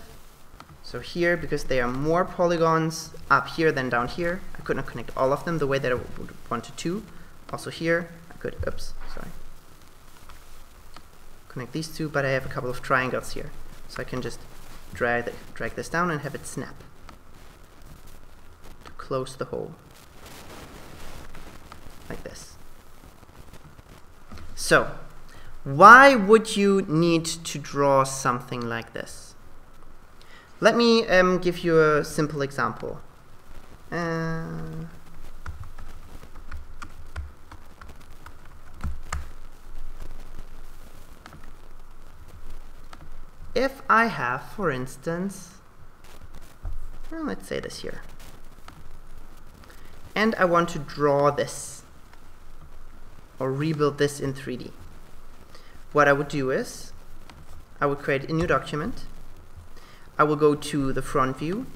So here, because there are more polygons up here than down here, I could not connect all of them the way that I would want to. Also here, I could, connect these two, but I have a couple of triangles here. So I can just drag this down and have it snap to close the hole, like this. So, why would you need to draw something like this? Let me give you a simple example. If I have, for instance, well, let's say this here, and I want to draw this or rebuild this in 3D, what I would do is I would create a new document. I will go to the front view,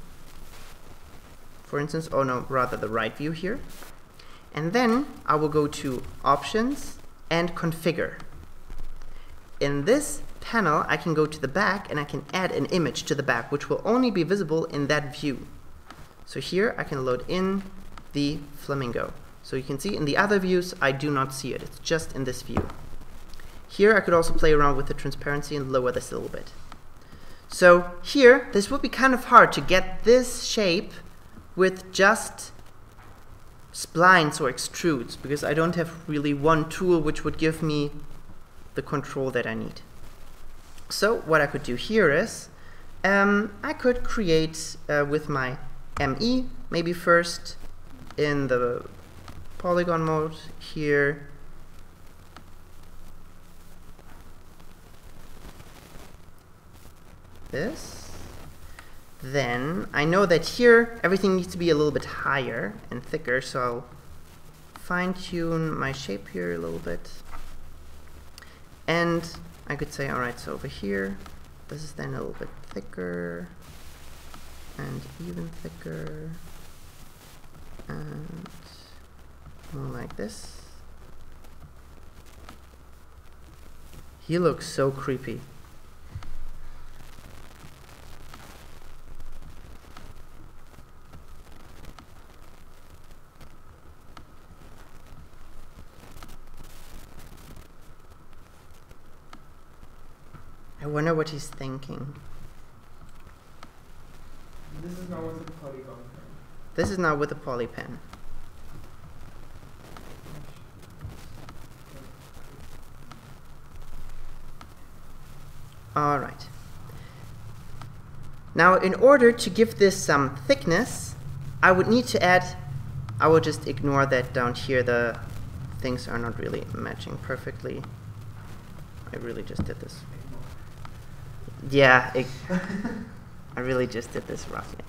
for instance, or no, rather the right view here, and then I will go to Options and Configure. In this panel, I can go to the back and I can add an image to the back, which will only be visible in that view. So here I can load in the flamingo. So you can see in the other views I do not see it, it's just in this view. Here I could also play around with the transparency and lower this a little bit. So here, this would be kind of hard to get this shape with just splines or extrudes, because I don't have really one tool which would give me the control that I need. So what I could do here is, I could create with my ME, maybe first in the polygon mode here, this. Then I know that here everything needs to be a little bit higher and thicker, so I'll fine-tune my shape here a little bit. And I could say, alright, so over here, this is then a little bit thicker and even thicker and more like this. He looks so creepy. I wonder what he's thinking. This is now with the polygon pen. This is now with the poly pen. Alright. Now in order to give this some thickness, I would need to add, I will just ignore that down here, the things are not really matching perfectly. I really just did this. Yeah, I really just did this roughly.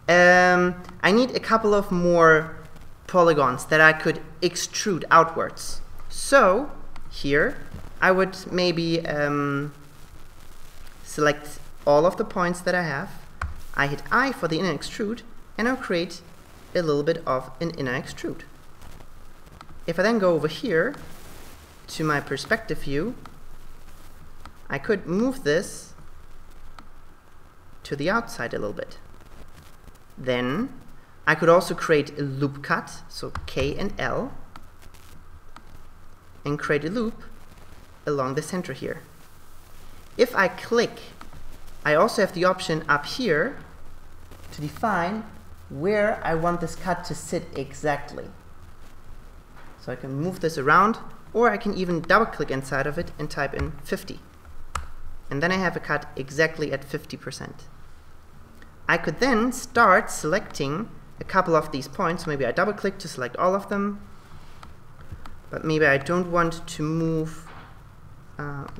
I need a couple of more polygons that I could extrude outwards. So here I would maybe select all of the points that I have. I hit I for the inner extrude, and I'll create a little bit of an inner extrude. If I then go over here to my perspective view, I could move this to the outside a little bit. Then I could also create a loop cut, so K and L, and create a loop along the center here. If I click, I also have the option up here to define where I want this cut to sit exactly. So I can move this around, or I can even double click inside of it and type in 50. And then I have a cut exactly at 50%. I could then start selecting a couple of these points. Maybe I double click to select all of them, but maybe I don't want to move.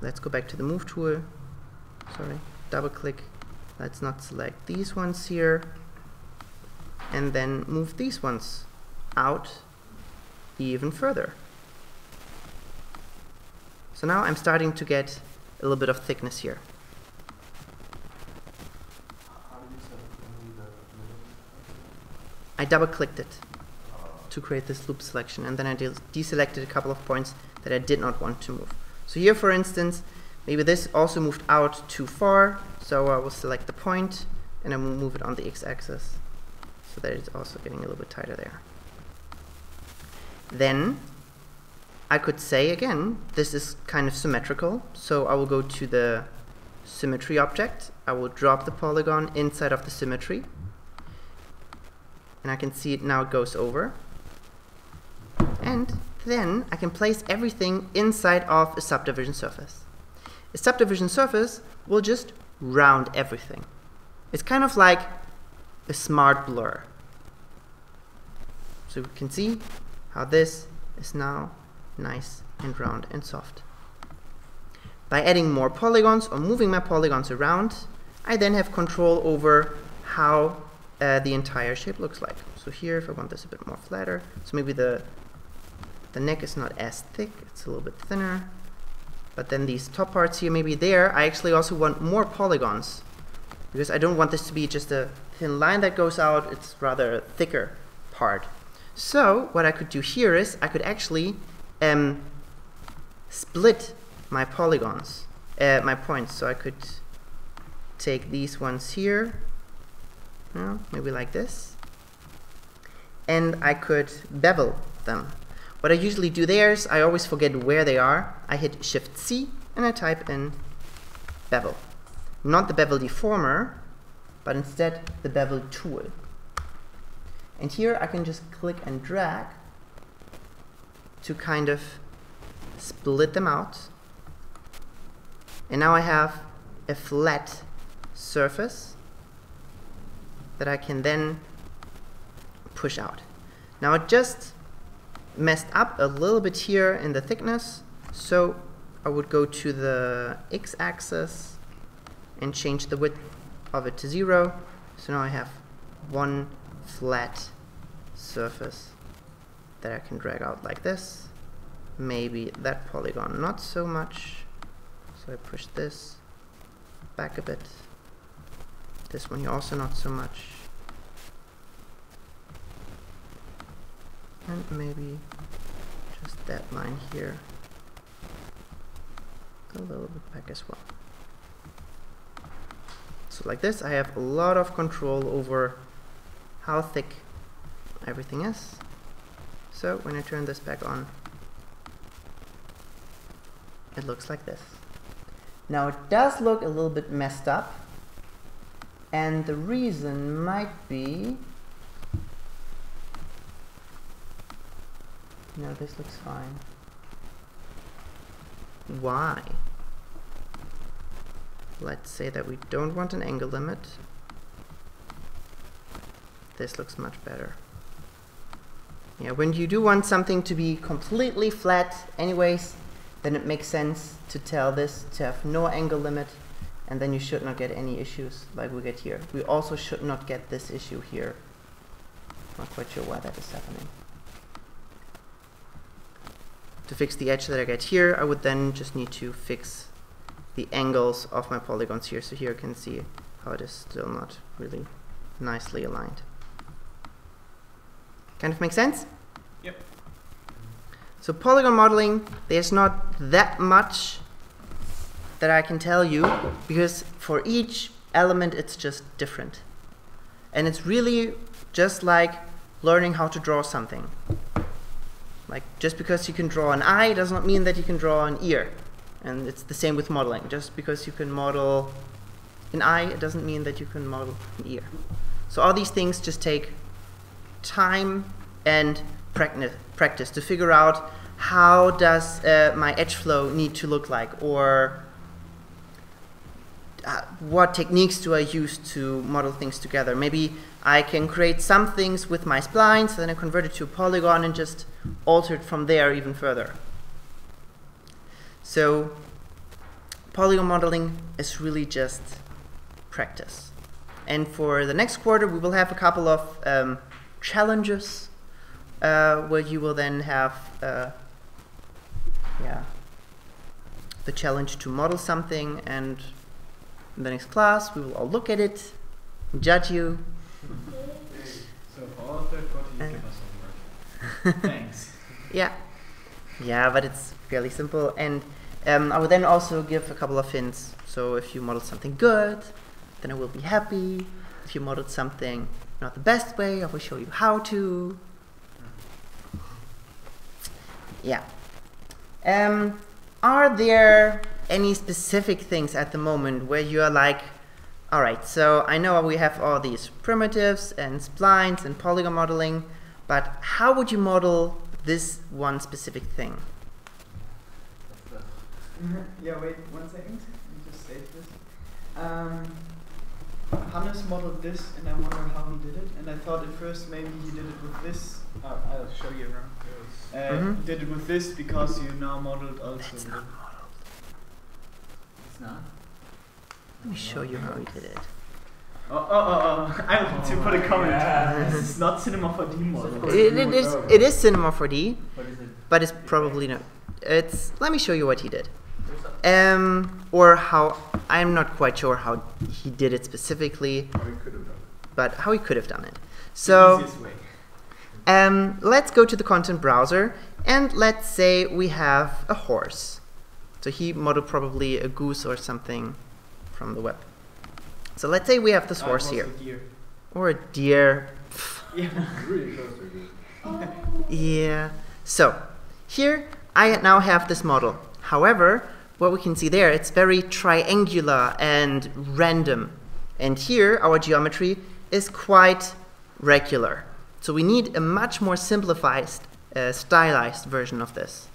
Let's go back to the move tool. Sorry, double click. Let's not select these ones here, and then move these ones out even further. So now I'm starting to get a little bit of thickness here. I double clicked it to create this loop selection, and then I deselected a couple of points that I did not want to move. So here, for instance, maybe this also moved out too far, so I will select the point and I will move it on the x-axis so that it's also getting a little bit tighter there. Then I could say again, this is kind of symmetrical, so I will go to the symmetry object, I will drop the polygon inside of the symmetry, and I can see it now goes over. And then I can place everything inside of a subdivision surface. A subdivision surface will just round everything. It's kind of like a smart blur. So you can see how this is now nice and round and soft. By adding more polygons or moving my polygons around, I then have control over how the entire shape looks like. So here, if I want this a bit more flatter, so maybe the neck is not as thick, it's a little bit thinner. But then these top parts here, maybe there, I actually also want more polygons, because I don't want this to be just a thin line that goes out, it's rather a thicker part. So what I could do here is I could actually split my polygons, my points. So I could take these ones here, maybe like this, and I could bevel them. What I usually do there is I always forget where they are. I hit Shift C and I type in bevel. Not the bevel deformer, but instead the bevel tool. And here I can just click and drag to kind of split them out. And now I have a flat surface that I can then push out. Now it just messed up a little bit here in the thickness, so I would go to the x-axis and change the width of it to 0. So now I have one flat surface that I can drag out like this. Maybe that polygon not so much, so I push this back a bit. This one here also not so much. And maybe just that line here a little bit back as well. So like this, I have a lot of control over how thick everything is. So when I turn this back on, it looks like this. Now it does look a little bit messed up, and the reason might be, no, this looks fine. Why? Let's say that we don't want an angle limit. This looks much better. Yeah, when you do want something to be completely flat anyways, then it makes sense to tell this to have no angle limit, and then you should not get any issues like we get here. We also should not get this issue here. Not quite sure why that is happening. To fix the edge that I get here, I would then just need to fix the angles of my polygons here. So here you can see how it is still not really nicely aligned. Kind of make sense? Yep. So polygon modeling, there's not that much that I can tell you, because for each element it's just different. And it's really just like learning how to draw something. Like, just because you can draw an eye does not mean that you can draw an ear. And it's the same with modeling. Just because you can model an eye, it doesn't mean that you can model an ear. So all these things just take time and practice to figure out how does my edge flow need to look like, or what techniques do I use to model things together. Maybe I can create some things with my splines, then I convert it to a polygon and just alter it from there even further. So polygon modeling is really just practice. And for the next quarter, we will have a couple of challenges where you will then have the challenge to model something, and in the next class we will all look at it, judge you. So for all third quarter, you give us homework. Thanks. Yeah, but it's fairly simple. And I will then also give a couple of hints. So if you model something good, then I will be happy. If you modeled something not the best way, I will show you how to. Yeah. Are there any specific things at the moment where you are like, all right, so I know we have all these primitives and splines and polygon modeling, but how would you model this one specific thing? Yeah, wait 1 second. Let me just save this. Hannes modeled this, and I wonder how he did it. And I thought at first maybe he did it with this. I'll show you around. He did it with this because you now modeled also. That's not modeled. It's not? Let me show you how he did it. I want to put a comment. This is not Cinema 4D model. It is Cinema 4D, What is it? but it's probably not. Let me show you what he did. Or how, I'm not quite sure how he did it specifically, but how he could have done it. So, The easiest way. let's go to the content browser, and let's say we have a horse. So he modeled probably a goose or something from the web. So let's say we have this horse here. Or a deer. Yeah. Really close to you. Oh. Yeah. So here I now have this model. However, what we can see there, it's very triangular and random. And here our geometry is quite regular. So we need a much more simplified, stylized version of this.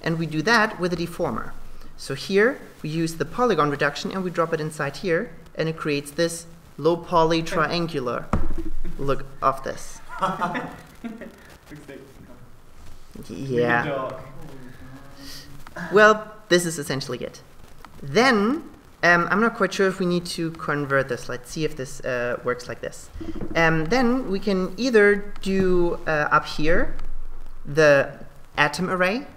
And we do that with a deformer. So here we use the polygon reduction and we drop it inside here, and it creates this low poly triangular look of this. Yeah. Well, this is essentially it. Then, I'm not quite sure if we need to convert this. Let's see if this works like this. Then we can either do up here the atom array,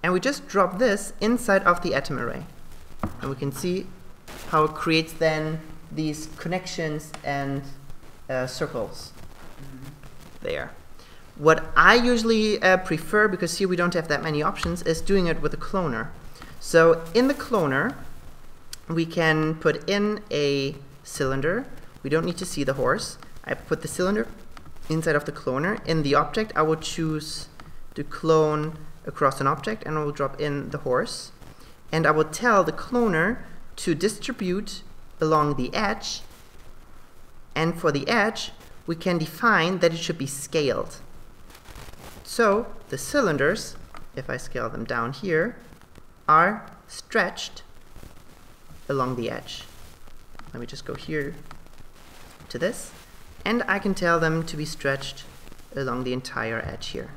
and we just drop this inside of the atom array. And we can see how it creates then these connections and circles there. What I usually prefer, because here we don't have that many options, is doing it with a cloner. So in the cloner, we can put in a cylinder. We don't need to see the horse. I put the cylinder inside of the cloner. In the object, I will choose to clone across an object, and I will drop in the horse. And I will tell the cloner to distribute along the edge. And for the edge, we can define that it should be scaled. So the cylinders, if I scale them down here, are stretched along the edge. Let me just go here to this, and I can tell them to be stretched along the entire edge here.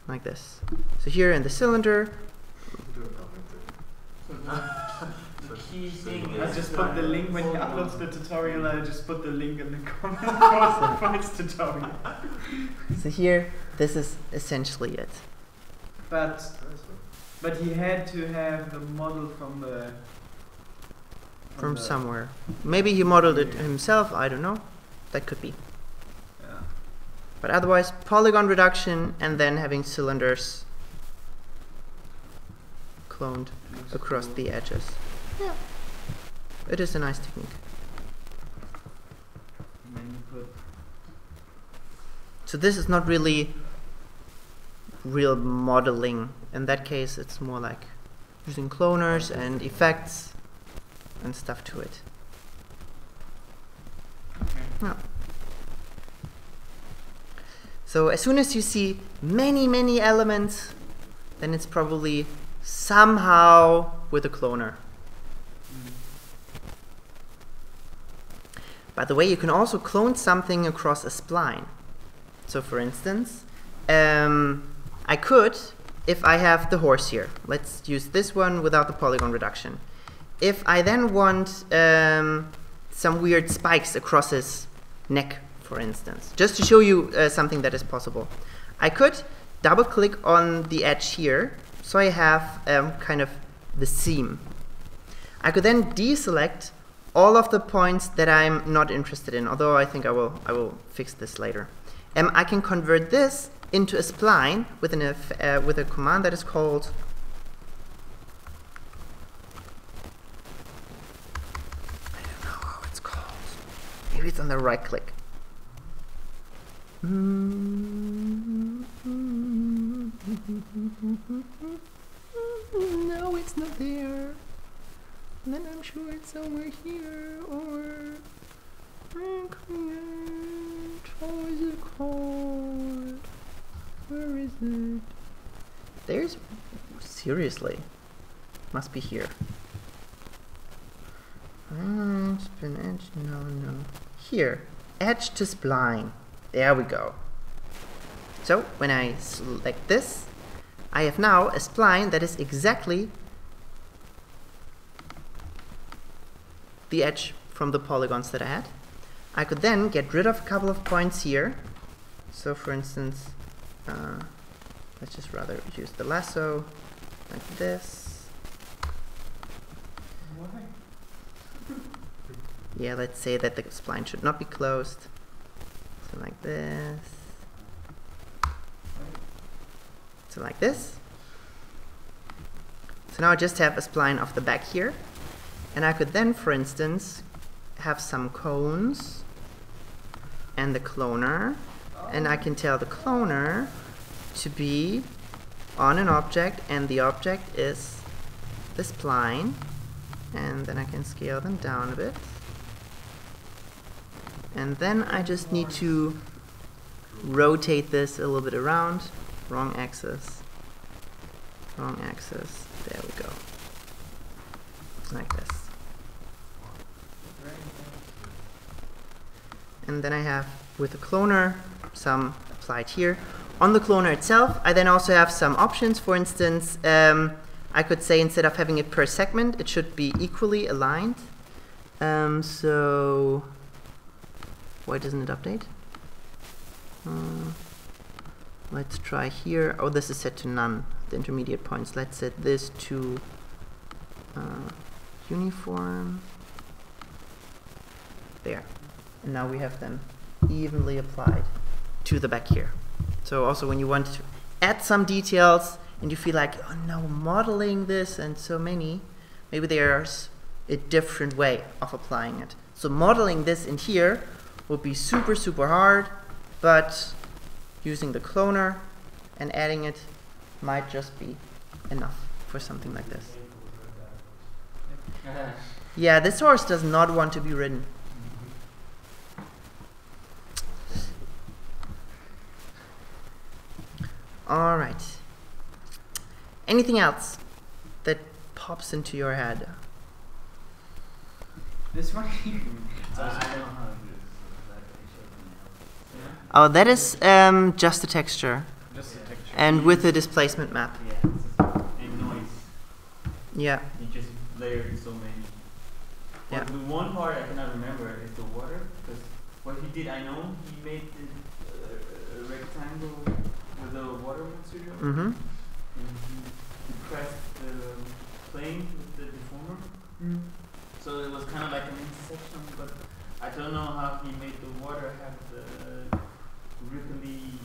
Like this. So here in the cylinder, The key thing I is just put the link when he uploads the tutorial. I just put the link in the comment for his tutorial. so here, this is essentially it. But he had to have the model from the From somewhere. Maybe he modeled it himself, I don't know. That could be. Yeah. But otherwise, polygon reduction and then having cylinders cloned across the edges. Yeah. It is a nice technique. put. So this is not really real modeling. In that case, it's more like using cloners and effects and stuff to it. Okay. Yeah. So as soon as you see many elements, then it's probably somehow with a cloner. By the way, you can also clone something across a spline. So for instance, I could, if I have the horse here, let's use this one without the polygon reduction. If I then want some weird spikes across his neck, for instance, just to show you something that is possible, I could double click on the edge here, so I have kind of the seam. I could then deselect all of the points that I'm not interested in, although I think I will fix this later. I can convert this into a spline with a command that is called I don't know how it's called. Maybe it's on the right click. No, it's not there. And then I'm sure it's somewhere here, or how is it called? Where is it? There's, seriously, must be here. Spin edge, no. Here, edge to spline. There we go. So when I select this, I have now a spline that is exactly the edge from the polygons that I had. I could then get rid of a couple of points here. So for instance, let's just rather use the lasso like this. Why? Yeah, let's say that the spline should not be closed. So like this. So like this. So now I just have a spline off the back here. And I could then, for instance, have some cones and the cloner. And I can tell the cloner to be on an object, and the object is the spline. And then I can scale them down a bit. And then I just need to rotate this a little bit around. Wrong axis. Wrong axis. There we go. Like this. And then I have, with the cloner, some applied here. On the cloner itself, I then also have some options. For instance, I could say instead of having it per segment, it should be equally aligned. So why doesn't it update? Let's try here. Oh, this is set to none, the intermediate points. Let's set this to uniform. There. And now we have them evenly applied to the back here. So also when you want to add some details and you feel like, oh no, modeling this and so many, maybe there's a different way of applying it. So modeling this in here would be super, super hard, but using the cloner and adding it might just be enough for something like this. Yeah, this horse does not want to be ridden. All right. Anything else that pops into your head? This one? I don't have this. Oh, that is just a texture Just a texture. and with a displacement map. Yeah, and noise. Yeah. You just layered so many. Yeah. But the one part I cannot remember is the water, because what he did, I know he made a rectangle with a water material, Mm-hmm. and he pressed the plane with the deformer. So it was kind of like an intersection, but I don't know how he made the water have the ripply.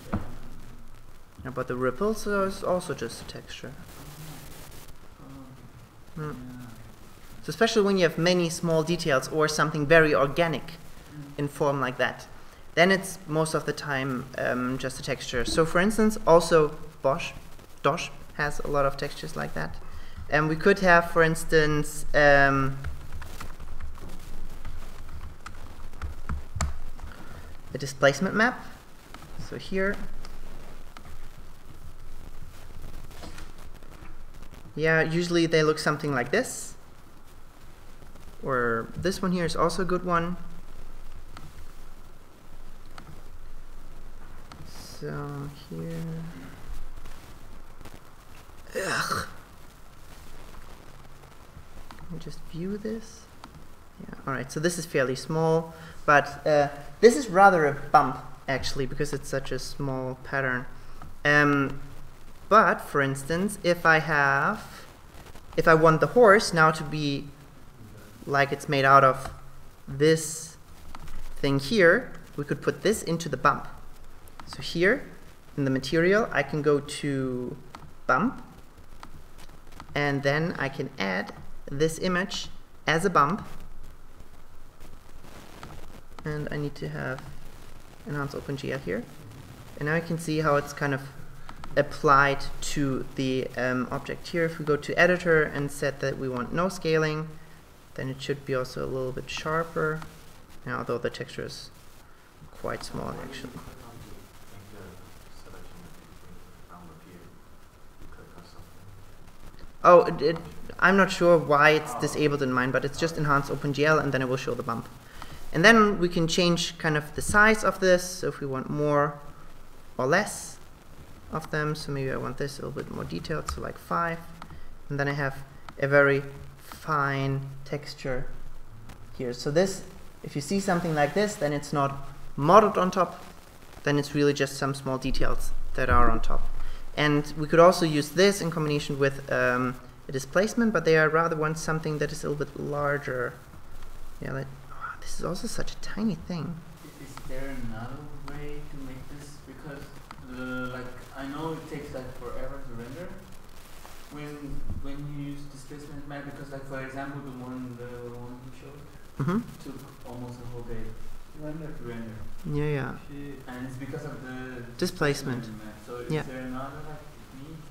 Yeah, but the ripples is also just a texture. Mm. So especially when you have many small details or something very organic in form like that, then it's most of the time just a texture. So for instance, also Dosh has a lot of textures like that. And we could have, for instance, a displacement map. So here, yeah, usually they look something like this. Or this one here is also a good one. So here, ugh. Let me just view this. Yeah, alright, so this is fairly small, but this is rather a bump actually because it's such a small pattern. But for instance, if I want the horse now to be like it's made out of this thing here, we could put this into the bump. So here in the material I can go to bump, and then I can add this image as a bump, and I need to have enhance OpenGL here, and now you can see how it's kind of applied to the object here. If we go to editor and set that we want no scaling, then it should be also a little bit sharper, now, although the texture is quite small actually. Oh, I'm not sure why it's disabled in mine, but it's just enhance OpenGL and then it will show the bump. And then we can change kind of the size of this, so if we want more or less of them, so maybe I want this a little bit more detailed, so like 5. And then I have a very fine texture here. So this, if you see something like this, then it's not modeled on top, then it's really just some small details that are on top. And we could also use this in combination with a displacement, but they are rather want something that is a little bit larger. Yeah, like, oh, this is also such a tiny thing. Is there another way to make this? Because like I know it takes like forever to render when you use displacement map. Because like for example, the one you showed took almost a whole day to render. Yeah, yeah. And it's because of the displacement. Map. So is yeah. there another like technique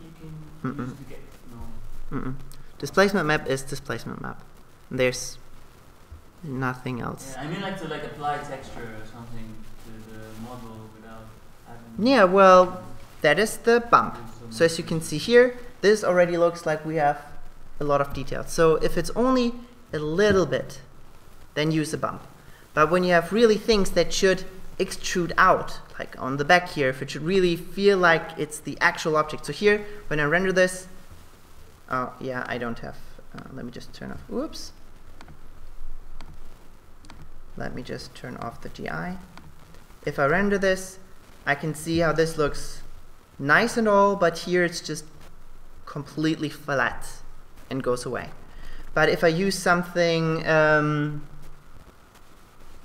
you can use to get no? Displacement map is displacement map. There's nothing else. Yeah, I mean like to like apply texture or something to the model without having. Yeah, well, that is the bump. So as you can see here, this already looks like we have a lot of details. So if it's only a little bit, then use a bump. But when you have really things that should extrude out, like on the back here, if it should really feel like it's the actual object. So here, when I render this, oh yeah, I don't have, let me just turn off, whoops. Let me just turn off the GI. If I render this, I can see how this looks nice and all, but here it's just completely flat and goes away. But if I use something,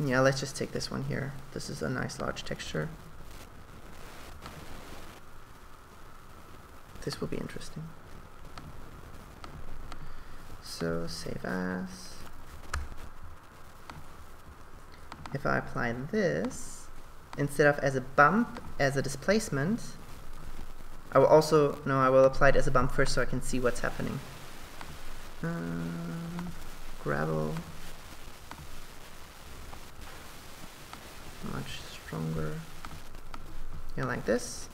yeah, let's just take this one here. This is a nice large texture. This will be interesting. So save as. If I apply this, instead of as a bump, as a displacement, I will also, no, I will apply it as a bump first so I can see what's happening. Gravel. Much stronger. Yeah, like this.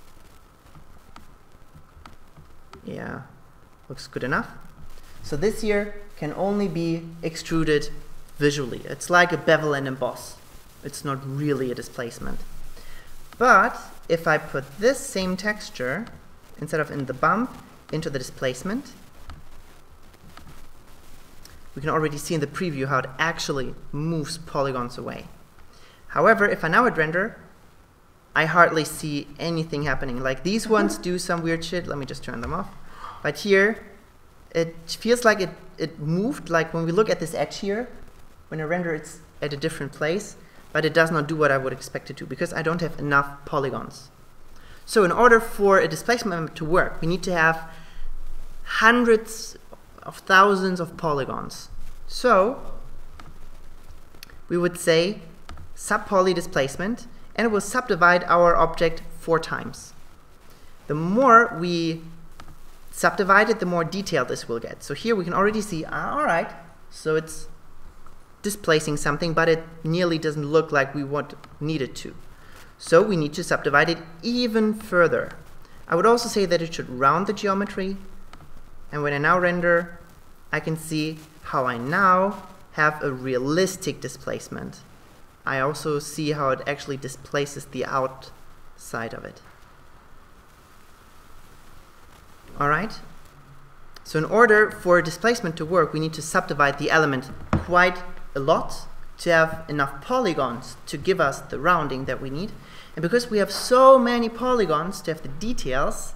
Yeah, looks good enough. So this here can only be extruded visually. It's like a bevel and emboss. It's not really a displacement. But if I put this same texture, instead of in the bump, into the displacement, we can already see in the preview how it actually moves polygons away. However, if I now hit render, I hardly see anything happening. Like these ones do some weird shit. Let me just turn them off. But here, it feels like it moved. Like when we look at this edge here, when I render it's at a different place, but it does not do what I would expect it to because I don't have enough polygons. So in order for a displacement map to work, we need to have hundreds of thousands of polygons. So we would say subpoly displacement, and it will subdivide our object 4 times. The more we subdivide it, the more detailed this will get. So here we can already see, alright, so it's displacing something, but it nearly doesn't look like we need it to. So we need to subdivide it even further. I would also say that it should round the geometry, and when I now render, I can see how I now have a realistic displacement. I also see how it actually displaces the outside of it. Alright? So in order for displacement to work, we need to subdivide the element quite a lot to have enough polygons to give us the rounding that we need. And because we have so many polygons to have the details,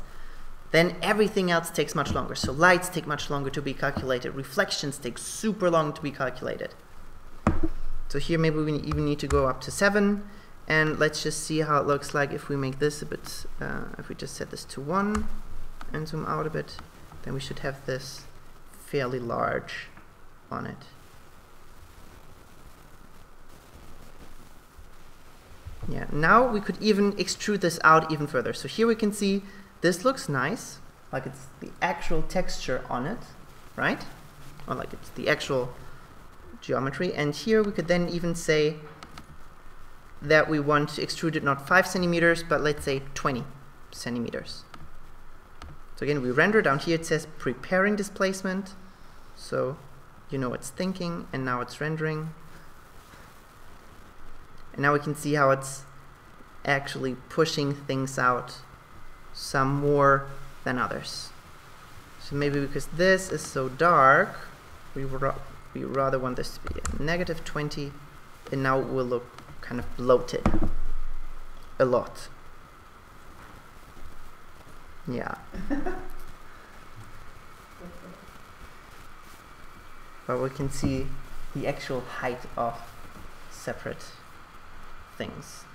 then everything else takes much longer. So lights take much longer to be calculated. Reflections take super long to be calculated. So here maybe we even need to go up to 7. And let's just see how it looks like if we make this a bit, if we just set this to 1 and zoom out a bit, then we should have this fairly large on it. Yeah, now we could even extrude this out even further. So here we can see this looks nice, like it's the actual texture on it, right? Or like it's the actual geometry. And here we could then even say that we want to extrude it not 5 centimeters, but let's say 20 centimeters. So again, we render down here, it says preparing displacement. So you know it's thinking, and now it's rendering. And now we can see how it's actually pushing things out some more than others. So maybe because this is so dark, we rather want this to be a -20, and now it will look kind of bloated a lot. Yeah. But we can see the actual height of separate things.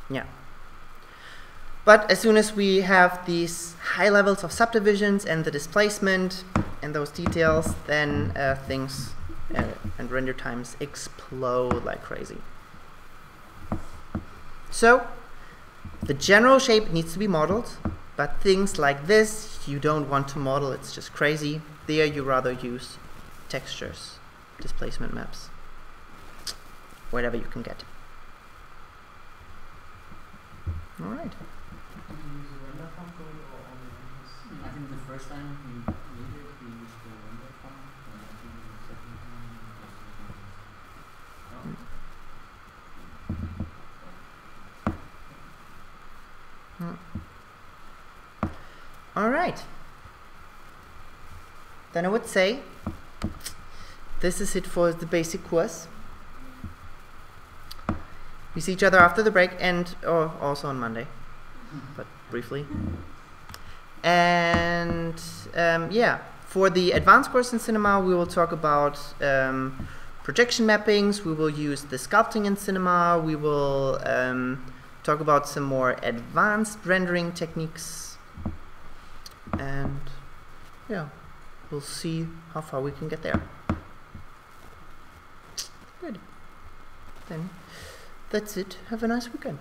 Yeah. But as soon as we have these high levels of subdivisions and the displacement and those details, then things and render times explode like crazy. So the general shape needs to be modeled, but things like this you don't want to model, it's just crazy. There you rather use textures, displacement maps, whatever you can get. Alright. I think the first time we made it, we used the render font, and I think the second time was Alright. Then I would say this is it for the basic course. We see each other after the break and also on Monday, but briefly. And yeah, for the advanced course in cinema, we will talk about projection mappings. We will use the sculpting in cinema. We will talk about some more advanced rendering techniques. And yeah, we'll see how far we can get there. Good. Then that's it. Have a nice weekend.